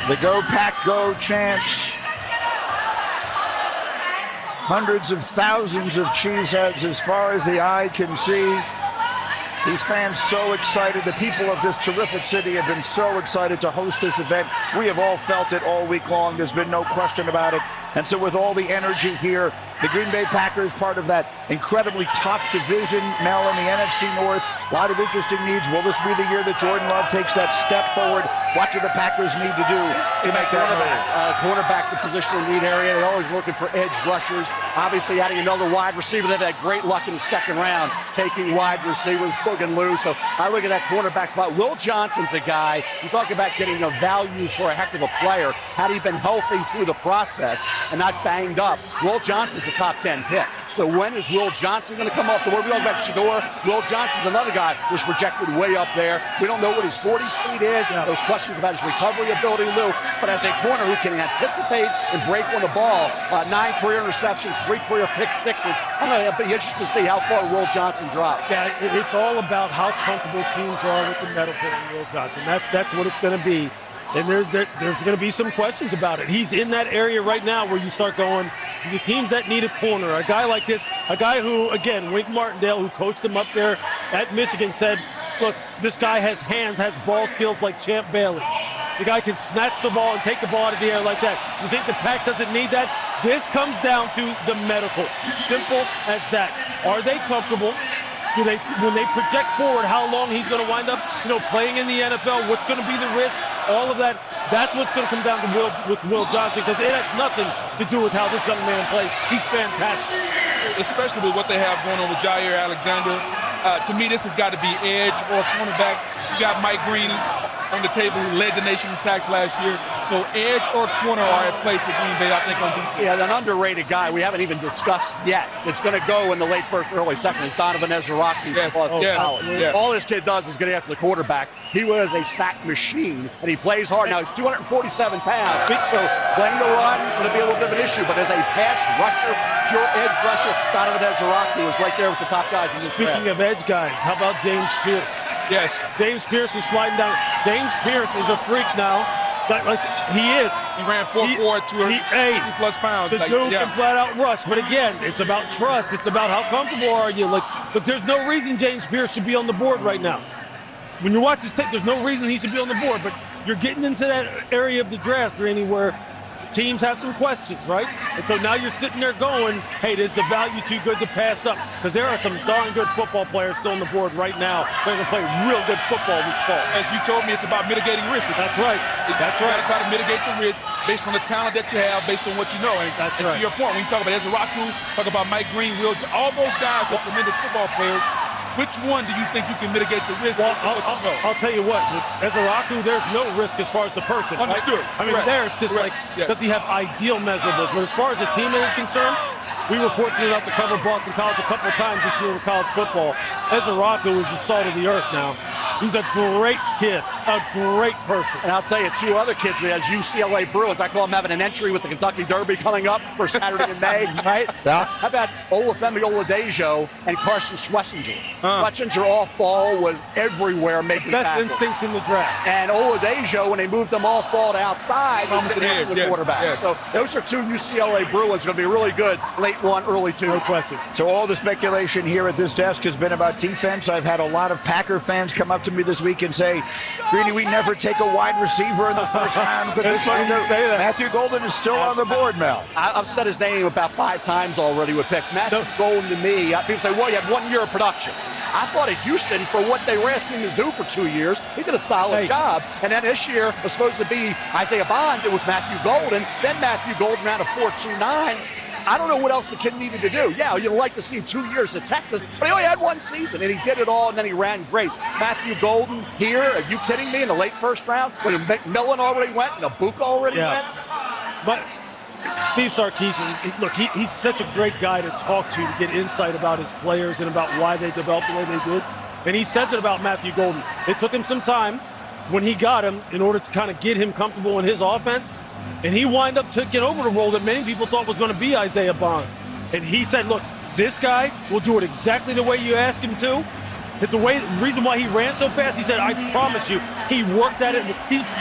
The Go Pack Go chants. Hundreds of thousands of cheeseheads as far as the eye can see. These fans so excited. The people of this terrific city have been so excited to host this event. We have all felt it all week long. There's been no question about it. And so with all the energy here, the Green Bay Packers, part of that incredibly tough division, Mel, in the NFC North. A lot of interesting needs. Will this be the year that Jordan Love takes that step forward? What do the Packers need to do to make that move? Quarterback's a positional need area. They're always looking for edge rushers. Obviously, adding another wide receiver. They've had great luck in the second round, taking wide receivers, booging loose. So I look at that cornerback spot. Will Johnson's a guy. You talk about getting a value for a heck of a player. Had he been healthy through the process and not banged up, Will Johnson's a top 10 pick. So when is Will Johnson going to come up? The word we talk about Shedeur. Will Johnson's another guy who's projected way up there. We don't know what his 40 speed is. Those questions about his recovery ability, Lou. But as a corner who can anticipate and break on the ball, 9 career interceptions, 3 career pick sixes. I'm going to be interested to see how far Will Johnson drops. Yeah, it's all about how comfortable teams are with the medical and Will Johnson. That's what it's going to be. And there's going to be some questions about it. He's in that area right now where you start going, the teams that need a corner, a guy like this, a guy who, again, Wink Martindale, who coached him up there at Michigan, said, look, this guy has hands, has ball skills like Champ Bailey. The guy can snatch the ball and take the ball out of the air like that. You think the Pack doesn't need that? This comes down to the medical. Simple as that. Are they comfortable? When they project forward how long he's going to wind up, playing in the NFL, what's going to be the risk, all of that, that's what's going to come down to Will Johnson, because it has nothing to do with how this young man plays. He's fantastic. Especially with what they have going on with Jair Alexander. To me, this has got to be edge or cornerback. You got Mike Green on the table who led the nation in sacks last year. So edge or corner are at play for Green Bay, I think, on defense. Yeah, an underrated guy we haven't even discussed yet. It's going to go in the late first, early second. It's Donovan Ezra-Rocky. Yes. All this kid does is get after the quarterback. He was a sack machine, and he plays hard. Now, he's 247 pounds. So playing the run is going to be a little bit of an issue, but as a pass rusher, pure edge rusher, Donovan Ezra-Rocky was right there with the top guys in this Speaking of edge guys, how about James Pierce? Yes. James Pierce is sliding down. James Pierce is a freak now. Like he is. He ran 4.4 to 2+ pounds. The dude can flat out rush. But again, it's about trust. It's about how comfortable are you. But there's no reason James Pierce should be on the board right now. When you watch his tape, there's no reason he should be on the board. But you're getting into that area of the draft, Randy, where teams have some questions, right? And so now you're sitting there going, hey, is the value too good to pass up? Because there are some darn good football players still on the board right now. They're going to play real good football this fall. As you told me, it's about mitigating risk. That's right. That's right. You got to try to mitigate the risk based on the talent that you have, based on what you know. And to your point, when you talk about Ezra Raku, talk about Mike Green, all those guys are tremendous football players. Which one do you think you can mitigate the risk? Well, I'll tell you what. As a Raku, there's no risk as far as the person. Understood. Right? I mean, there it's just does he have ideal measurables? But as far as the teammate is concerned, we were fortunate enough to cover Boston College a couple of times this year with college football. Ezra Raku is the salt of the earth now. He's a great kid, a great person. And I'll tell you, two other kids as UCLA Bruins. I call them having an entry with the Kentucky Derby coming up for Saturday in May, right? Yeah. How about Olufemi Oladejo and Carson Schlesinger? Schlesinger off ball was everywhere making best tackles. Instincts in the draft. And Oladejo, when they moved them off ball to outside, was getting the quarterback. Yeah. So those are two UCLA Bruins going to be really good late one, early two. No question. So all the speculation here at this desk has been about defense. I've had a lot of Packer fans come up to me this week and say, Greeny, we never take a wide receiver in the first round. It's funny you say that. Matthew Golden is still on the board, Mel. I've said his name about 5 times already with picks. Matthew Golden to me, people say, well, you had 1 year of production. I thought at Houston, for what they were asking him to do for 2 years, he did a solid job. And then this year was supposed to be Isaiah Bond. It was Matthew Golden. Then Matthew Golden ran a 4.29. I don't know what else the kid needed to do. Yeah, you'd like to see 2 years at Texas, but he only had 1 season, and he did it all, and then he ran great. Matthew Golden here, are you kidding me, in the late first round? When McMillan already went and Abuka already went? But Steve Sarkisian, look, he's such a great guy to talk to get insight about his players and about why they developed the way they did. And he says it about Matthew Golden. It took him some time when he got him in order to kind of get him comfortable in his offense. And he wound up taking over the role that many people thought was going to be Isaiah Bond. And he said, look, this guy will do it exactly the way you ask him to. The reason why he ran so fast, he said, I promise you, he worked at it.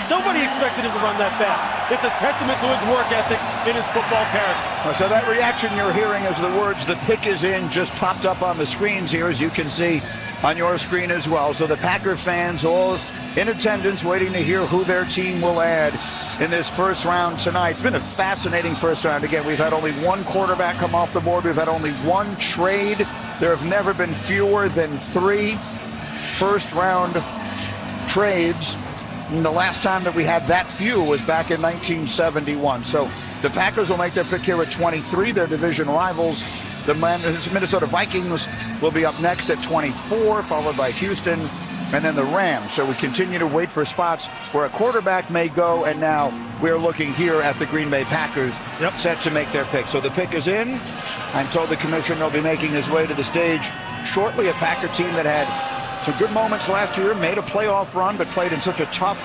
Nobody expected him to run that fast. It's a testament to his work ethic and his football character. So that reaction you're hearing as the words "the pick is in" just popped up on the screens here, as you can see on your screen as well. So the Packer fans all in attendance waiting to hear who their team will add in this first round tonight. It's been a fascinating first round. Again, we've had only 1 quarterback come off the board. We've had only 1 trade. There have never been fewer than 3 first-round trades. And the last time that we had that few was back in 1971. So the Packers will make their pick here at 23. Their division rivals, the Minnesota Vikings, will be up next at 24, followed by Houston, and then the Rams. So we continue to wait for spots where a quarterback may go, and now we're looking here at the Green Bay Packers set to make their pick. So the pick is in. I'm told the commissioner will be making his way to the stage shortly. A Packer team that had some good moments last year, made a playoff run, but played in such a tough,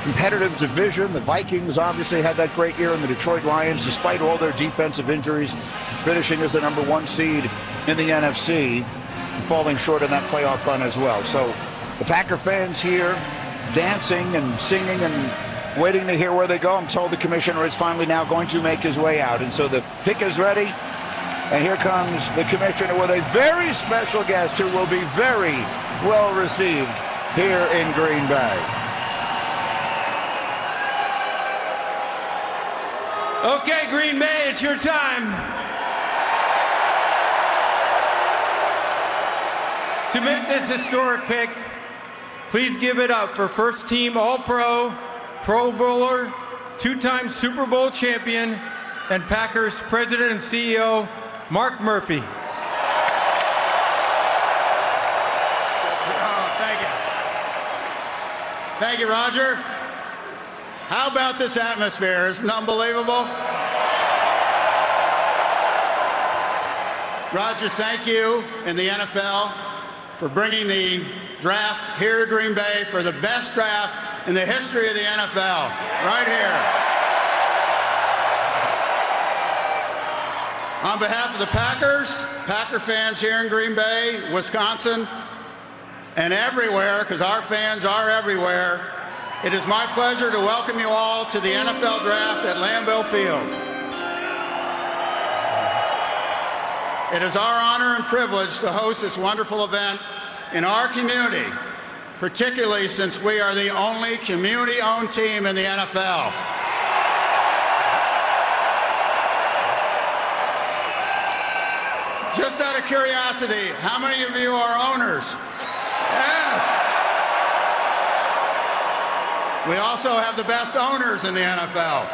competitive division. The Vikings obviously had that great year, and the Detroit Lions, despite all their defensive injuries, finishing as the number 1 seed in the NFC, falling short in that playoff run as well. So the Packer fans here dancing and singing and waiting to hear where they go. I'm told the commissioner is finally now going to make his way out. And so the pick is ready. And here comes the commissioner with a very special guest who will be very well received here in Green Bay. Okay, Green Bay, it's your time. To make this historic pick, please give it up for first-team All-Pro, Pro Bowler, 2-time Super Bowl champion, and Packers President and CEO, Mark Murphy. Thank you, Roger. How about this atmosphere? Isn't it unbelievable? Roger, thank you and the NFL for bringing the draft here to Green Bay for the best draft in the history of the NFL, right here. On behalf of the Packers, Packer fans here in Green Bay, Wisconsin, and everywhere, because our fans are everywhere, It is my pleasure to welcome you all to the NFL Draft at Lambeau Field. It is our honor and privilege to host this wonderful event in our community, particularly since we are the only community-owned team in the NFL. Just out of curiosity, how many of you are owners? Yes. We also have the best owners in the NFL.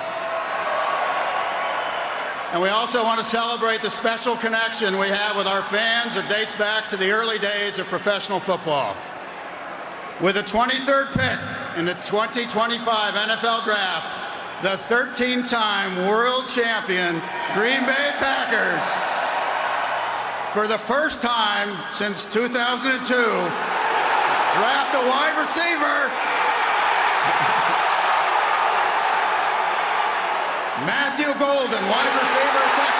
And we also want to celebrate the special connection we have with our fans that dates back to the early days of professional football. With the 23rd pick in the 2025 NFL Draft, the 13-time world champion Green Bay Packers, for the first time since 2002, draft a wide receiver, Matthew Golden, wide receiver of Texas.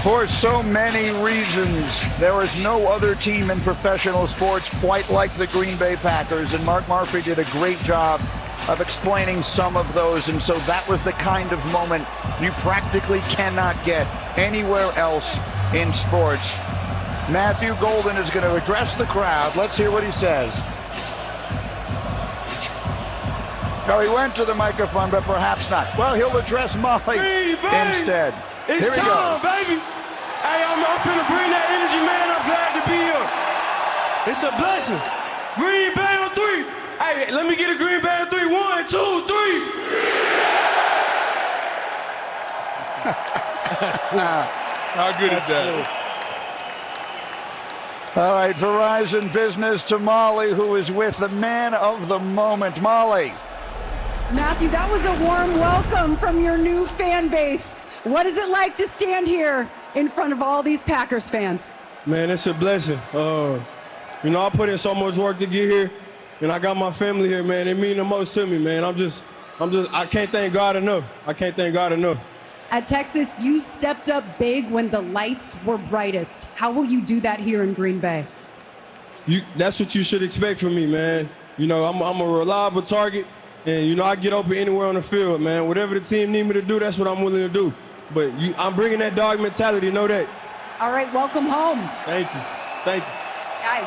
For so many reasons, there is no other team in professional sports quite like the Green Bay Packers, and Mark Murphy did a great job of explaining some of those, and so that was the kind of moment you practically cannot get anywhere else in sports. Matthew Golden is going to address the crowd. Let's hear what he says. Well, he went to the microphone, but perhaps not. Well, he'll address Molly instead. It's here we time, go. baby. Hey, I'm finna bring that energy, man. I'm glad to be here. It's a blessing. Green Bay on 3. Hey, let me get a Green Bay on 3. 1, 2, 3. How good is that? All right, Verizon Business to Molly, who is with the man of the moment. Molly. Matthew, that was a warm welcome from your new fan base. What is it like to stand here in front of all these Packers fans? Man, it's a blessing. I put in so much work to get here, and I got my family here, man. It means the most to me, man. I can't thank God enough. At Texas, you stepped up big when the lights were brightest. How will you do that here in Green Bay? That's what you should expect from me, man. I'm a reliable target, and, I get open anywhere on the field, man. Whatever the team need me to do, that's what I'm willing to do. But I'm bringing that dog mentality, know that. All right, welcome home. Thank you. Guys.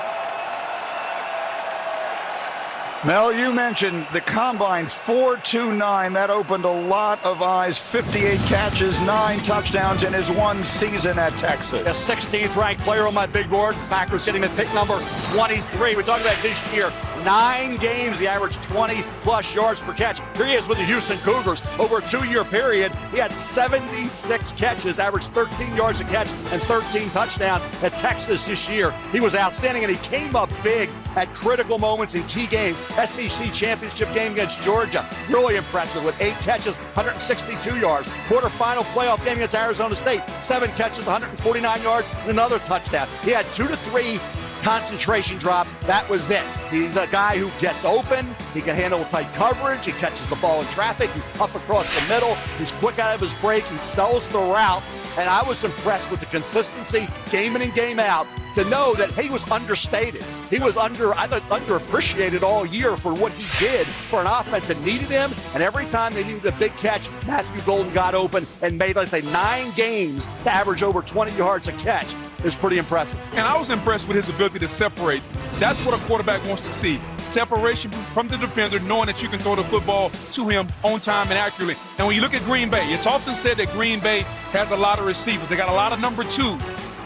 Mel, you mentioned the combine 4.29. That opened a lot of eyes. 58 catches, 9 touchdowns in his one season at Texas. A 16th ranked player on my big board. Packers getting the pick number 23. We're talking about this year. 9 games, he averaged 20-plus yards per catch. Here he is with the Houston Cougars. Over a 2-year period, he had 76 catches, averaged 13 yards a catch, and 13 touchdowns at Texas this year. He was outstanding, and he came up big at critical moments in key games. SEC championship game against Georgia, really impressive with 8 catches, 162 yards. Quarterfinal playoff game against Arizona State, 7 catches, 149 yards, and another touchdown. He had 2 to 3 concentration drops. That was it. He's a guy who gets open. He can handle tight coverage. He catches the ball in traffic. He's tough across the middle. He's quick out of his break. He sells the route. And I was impressed with the consistency, game in and game out, to know that he was understated. He was underappreciated all year for what he did for an offense that needed him. And every time they needed a big catch, Matthew Golden got open and made, let's say, 9 games to average over 20 yards a catch. Is pretty impressive. And I was impressed with his ability to separate. That's what a quarterback wants to see. Separation from the defender, knowing that you can throw the football to him on time and accurately. And when you look at Green Bay, it's often said that Green Bay has a lot of receivers. They got a lot of number 2.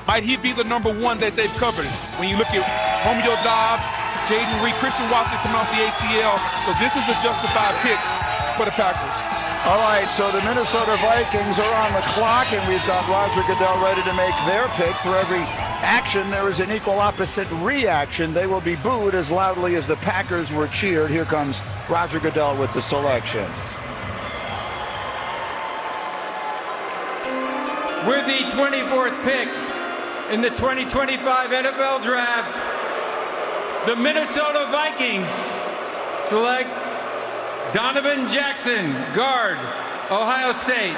Might he be the number 1 that they've covered? When you look at Romeo Doubs, Jaden Reed, Christian Watson coming off the ACL. So this is a justified pick for the Packers. All right, so the Minnesota Vikings are on the clock, and we've got Roger Goodell ready to make their pick. For every action, there is an equal opposite reaction. They will be booed as loudly as the Packers were cheered. Here comes Roger Goodell with the selection. With the 24th pick in the 2025 NFL Draft, the Minnesota Vikings select Donovan Jackson, guard, Ohio State.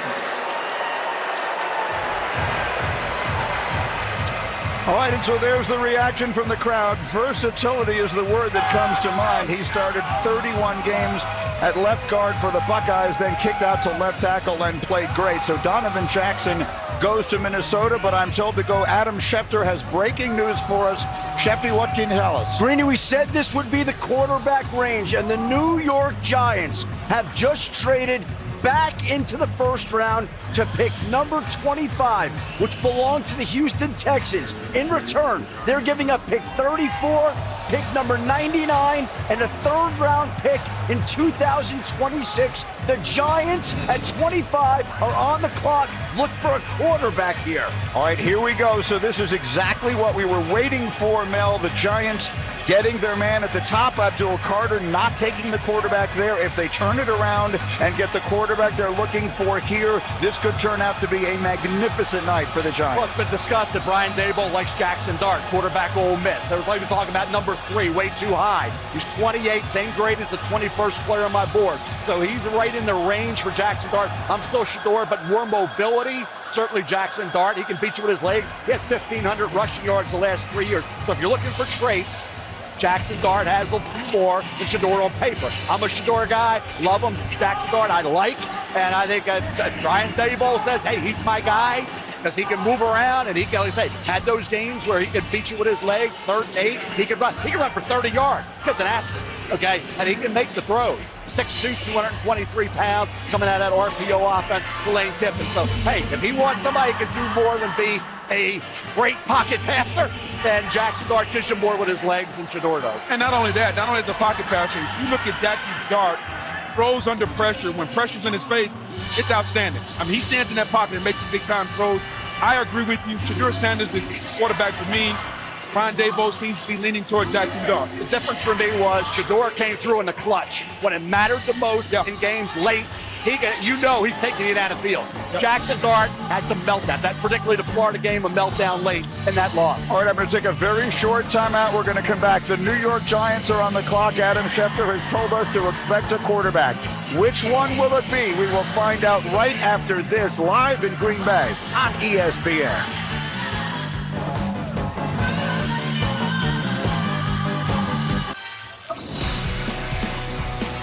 All right, and so there's the reaction from the crowd. Versatility is the word that comes to mind. He started 31 games at left guard for the Buckeyes, then kicked out to left tackle and played great. So Donovan Jackson goes to Minnesota, but I'm told to go. Adam Schefter has breaking news for us. Shefty, what can you tell us? Greeny, we said this would be the quarterback range, and the New York Giants have just traded back into the first round to pick number 25, which belonged to the Houston Texans. In return, they're giving up pick 34, pick number 99, and a third-round pick in 2026. The Giants at 25 are on the clock. Look for a quarterback here. All right, here we go. So this is exactly what we were waiting for, Mel. The Giants getting their man at the top, Abdul Carter, not taking the quarterback there. If they turn it around and get the quarterback they're looking for here, this could turn out to be a magnificent night for the Giants. Well, it's been discussed that Brian Daboll likes Jackson Dart, quarterback Ole Miss. They were like talking about number 3, way too high. He's 28, same grade as the 21st player on my board. So he's right in the range for Jackson Dart. I'm still Shador, but more mobility. Certainly Jackson Dart. He can beat you with his legs. He had 1,500 rushing yards the last 3 years. So if you're looking for traits, Jackson Dart has a few more than Shador on paper. I'm a Shador guy. Love him. Jackson Dart I like. And I think Brian Daboll says, hey, he's my guy because he can move around and he can, like I say, had those games where he could beat you with his leg, 3rd and 8. He can run for 30 yards. He's an athlete, okay? And he can make the throw. 6'2", 223 pounds, coming out of that RPO offense for Lane Kiffin. So, hey, if he wants somebody who can do more than be a great pocket passer, then Jackson Dart gives you more with his legs than Shador does. And not only that, not only the pocket passer, if you look at Jackson Dart, throws under pressure, when pressure's in his face, it's outstanding. I mean, he stands in that pocket and makes big-time throws. I agree with you. Shador Sanders, the quarterback for me. Brian Daboll seems to be leaning toward Jackson Dart. The difference for me was Shador came through in the clutch. When it mattered the most in games late, he's taking it out of field. Jackson Dart had some meltdown. That particularly the Florida game, a meltdown late in that loss. All right, I'm going to take a very short timeout. We're going to come back. The New York Giants are on the clock. Adam Schefter has told us to expect a quarterback. Which one will it be? We will find out right after this, live in Green Bay on ESPN.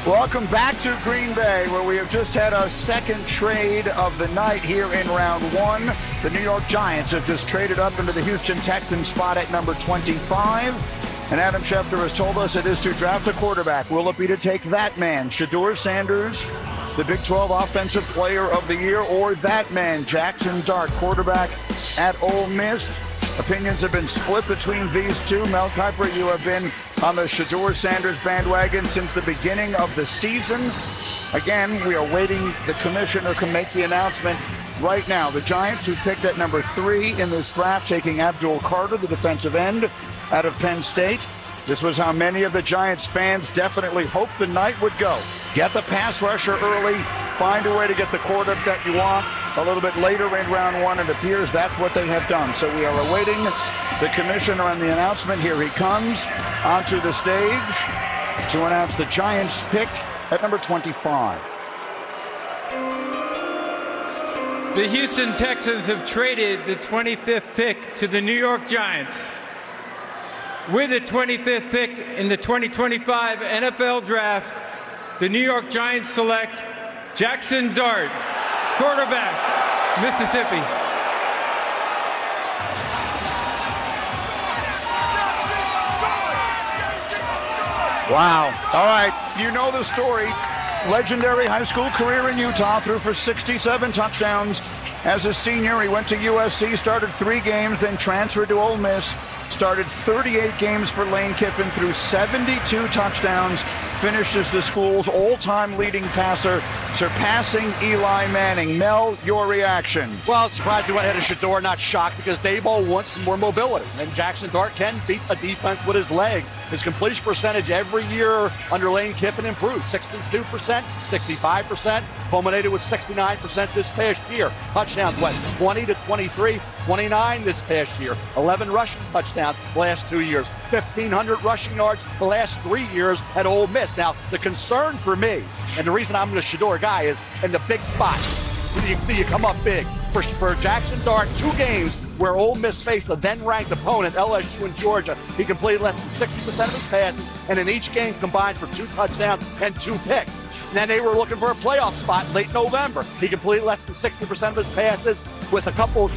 Welcome back to Green Bay, where we have just had our second trade of the night here in round 1. The New York Giants have just traded up into the Houston Texans spot at number 25. And Adam Schefter has told us it is to draft a quarterback. Will it be to take that man, Shedeur Sanders, the Big 12 Offensive Player of the Year, or that man, Jackson Dart, quarterback at Ole Miss? Opinions have been split between these two. Mel Kiper, you have been on the Shedeur Sanders bandwagon since the beginning of the season. Again, we are waiting. The commissioner can make the announcement right now. The Giants, who picked at number 3 in this draft, taking Abdul Carter, the defensive end out of Penn State. This was how many of the Giants fans definitely hoped the night would go. Get the pass rusher early, find a way to get the quarterback that you want. A little bit later in round 1, it appears that's what they have done. So we are awaiting the commissioner on the announcement. Here he comes onto the stage to announce the Giants pick at number 25. The Houston Texans have traded the 25th pick to the New York Giants. With the 25th pick in the 2025 NFL Draft, the New York Giants select Jackson Dart, quarterback, Mississippi. Wow. All right, you know the story. Legendary high school career in Utah, threw for 67 touchdowns. As a senior, he went to USC, started 3 games, then transferred to Ole Miss. Started 38 games for Lane Kiffin, threw 72 touchdowns, finished as the school's all-time leading passer, surpassing Eli Manning. Mel, your reaction? Well, surprised he went ahead of Shedeur, not shocked, because Daboll wants some more mobility. And Jackson Dart can beat a defense with his legs. His completion percentage every year under Lane Kiffin improved. 62%, 65%, culminated with 69% this past year. Touchdowns went 20 to 23, 29 this past year. 11 rushing touchdowns the last 2 years. 1,500 rushing yards the last 3 years at Ole Miss. Now, the concern for me, and the reason I'm the Shedeur guy, is in the big spot. Do you come up big? For Jackson Dart, 2 games where Ole Miss faced a then-ranked opponent, LSU and Georgia, he completed less than 60% of his passes, and in each game combined for 2 touchdowns and 2 picks. And then they were looking for a playoff spot in late November. He completed less than 60% of his passes with a couple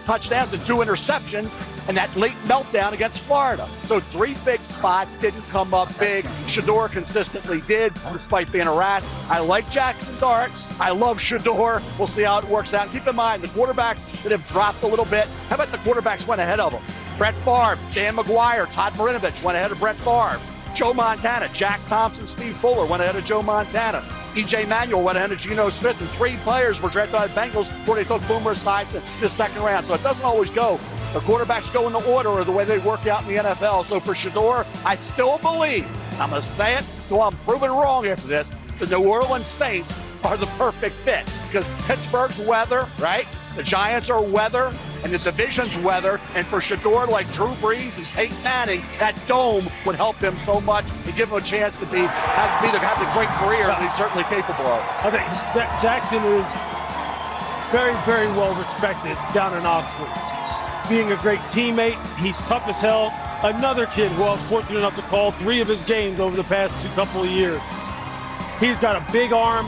touchdowns and 2 interceptions, and that late meltdown against Florida. So 3 big spots didn't come up big. Shedeur consistently did, despite being harassed. I like Jackson Dart. I love Shedeur. We'll see how it works out. And keep in mind, the quarterbacks that have dropped a little bit, how about the quarterbacks went ahead of them? Brett Favre, Dan McGuire, Todd Marinovich went ahead of Brett Favre. Joe Montana, Jack Thompson, Steve Fuller went ahead of Joe Montana. E.J. Manuel went ahead of Geno Smith, and 3 players were drafted by the Bengals where they took Boomer Esiason in the second round. So it doesn't always go. The quarterbacks go in the order or the way they work out in the NFL. So for Shedeur, I still believe, I'm going to say it till I'm proven wrong after this, the New Orleans Saints are the perfect fit. Because Pittsburgh's weather, right? The Giants are weather, and the division's weather. And for Shedeur, like Drew Brees and Peyton Manning, that dome would help him so much and give him a chance to have the great career that he's certainly capable of. I think Jackson is very, very well respected down in Oxford. Being a great teammate, he's tough as hell. Another kid who I was fortunate enough to call 3 of his games over the past couple of years. He's got a big arm.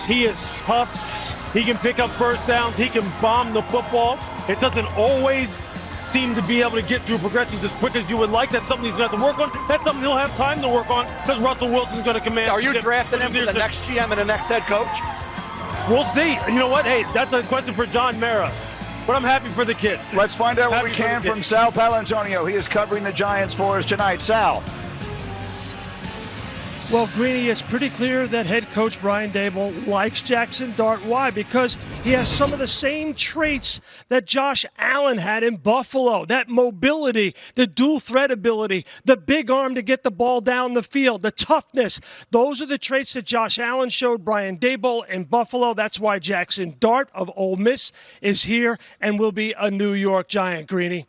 He is tough. He can pick up first downs. He can bomb the football. It doesn't always seem to be able to get through progressions as quick as you would like. That's something he's going to have to work on. That's something he'll have time to work on because Russell Wilson's going to command. Are you drafting him for the next GM and the next head coach? We'll see. You know what? Hey, that's a question for John Mara. But I'm happy for the kid. Let's find out what we can from Sal Palantonio. He is covering the Giants for us tonight. Sal. Well, Greeny, it's pretty clear that head coach Brian Daboll likes Jackson Dart. Why? Because he has some of the same traits that Josh Allen had in Buffalo. That mobility, the dual threat ability, the big arm to get the ball down the field, the toughness. Those are the traits that Josh Allen showed Brian Daboll in Buffalo. That's why Jackson Dart of Ole Miss is here and will be a New York Giant, Greeny.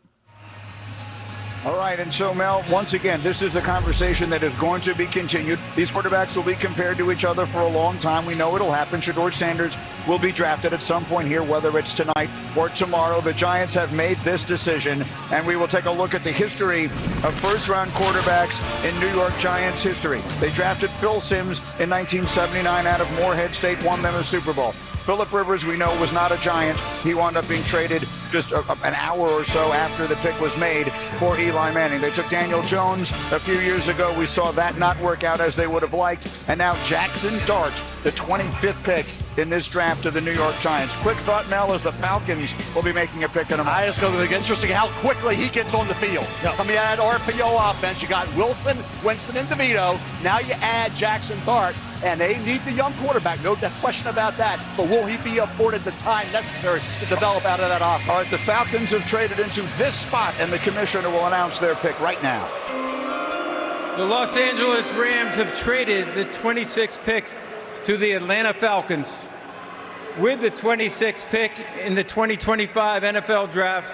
All right, and so, Mel, once again, this is a conversation that is going to be continued. These quarterbacks will be compared to each other for a long time. We know it'll happen. Shedeur Sanders will be drafted at some point here, whether it's tonight or tomorrow. The Giants have made this decision, and we will take a look at the history of first-round quarterbacks in New York Giants history. They drafted Phil Simms in 1979 out of Morehead State, won them a Super Bowl. Phillip Rivers, we know, was not a Giant. He wound up being traded just an hour or so after the pick was made for Eli Manning. They took Daniel Jones a few years ago. We saw that not work out as they would have liked. And now Jackson Dart, the 25th pick in this draft of the New York Giants. Quick thought, Mel, as the Falcons will be making a pick in a month. I just think it's interesting how quickly he gets on the field. Yep. Coming out of RPO offense, you got Wilson, Winston, and DeVito. Now you add Jackson Dart, and they need the young quarterback. No question about that. But will he be afforded the time necessary to develop out of that offense? All right, the Falcons have traded into this spot, and the commissioner will announce their pick right now. The Los Angeles Rams have traded the 26th pick to the Atlanta Falcons. With the 26th pick in the 2025 NFL Draft,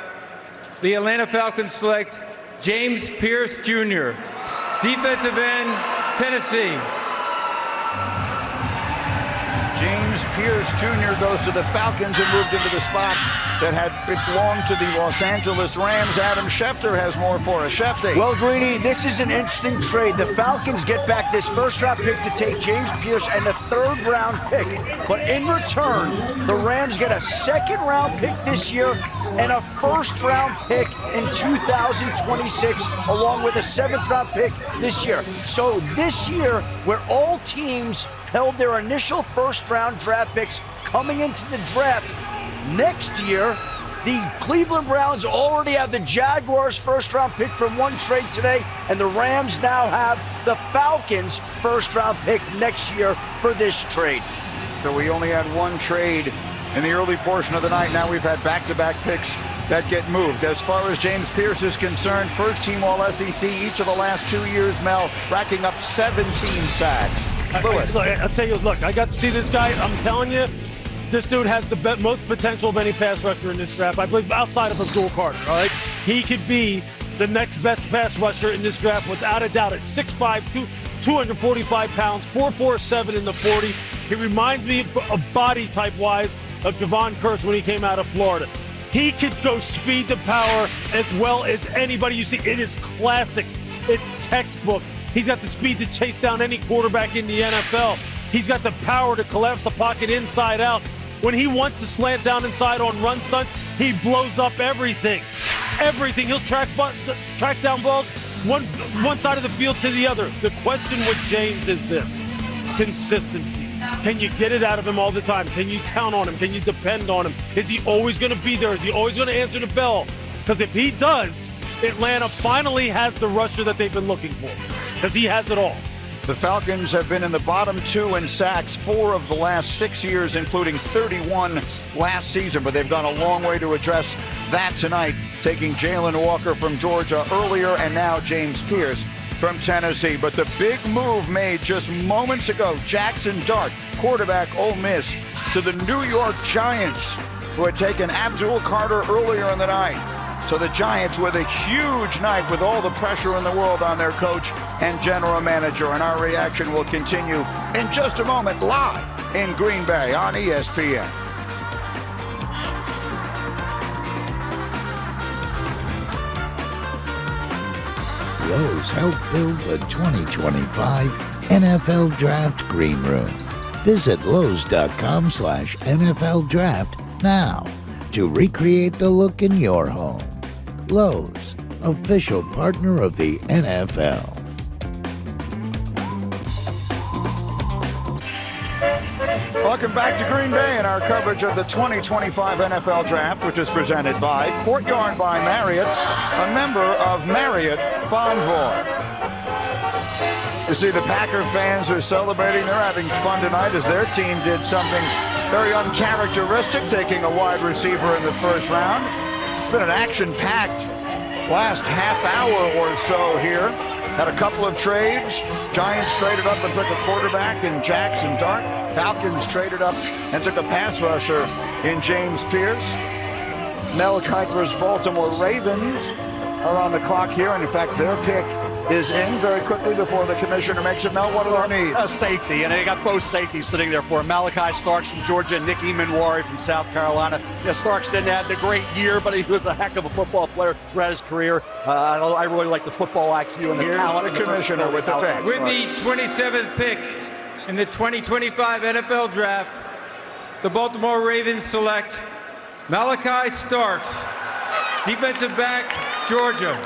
the Atlanta Falcons select James Pierce Jr., defensive end, Tennessee. James Pierce Jr. goes to the Falcons and moved into the spot that had belonged to the Los Angeles Rams. Adam Schefter has more for us. Schefter. Well, Greeny, this is an interesting trade. The Falcons get back this first-round pick to take James Pierce and a third-round pick. But in return, the Rams get a second-round pick this year and a first-round pick in 2026, along with a seventh-round pick this year. So this year, where all teams held their initial first-round draft picks coming into the draft, next year, the Cleveland Browns already have the Jaguars' first-round pick from one trade today, and the Rams now have the Falcons' first-round pick next year for this trade. So we only had one trade in the early portion of the night. Now we've had back-to-back picks that get moved. As far as James Pierce is concerned, first-team All-SEC each of the last 2 years, Mel, racking up 17 sacks. Lewis. I'll tell you, look, I got to see this guy. I'm telling you, this dude has the most potential of any pass rusher in this draft. I believe outside of Abdul Carter, all right? He could be the next best pass rusher in this draft without a doubt. At 6'5", 245 pounds, 4.47 in the 40. He reminds me of body type-wise of Javon Curse when he came out of Florida. He could go speed to power as well as anybody you see. It is classic. It's textbook. He's got the speed to chase down any quarterback in the NFL. He's got the power to collapse the pocket inside out. When he wants to slant down inside on run stunts, he blows up everything. Everything. He'll track down balls one side of the field to the other. The question with James is this: consistency. Can you get it out of him all the time? Can you count on him? Can you depend on him? Is he always going to be there? Is he always going to answer the bell? Because if he does, Atlanta finally has the rusher that they've been looking for, because he has it all. The Falcons have been in the bottom 2 in sacks 4 of the last 6 years, including 31 last season, but they've gone a long way to address that tonight, taking Jalen Walker from Georgia earlier and now James Pierce from Tennessee. But the big move made just moments ago, Jackson Dart, quarterback Ole Miss, to the New York Giants, who had taken Abdul Carter earlier in the night. So the Giants with a huge night with all the pressure in the world on their coach and general manager. And our reaction will continue in just a moment live in Green Bay on ESPN. Lowe's helped build the 2025 NFL Draft Green Room. Visit Lowe's.com/NFL Draft now to recreate the look in your home. Lowe's, official partner of the NFL. Welcome back to Green Bay and our coverage of the 2025 NFL Draft, which is presented by Courtyard by Marriott, a member of Marriott Bonvoy. You see, the Packer fans are celebrating. They're having fun tonight as their team did something very uncharacteristic, taking a wide receiver in the first round. It's been an action-packed last half hour or so here. Had a couple of trades. Giants traded up and took a quarterback in Jackson Dart. Falcons traded up and took a pass rusher in James Pierce. Mel Kiper's Baltimore Ravens are on the clock here, and in fact, their pick is in very quickly before the commissioner makes it. Mel, what are their needs? Safety, and they got both safeties sitting there for him. Malachi Starks from Georgia and Nicky Manwari from South Carolina. Starks didn't have the great year, but he was a heck of a football player throughout his career. I really like the football IQ and the talent. The commissioner with the pick. With the 27th pick in the 2025 NFL Draft, the Baltimore Ravens select Malachi Starks, Defensive back, Georgia.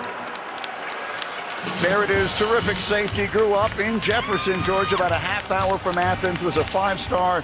There it is, terrific safety. Grew up in Jefferson, Georgia, about a half hour from Athens. Was a 5-star.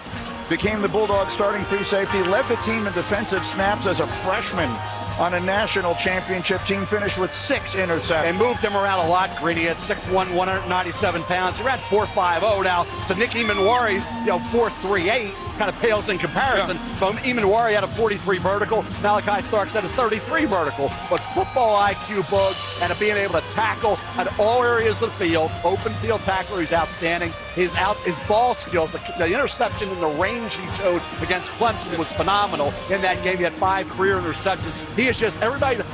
Became the Bulldogs starting free safety. Led the team in defensive snaps as a freshman on a national championship team. Finished with 6 interceptions. And moved him around a lot, Greeny. At 6'1", 197 pounds. He ran 4.50 now. To Nick Emanwari's, 4.38. Kind of pales in comparison. From Emanwari had a 43 vertical. Malachi Starks had a 33 vertical. But football IQ, Bugs, and being able to tackle at all areas of the field. Open field tackler, he's outstanding. His ball skills, the interception and the range he showed against Clemson was phenomenal. In that game, he had 5 career interceptions. He is just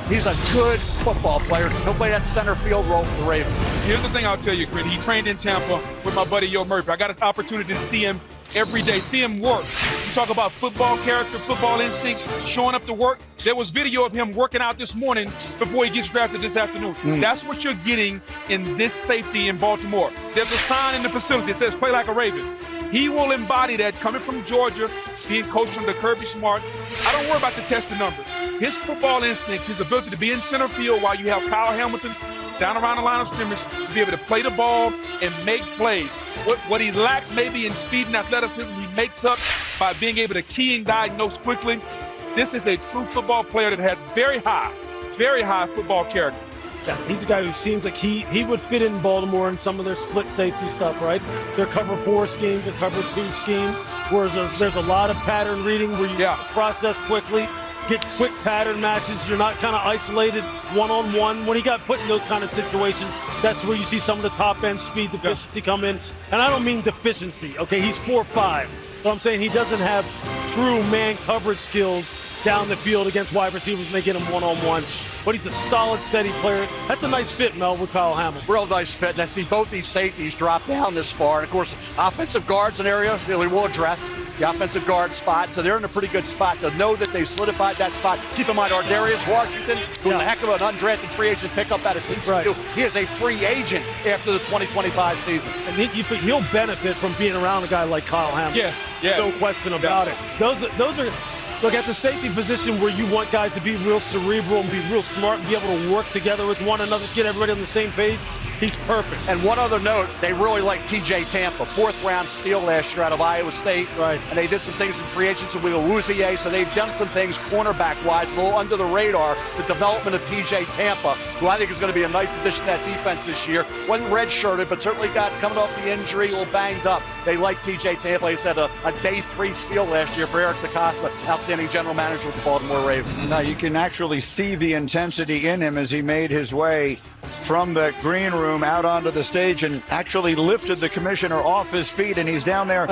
he's a good football player. He'll play that center field role for the Ravens. Here's the thing I'll tell you, Gritty. He trained in Tampa with my buddy Yo Murphy. I got an opportunity to see him every day, see him work. You talk about football character, football instincts, showing up to work. There was video of him working out this morning before he gets drafted this afternoon. That's what you're getting in this safety in Baltimore. There's a sign in the facility that says, play like a Raven. He will embody that coming from Georgia, being coached under Kirby Smart. I don't worry about the tested numbers. His football instincts, his ability to be in center field while you have Kyle Hamilton down around the line of scrimmage, to be able to play the ball and make plays. What he lacks maybe in speed and athleticism, he makes up by being able to key and diagnose quickly. This is a true football player that has very high football character. Yeah, he's a guy who seems like he would fit in Baltimore in some of their split safety stuff, right? Their cover 4 scheme, their cover 2 scheme, whereas there's a lot of pattern reading where you process quickly, get quick pattern matches. You're not kind of isolated one-on-one. When he got put in those kind of situations, that's where you see some of the top-end speed deficiency come in. And I don't mean deficiency, okay? He's 4'5", but I'm saying he doesn't have true man coverage skills down the field against wide receivers and they get him one-on-one. But he's a solid, steady player. That's a nice fit, Mel, with Kyle Hamilton. Real nice fit. And I see both these safeties drop down this far. And, of course, offensive guard's an area that we will address, the offensive guard spot. So they're in a pretty good spot to know that they've solidified that spot. Keep in mind, Ardarius Washington, who's a heck of an undrafted free agent pickup out of TCU. Right. He is a free agent after the 2025 season. And he'll benefit from being around a guy like Kyle Hamilton. Yes. No question about it. Those are look, at the safety position where you want guys to be real cerebral and be real smart and be able to work together with one another, get everybody on the same page, he's perfect. And one other note, they really like TJ Tampa, 4th-round steal last year out of Iowa State. Right. And they did some things in free agency with gwes-eas, so they've done some things cornerback-wise, a little under the radar. The development of TJ Tampa, who I think is going to be a nice addition to that defense this year. Wasn't redshirted, but certainly got coming off the injury, a little banged up. They like TJ Tampa. He had a day 3 steal last year for Eric DeCosta, outstanding general manager with the Baltimore Ravens. Now you can actually see the intensity in him as he made his way from the green room out onto the stage and actually lifted the commissioner off his feet, and he's down there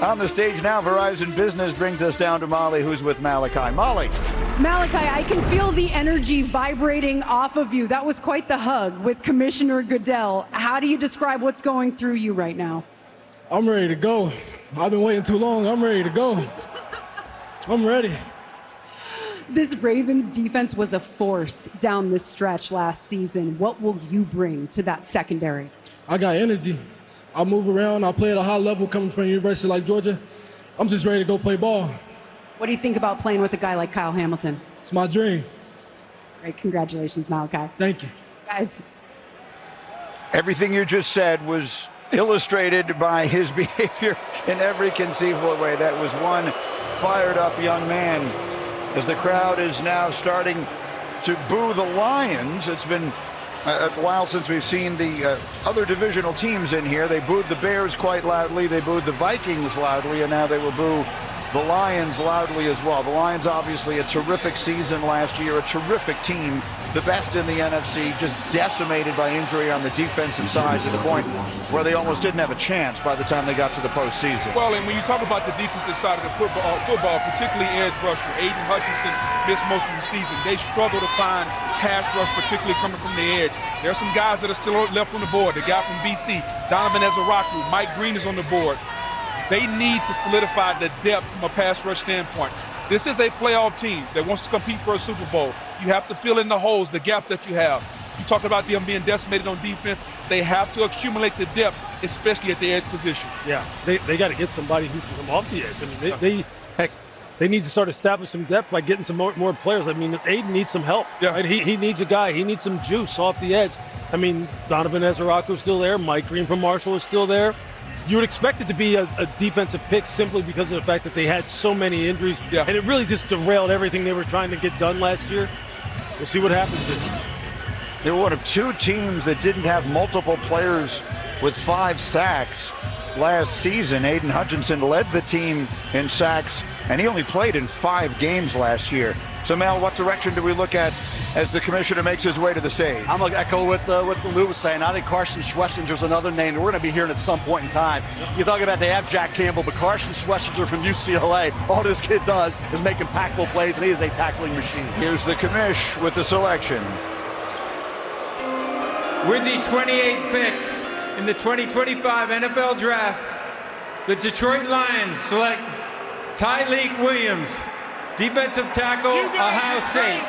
on the stage now. Verizon Business brings us down to Molly, who's with Malachi. Molly. Malachi, I can feel the energy vibrating off of you. That was quite the hug with Commissioner Goodell. How do you describe what's going through you right now? I'm ready to go. I've been waiting too long. I'm ready to go. I'm ready. This Ravens defense was a force down this stretch last season. What will you bring to that secondary? I got energy. I move around. I play at a high level coming from a university like Georgia. I'm just ready to go play ball. What do you think about playing with a guy like Kyle Hamilton? It's my dream. Great. Congratulations, Malachi. Thank you. Guys. Everything you just said was illustrated by his behavior in every conceivable way. That was one fired up young man. As the crowd is now starting to boo the Lions. It's been a while since we've seen the other divisional teams in here. They booed the Bears quite loudly. They booed the Vikings loudly, and now they will boo the Lions loudly as well. The Lions, obviously, a terrific season last year, a terrific team, the best in the NFC, just decimated by injury on the defensive side to the point where they almost didn't have a chance by the time they got to the postseason. Well, and when you talk about the defensive side of the football, particularly edge rusher, Aiden Hutchinson missed most of the season. They struggle to find pass rush, particularly coming from the edge. There are some guys that are still left on the board. The guy from BC, Donovan Ezaraku, Mike Green is on the board. They need to solidify the depth from a pass rush standpoint. This is a playoff team that wants to compete for a Super Bowl. You have to fill in the holes, the gaps that you have. You talked about them being decimated on defense. They have to accumulate the depth, especially at the edge position. Yeah, they got to get somebody who can come off the edge. I mean, they need to start establishing some depth by getting some more players. I mean, Aiden needs some help. Yeah. Right? He needs a guy. He needs some juice off the edge. I mean, Donovan Ezerako's still there. Mike Green from Marshall is still there. You would expect it to be a defensive pick simply because of the fact that they had so many injuries. Yeah. And it really just derailed everything they were trying to get done last year. We'll see what happens here. They were one of 2 teams that didn't have multiple players with 5 sacks last season. Aiden Hutchinson led the team in sacks, and he only played in 5 games last year. So, Mel, what direction do we look at as the commissioner makes his way to the stage? I'm going to echo what Lou was saying. I think Carson Schwessinger's another name that we're going to be hearing at some point in time. You talk about they have Jack Campbell, but Carson Schwessinger from UCLA, all this kid does is make impactful plays, and he is a tackling machine. Here's the commish with the selection. With the 28th pick in the 2025 NFL Draft, the Detroit Lions select Tyleik Williams, defensive tackle, Ohio State.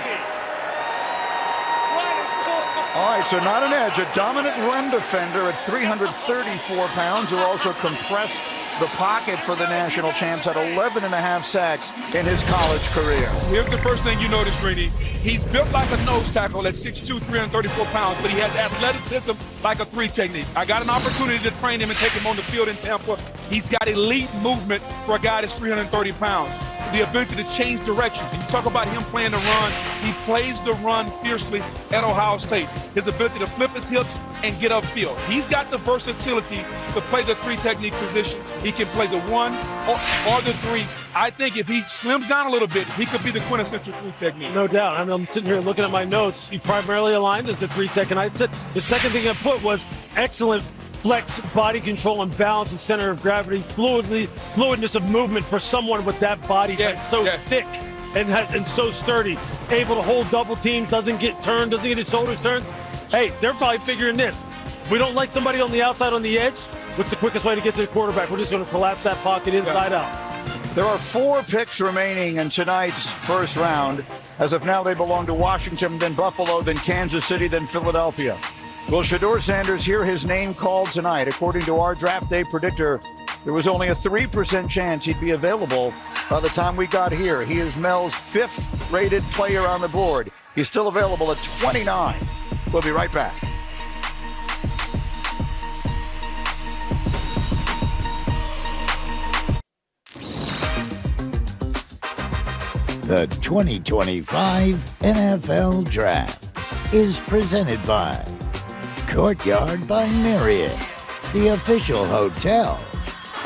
All right, so not an edge, a dominant run defender at 334 pounds who also compressed the pocket for the national champs, had 11.5 sacks in his college career. Here's the first thing you notice, Greeny. He's built like a nose tackle at 6'2", 334 pounds, but he has athleticism like a 3 technique. I got an opportunity to train him and take him on the field in Tampa. He's got elite movement for a guy that's 330 pounds. The ability to change directions. You talk about him playing the run. He plays the run fiercely at Ohio State. His ability to flip his hips and get upfield. He's got the versatility to play the 3 technique position. He can play the 1 or the 3. I think if he slims down a little bit, he could be the quintessential 3 technique. No doubt. I mean, I'm sitting here looking at my notes. He primarily aligned as the 3 tech, and I said the second thing I put was excellent flex, body control, and balance and center of gravity, fluidness of movement for someone with that body that's so thick and so sturdy, able to hold double teams, doesn't get turned, doesn't get his shoulders turned. Hey, they're probably figuring this. If we don't like somebody on the outside on the edge, what's the quickest way to get to the quarterback? We're just going to collapse that pocket inside out. There are 4 picks remaining in tonight's first round. As of now, they belong to Washington, then Buffalo, then Kansas City, then Philadelphia. Will Shedeur Sanders hear his name called tonight? According to our draft day predictor, there was only a 3% chance he'd be available by the time we got here. He is Mel's 5th rated player on the board. He's still available at 29. We'll be right back. The 2025 NFL Draft is presented by Courtyard by Marriott, the official hotel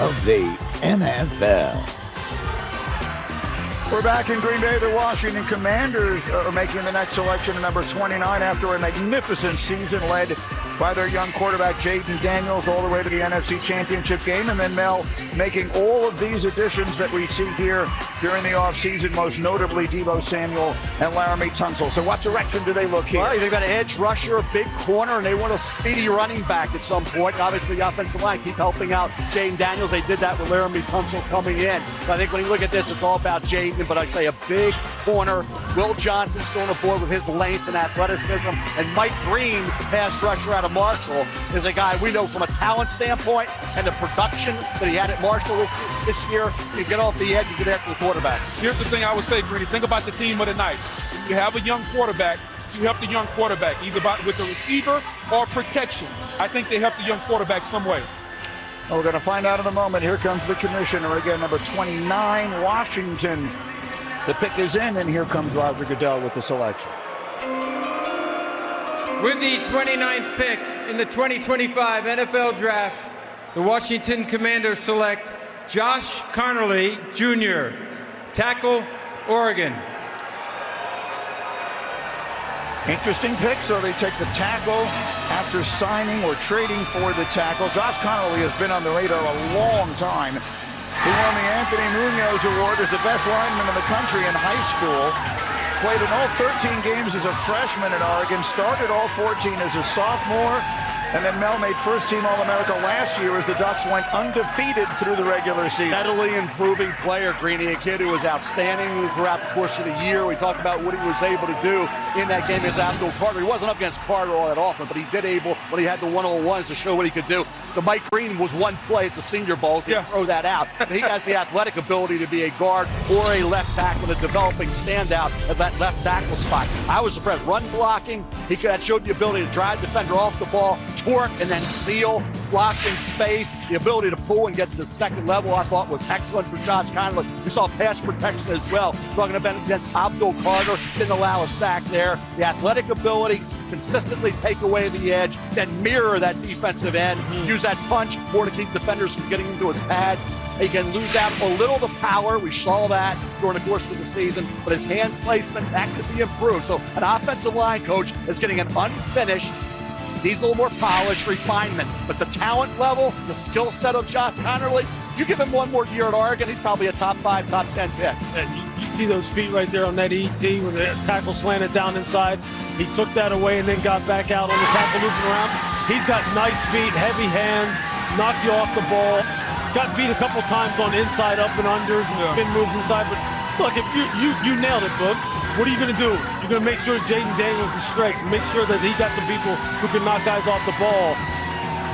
of the NFL. We're back in Green Bay. The Washington Commanders are making the next selection at number 29 after a magnificent season led by their young quarterback, Jayden Daniels, all the way to the NFC Championship game. And then Mel making all of these additions that we see here during the offseason, most notably Deebo Samuel and Laramie Tunsil. So what direction do they look here? Well, they've got an edge rusher, a big corner, and they want a speedy running back at some point. Obviously, the offensive line keep helping out Jayden Daniels. They did that with Laramie Tunsil coming in. But I think when you look at this, it's all about Jayden, but I'd say a big corner. Will Johnson still on the board with his length and athleticism. And Mike Green, pass rusher out of Marshall, is a guy we know from a talent standpoint and the production that he had at Marshall this year. You get off the edge, you get after the quarterback. Here's the thing I would say, Greeny. Think about the theme of the night. When you have a young quarterback, you help the young quarterback, either with the receiver or protection. I think they help the young quarterback some way. Well, we're going to find out in a moment. Here comes the commissioner again, number 29, Washington. The pick is in, and here comes Roger Goodell with the selection. With the 29th pick in the 2025 NFL Draft, the Washington Commanders select Josh Conerly, Jr., tackle, Oregon. Interesting pick. So they take the tackle after signing or trading for the tackle. Josh Conerly has been on the radar a long time. He won the Anthony Munoz Award as the best lineman in the country in high school. Played in all 13 games as a freshman at Oregon. Started all 14 as a sophomore. And then Mel made first-team All-America last year as the Ducks went undefeated through the regular season. Steadily improving player, Greeny, a kid who was outstanding throughout the course of the year. We talked about what he was able to do in that game against Abdul Carter. He wasn't up against Carter all that often, but he did able, when he had the one-on-ones, to show what he could do. The Mike Green was one play at the Senior Bowl, so throw that out. But he has the athletic ability to be a guard or a left tackle, a developing standout at that left tackle spot. I was impressed. Run blocking, that showed the ability to drive defender off the ball, torque, and then seal, block in space. The ability to pull and get to the second level, I thought, was excellent for Josh Conley. We saw pass protection as well. Talking about against Abdul Carter, didn't allow a sack there. The athletic ability, consistently take away the edge, then mirror that defensive end, use that punch more to keep defenders from getting into his pads. He can lose out a little the power. We saw that during the course of the season, but his hand placement, that could be improved. So an offensive line coach is getting an unfinished, needs a little more polish, refinement. But the talent level, the skill set of Josh Connerly, if you give him one more year at Oregon, he's probably a top 5, top 10 pick. And you see those feet right there on that ET with the tackle slanted down inside. He took that away and then got back out on the tackle looping around. He's got nice feet, heavy hands, knock you off the ball. Got beat a couple times on inside up and unders and spin moves inside. But look, if you nailed it, Boog. What are you going to do? You're going to make sure Jaden Daniels is straight. Make sure that he got some people who can knock guys off the ball.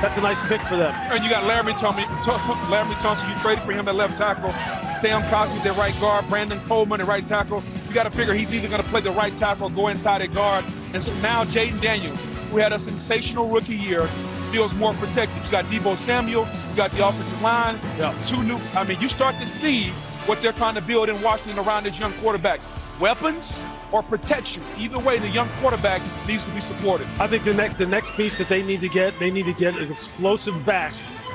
That's a nice pick for them. And you got Laramie Thompson. You traded for him at left tackle. Sam Cosby's at right guard. Brandon Coleman at right tackle. You got to figure he's either going to play the right tackle or go inside at guard. And so now Jaden Daniels, who had a sensational rookie year, feels more protected. You got Deebo Samuel. You got the offensive line. Two new. I mean, you start to see what they're trying to build in Washington around this young quarterback. Weapons or protection. Either way, the young quarterback needs to be supported. I think the next piece that they need to get an explosive back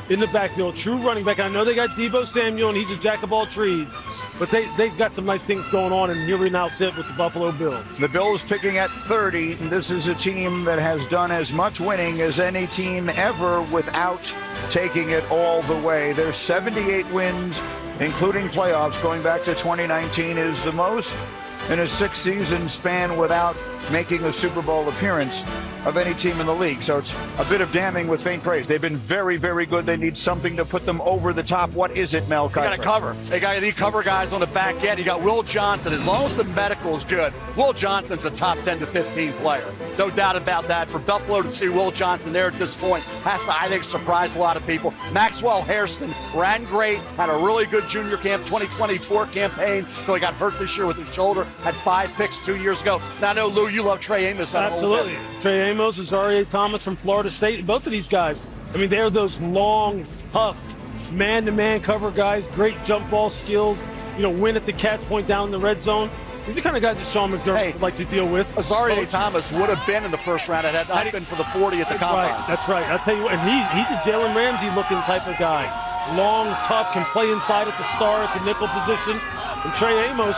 in the backfield, true running back. I know they got Deebo Samuel, and he's a jack of all trades, but they've got some nice things going on, and here we now sit with the Buffalo Bills. The Bills picking at 30, and this is a team that has done as much winning as any team ever without taking it all the way. Their 78 wins, including playoffs, going back to 2019, is the most in a 6-season span without making a Super Bowl appearance of any team in the league. So it's a bit of damning with faint praise. They've been very, very good. They need something to put them over the top. What is it, Mel Kiper? They got to cover. They need cover guys on the back end. You got Will Johnson. As long as the medical is good, Will Johnson's a top 10 to 15 player. No doubt about that. For Buffalo to see Will Johnson there at this point has to, I think, surprise a lot of people. Maxwell Hairston ran great, had a really good junior camp, 2024 campaign, so he got hurt this year with his shoulder, had 5 picks 2 years ago. Now, I know, Lou, you love Trey Amos. Absolutely. Trey Amos, Azaria Thomas from Florida State. Both of these guys, I mean, they're those long, tough, man-to-man cover guys, great jump ball skills, win at the catch point down in the red zone. These are the kind of guys that Sean McDermott would like to deal with. Azaria Thomas would have been in the first round had that not been for the 40 at the combine. Right, that's right. I'll tell you what, and he's a Jalen Ramsey-looking type of guy. Long, tough, can play inside at the star at the nickel position. And Trey Amos,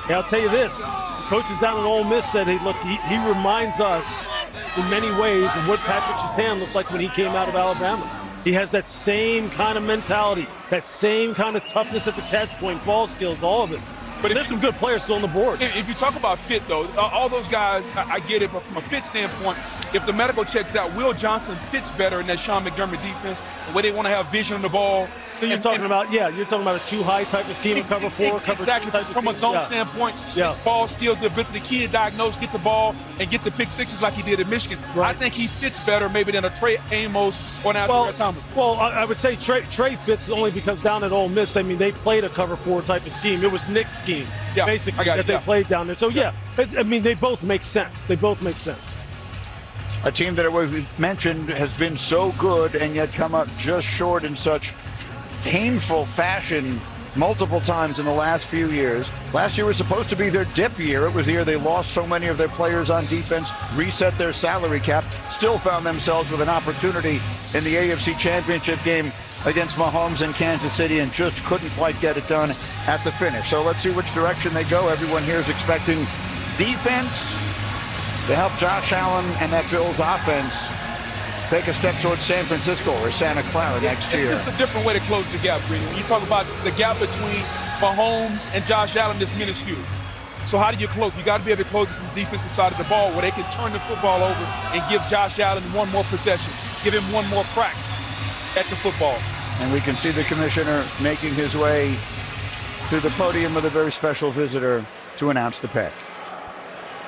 I'll tell you this, coaches down in Ole Miss said, hey, look, he reminds us in many ways of what Patrick Surtain looked like when he came out of Alabama. He has that same kind of mentality, that same kind of toughness at the catch point, ball skills, all of it. But there's some good players still on the board. If you talk about fit, though, all those guys, I get it, but from a fit standpoint, if the medical checks out, Will Johnson fits better in that Sean McDermott defense, the way they want to have vision on the ball. So you're talking about a too-high type of scheme, cover 4, cover 2 type of From a zone standpoint, ball steals, the ability to key diagnose, get the ball, and get the pick sixes like he did at Michigan. Right. I think he fits better maybe than a Trey Amos or an Azaria Thomas. Well, I would say Trey fits only because down at Ole Miss, I mean, they played a cover 4 type of scheme. It was Nick's scheme, basically, that they played down there. So, I mean, they both make sense. A team that it was mentioned has been so good and yet come up just short in such painful fashion multiple times in the last few years. Last year was supposed to be their dip year. It was the year they lost so many of their players on defense, reset their salary cap, still found themselves with an opportunity in the AFC Championship game against Mahomes in Kansas City and just couldn't quite get it done at the finish. So let's see which direction they go. Everyone here is expecting defense to help Josh Allen and that Bills offense take a step towards San Francisco or Santa Clara next year. It's just a different way to close the gap, Green. When you talk about the gap between Mahomes and Josh Allen, is minuscule. So how do you close? You got to be able to close the defensive side of the ball where they can turn the football over and give Josh Allen one more possession. give him one more crack at the football. And we can see the commissioner making his way to the podium with a very special visitor to announce the pick.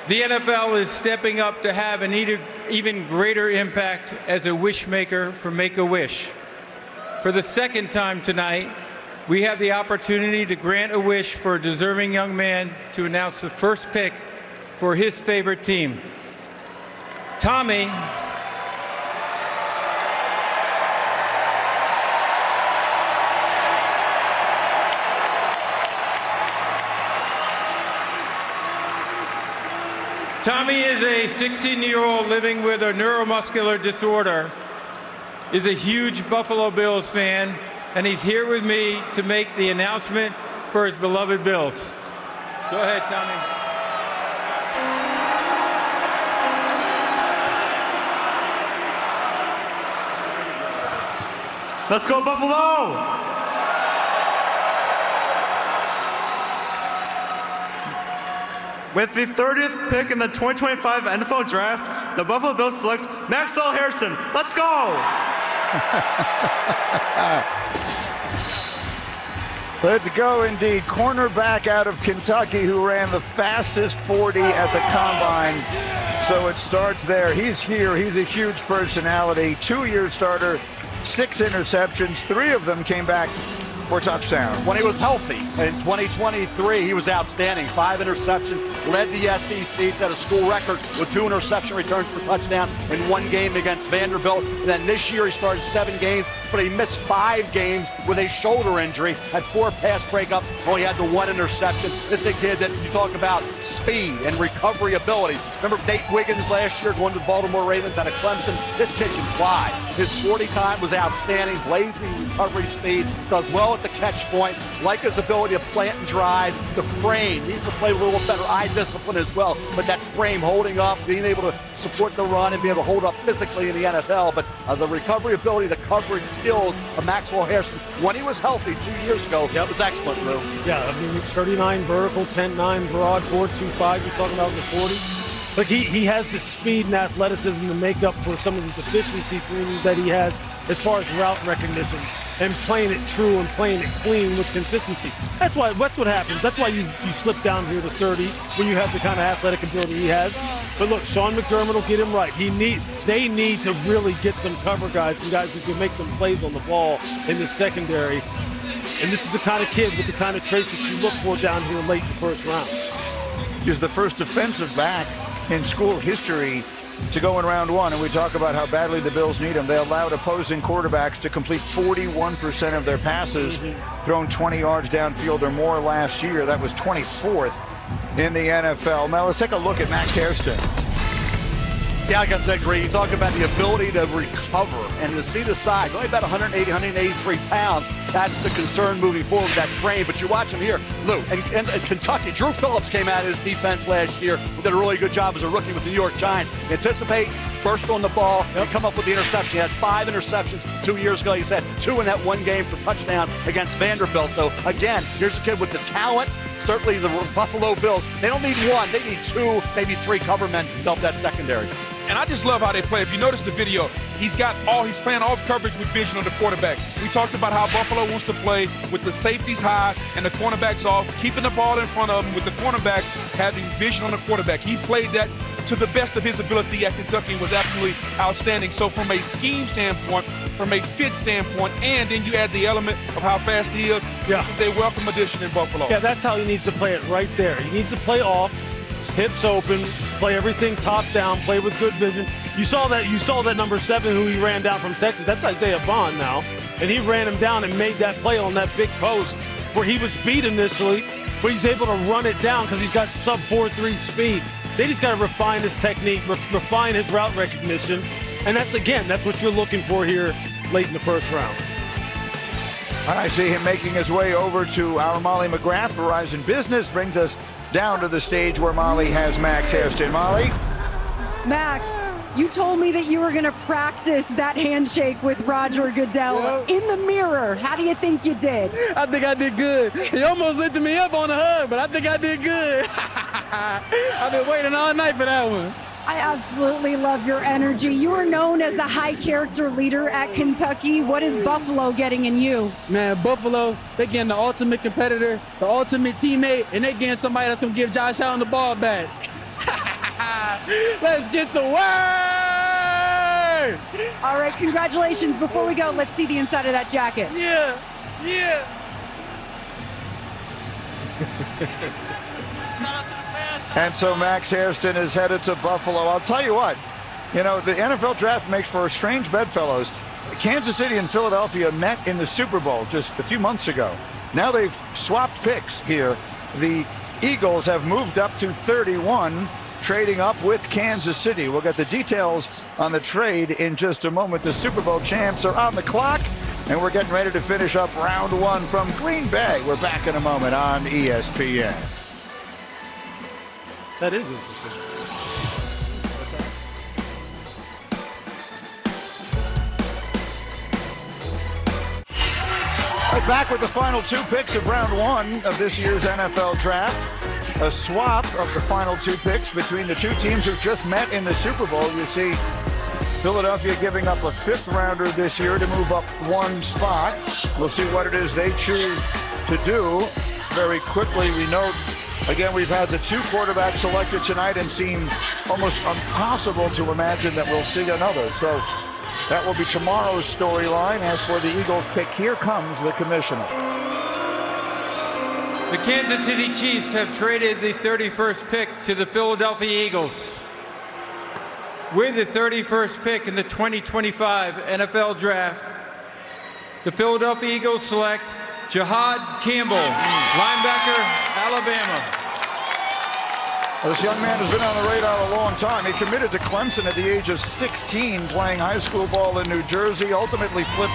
The NFL is stepping up to have an even greater impact as a wish maker for Make-A-Wish. For the second time tonight, we have the opportunity to grant a wish for a deserving young man to announce the first pick for his favorite team. Tommy is a 16-year-old living with a neuromuscular disorder, is a huge Buffalo Bills fan, and he's here with me to make the announcement for his beloved Bills. Go ahead, Tommy. Let's go, Buffalo! With the 30th pick in the 2025 NFL Draft, the Buffalo Bills select Maxwell Harrison. Let's go! Let's go indeed. Cornerback out of Kentucky who ran the fastest 40 at the Combine. So it starts there. He's here. He's a huge personality. 2-year starter, 6 interceptions. 3 of them came back for touchdown. When he was healthy in 2023, he was outstanding. 5 interceptions, led the SEC, set a school record with 2 interception returns for touchdown in 1 game against Vanderbilt. And then this year he started 7 games, but he missed 5 games with a shoulder injury, had 4 pass breakups, only had the 1 interception. This is a kid that you talk about speed and recovery ability. Remember Nate Wiggins last year going to the Baltimore Ravens out of Clemson? This kid can fly. His 40 time was outstanding, blazing recovery speed, does well at the catch point, like his ability to plant and drive, the frame, needs to play with a little better eye discipline as well, but that frame holding up, being able to support the run and being able to hold up physically in the NFL, but the recovery ability, the coverage skills of Maxwell Harrison, when he was healthy 2 years ago, that was excellent, Lou. Yeah, I mean, 39 vertical, 10-9 broad, 4.25, you're talking about in the 40. Like he has the speed and athleticism to make up for some of the deficiencies that he has as far as route recognition and playing it true and playing it clean with consistency. That's what happens. That's why you slip down here to 30 when you have the kind of athletic ability he has. But look, Sean McDermott will get him right. They need to really get some cover guys, some guys who can make some plays on the ball in the secondary. And this is the kind of kid with the kind of traits that you look for down here late in the first round. He's the first defensive back in school history to go in round 1, and we talk about how badly the Bills need him. They allowed opposing quarterbacks to complete 41% of their passes, thrown 20 yards downfield or more last year. That was 24th in the NFL. Now let's take a look at Max Hairston. Yeah, like I said, Greg, you talk about the ability to recover and to see the size. Only about 180, 183 pounds. That's the concern moving forward with that frame. But you watch him here, Lou, and Kentucky. Drew Phillips came out of his defense last year, did a really good job as a rookie with the New York Giants. Anticipate, first on the ball, and come up with the interception. He had 5 interceptions 2 years ago. He's had 2 in that 1 game for touchdown against Vanderbilt. So, again, here's a kid with the talent. Certainly the Buffalo Bills, they don't need 1. They need 2, maybe 3 cover men to help that secondary. And I just love how they play. If you notice the video, he's playing off coverage with vision on the quarterback. We talked about how Buffalo wants to play with the safeties high and the cornerbacks off, keeping the ball in front of him with the cornerbacks having vision on the quarterback. He played that to the best of his ability at Kentucky and was absolutely outstanding. So from a scheme standpoint, from a fit standpoint, and then you add the element of how fast he is, this is a welcome addition in Buffalo. Yeah, that's how he needs to play it right there. He needs to play off, hips open, play everything top down, play with good vision. You saw that number 7 who he ran down from Texas. That's Isaiah Bond now. And he ran him down and made that play on that big post where he was beat initially, but he's able to run it down because he's got sub 4.3 speed. They just got to refine his technique, refine his route recognition. And that's what you're looking for here late in the first round. I see him making his way over to our Molly McGrath. Verizon Business brings us down to the stage where Molly has Max Hairston. Molly? Max, you told me that you were going to practice that handshake with Roger Goodell in the mirror. How do you think you did? I think I did good. He almost lifted me up on the hug, but I think I did good. I've been waiting all night for that one. I absolutely love your energy. You are known as a high character leader at Kentucky. What is Buffalo getting in you? Man, Buffalo, they getting the ultimate competitor, the ultimate teammate, and they getting somebody that's going to give Josh Allen the ball back. Let's get to work! All right, congratulations. Before we go, let's see the inside of that jacket. Yeah, yeah. And so Max Hairston is headed to Buffalo. I'll tell you what, the NFL draft makes for a strange bedfellows. Kansas City and Philadelphia met in the Super Bowl just a few months ago. Now they've swapped picks here. The Eagles have moved up to 31, trading up with Kansas City. We'll get the details on the trade in just a moment. The Super Bowl champs are on the clock, and we're getting ready to finish up round one from Green Bay. We're back in a moment on ESPN. That is interesting. All right, back with the final two picks of round one of this year's NFL draft. A swap of the final two picks between the two teams who just met in the Super Bowl. You see Philadelphia giving up a fifth rounder this year to move up one spot. We'll see what it is they choose to do. Very quickly, we note, again, we've had the two quarterbacks selected tonight and seemed almost impossible to imagine that we'll see another. So that will be tomorrow's storyline. As for the Eagles pick, here comes the commissioner. The Kansas City Chiefs have traded the 31st pick to the Philadelphia Eagles. With the 31st pick in the 2025 NFL Draft, the Philadelphia Eagles select Jihad Campbell, linebacker, Alabama. Well, this young man has been on the radar a long time. He committed to Clemson at the age of 16, playing high school ball in New Jersey, ultimately flipped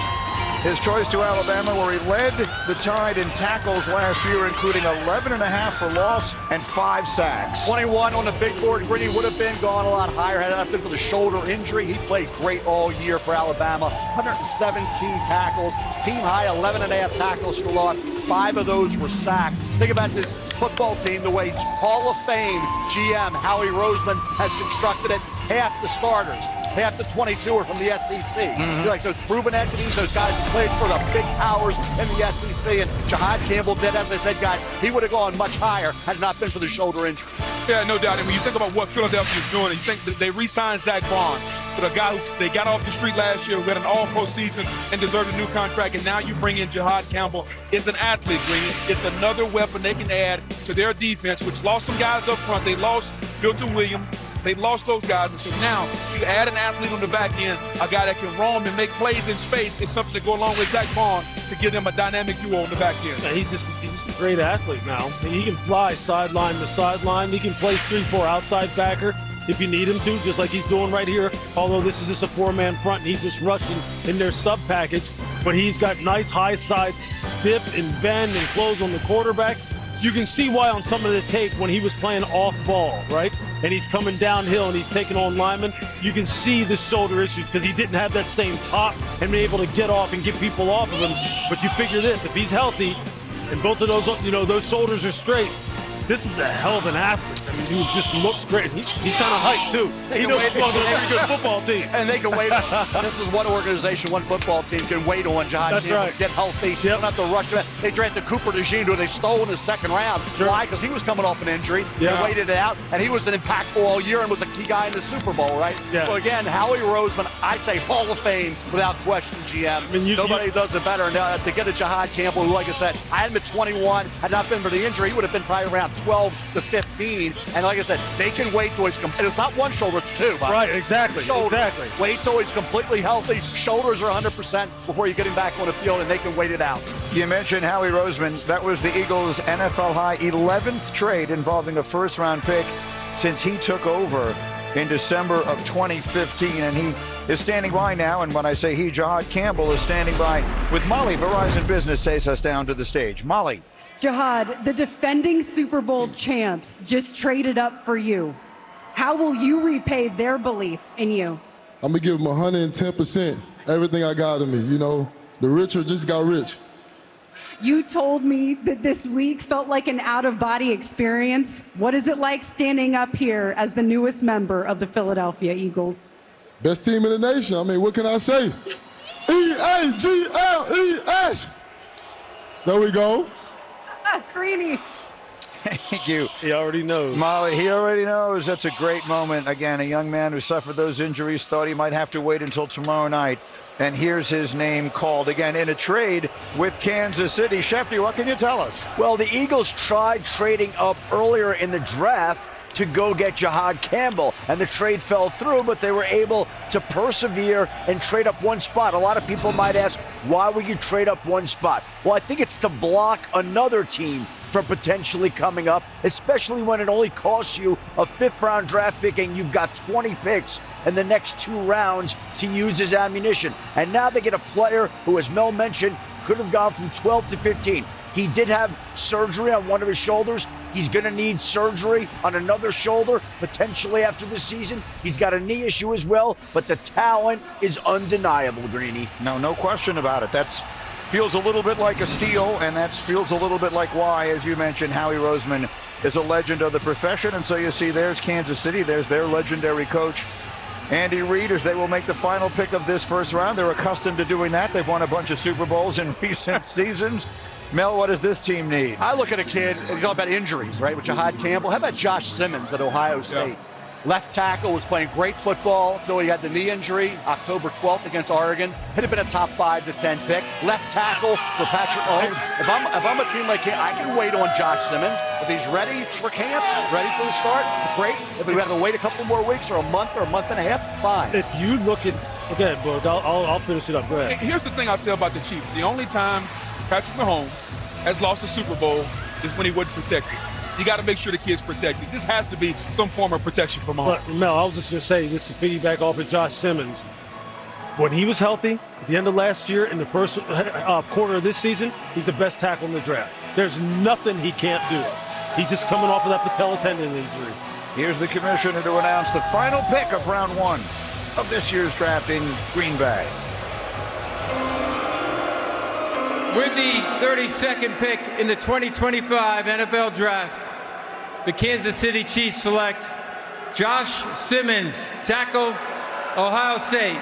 his choice to Alabama, where he led the Tide in tackles last year, including 11.5 for loss and 5 sacks. 21 on the big board. Greeny would have been gone a lot higher had it not been for the shoulder injury. He played great all year for Alabama. 117 tackles, team high 11.5 tackles for loss. 5 of those were sacks. Think about this football team, the way Hall of Fame GM Howie Roseman has constructed it. Half the starters, half the 22 are from the SEC. Like those proven entities, those guys who played for the big powers in the SEC. And Jihad Campbell did, as I said, guys, he would have gone much higher had it not been for the shoulder injury. Yeah, no doubt. And when you think about what Philadelphia is doing, and you think that they re-signed Zach Bond, but a guy who they got off the street last year, who had an all-pro season and deserved a new contract, and now you bring in Jihad Campbell. It's an athlete, Greeny. It's another weapon they can add to their defense, which lost some guys up front. They lost Milton Williams. They lost those guys, and so now you add an athlete on the back end, a guy that can roam and make plays in space. It's something to go along with Zach Bond to give them a dynamic duo on the back end. Yeah, he's just a great athlete now. He can fly sideline to sideline. He can play 3-4 outside backer if you need him to, just like he's doing right here. Although this is just a 4-man front, and he's just rushing in their sub package. But he's got nice high side dip and bend and close on the quarterback. You can see why on some of the tape when he was playing off ball, right? And he's coming downhill and he's taking on linemen. You can see the shoulder issues because he didn't have that same pop and be able to get off and get people off of him. But you figure this, if he's healthy and both of those, those shoulders are straight, this is a hell of an athlete. I mean, he just looks great. He's kind of hyped, too. He knows he's on a very good football team. And they can wait. This is one organization, one football team can wait on Jihad Campbell to get healthy. They don't have to rush him. They drafted Cooper DeJean, who they stole in the second round. Sure. Why? Because he was coming off an injury. They waited it out, and he was an impactful all year and was a key guy in the Super Bowl, right? Yeah. So, again, Howie Roseman, I say Hall of Fame without question, GM. I mean, nobody does it better. Now, to get a Jihad Campbell, who, like I said, I had him at 21. Had not been for the injury, he would have been probably around 12 to 15. And like I said, they can wait till he's and it's not one shoulder, it's two. Right, exactly. Exactly. Wait till he's completely healthy. Shoulders are 100% before you get him back on the field, and they can wait it out. You mentioned Howie Roseman. That was the Eagles' NFL high 11th trade involving a first-round pick since he took over in December of 2015. And he is standing by now. And when I say he, Jihad Campbell is standing by with Molly. Verizon Business takes us down to the stage. Molly. Jihad, the defending Super Bowl champs just traded up for you. How will you repay their belief in you? I'm going to give them 110%, everything I got in me. The richer just got rich. You told me that this week felt like an out-of-body experience. What is it like standing up here as the newest member of the Philadelphia Eagles? Best team in the nation. I mean, what can I say? E-A-G-L-E-S. There we go. Greeny. Thank you. He already knows. Molly, he already knows. That's a great moment. Again, a young man who suffered those injuries thought he might have to wait until tomorrow night. And here's his name called again in a trade with Kansas City. Shefty, what can you tell us? Well, the Eagles tried trading up earlier in the draft to go get Jahad Campbell, and the trade fell through, but they were able to persevere and trade up one spot. A lot of people might ask, why would you trade up one spot? Well, I think it's to block another team from potentially coming up, especially when it only costs you a 5th-round draft pick and you've got 20 picks in the next 2 rounds to use as ammunition. And now they get a player who, as Mel mentioned, could have gone from 12 to 15. He did have surgery on one of his shoulders. He's going to need surgery on another shoulder, potentially after this season. He's got a knee issue as well, but the talent is undeniable, Greeny. No question about it. That's feels a little bit like a steal, and that feels a little bit like why, as you mentioned, Howie Roseman is a legend of the profession. And so you see there's Kansas City, there's their legendary coach, Andy Reid, as they will make the final pick of this first round. They're accustomed to doing that. They've won a bunch of Super Bowls in recent seasons. Mel, what does this team need? I look at a kid, you talk about injuries, right, with Jahad Campbell. How about Josh Simmons at Ohio State? Yeah. Left tackle, was playing great football until he had the knee injury October 12th against Oregon. Could have been a top 5 to 10 pick. Left tackle for Patrick Mahomes. If I'm a team like him, I can wait on Josh Simmons. If he's ready for camp, ready for the start, it's great. If we have to wait a couple more weeks or a month and a half, fine. If you look at, okay, Borg, I'll finish it up. Go ahead. Here's the thing I'll say about the Chiefs. The only time Patrick Mahomes has lost a Super Bowl is when he wasn't protected. You got to make sure the kid's protected. This has to be some form of protection for Mahomes. Look, Mel, I was just going to say, this to piggyback off of Josh Simmons. When he was healthy, at the end of last year, in the first quarter of this season, he's the best tackle in the draft. There's nothing he can't do. He's just coming off of that patella tendon injury. Here's the commissioner to announce the final pick of round 1 of this year's draft in Green Bay. With the 32nd pick in the 2025 NFL Draft, the Kansas City Chiefs select Josh Simmons, tackle, Ohio State.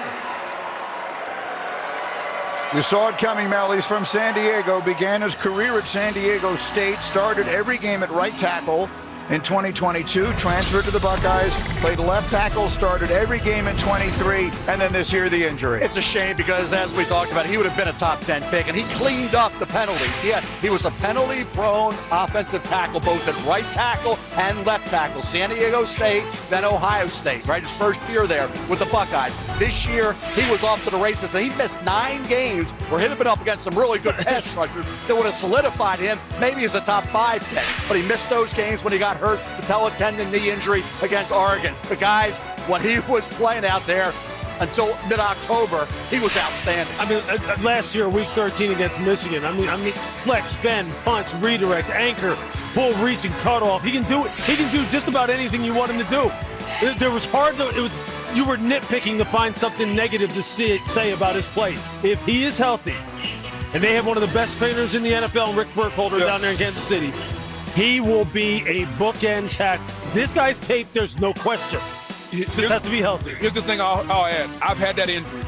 You saw it coming, Mel. He's from San Diego, began his career at San Diego State, started every game at right tackle in 2022, transferred to the Buckeyes, played left tackle, started every game in 23, and then this year the injury. It's a shame because, as we talked about, he would have been a top 10 pick, and he cleaned up the penalties. He was a penalty-prone offensive tackle, both at right tackle and left tackle. San Diego State, then Ohio State, right? His first year there with the Buckeyes. This year, he was off to the races, and he missed 9 games where he'd have been up against some really good pass rushers that would have solidified him maybe as a top 5 pick. But he missed those games when he got hurt, patella tendon knee injury against Oregon. But guys, when he was playing out there until mid-October, he was outstanding. I mean, last year, week 13 against Michigan. I mean, flex, bend, punch, redirect, anchor, full reach and cutoff. He can do it. He can do just about anything you want him to do. There was you were nitpicking to find something negative to say about his play. If he is healthy, and they have one of the best trainers in the NFL, Rick Burkholder, down there in Kansas City, he will be a bookend tackle. This guy's tape, there's no question. Just has to be healthy. Here's the thing I'll add. I've had that injury.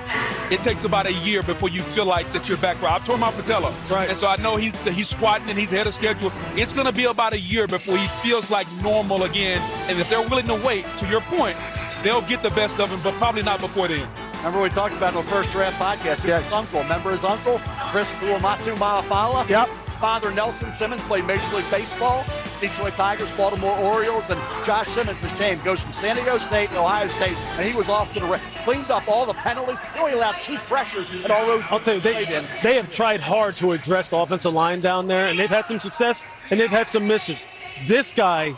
It takes about a year before you feel like that you're back. I've torn my patella. Right. And so I know he's squatting and he's ahead of schedule. It's going to be about a year before he feels like normal again. And if they're willing to wait, to your point, they'll get the best of him, but probably not before then. Remember we talked about in the first draft podcast, his uncle. Remember his uncle, Chris Uamatu Malafala? Yep. Father Nelson Simmons played Major League Baseball, Detroit Tigers, Baltimore Orioles, and Josh Simmons, the shame, goes from San Diego State to Ohio State, and he was off to the race. Cleaned up all the penalties. He only allowed 2 pressures and all those. I'll tell you, they have tried hard to address the offensive line down there, and they've had some success, and they've had some misses. This guy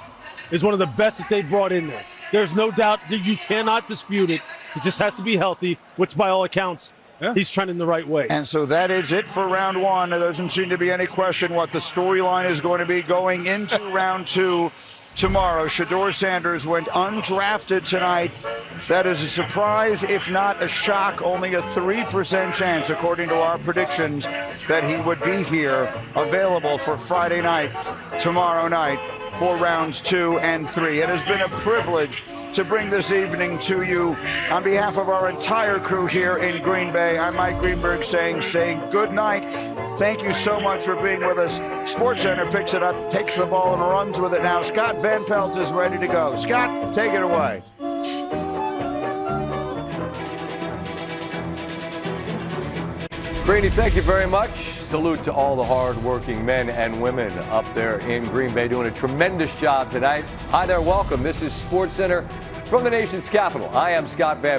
is one of the best that they've brought in there. There's no doubt that you cannot dispute it. He just has to be healthy, which by all accounts, he's trending the right way. And so that is it for round 1. There doesn't seem to be any question what the storyline is going to be going into round 2. tomorrow. Shedeur Sanders went undrafted tonight. That is a surprise, if not a shock. Only a 3% chance, according to our predictions, that he would be here available for Friday night, tomorrow night, for rounds 2 and 3. It has been a privilege to bring this evening to you on behalf of our entire crew here in Green Bay. I'm Mike Greenberg saying good night. Thank you so much for being with us. SportsCenter picks it up, takes the ball and runs with it now. Scott Van Pelt is ready to go. Scott, take it away. Greeny, thank you very much. Salute to all the hard-working men and women up there in Green Bay doing a tremendous job tonight. Hi there, welcome. This is SportsCenter from the nation's capital. I am Scott Van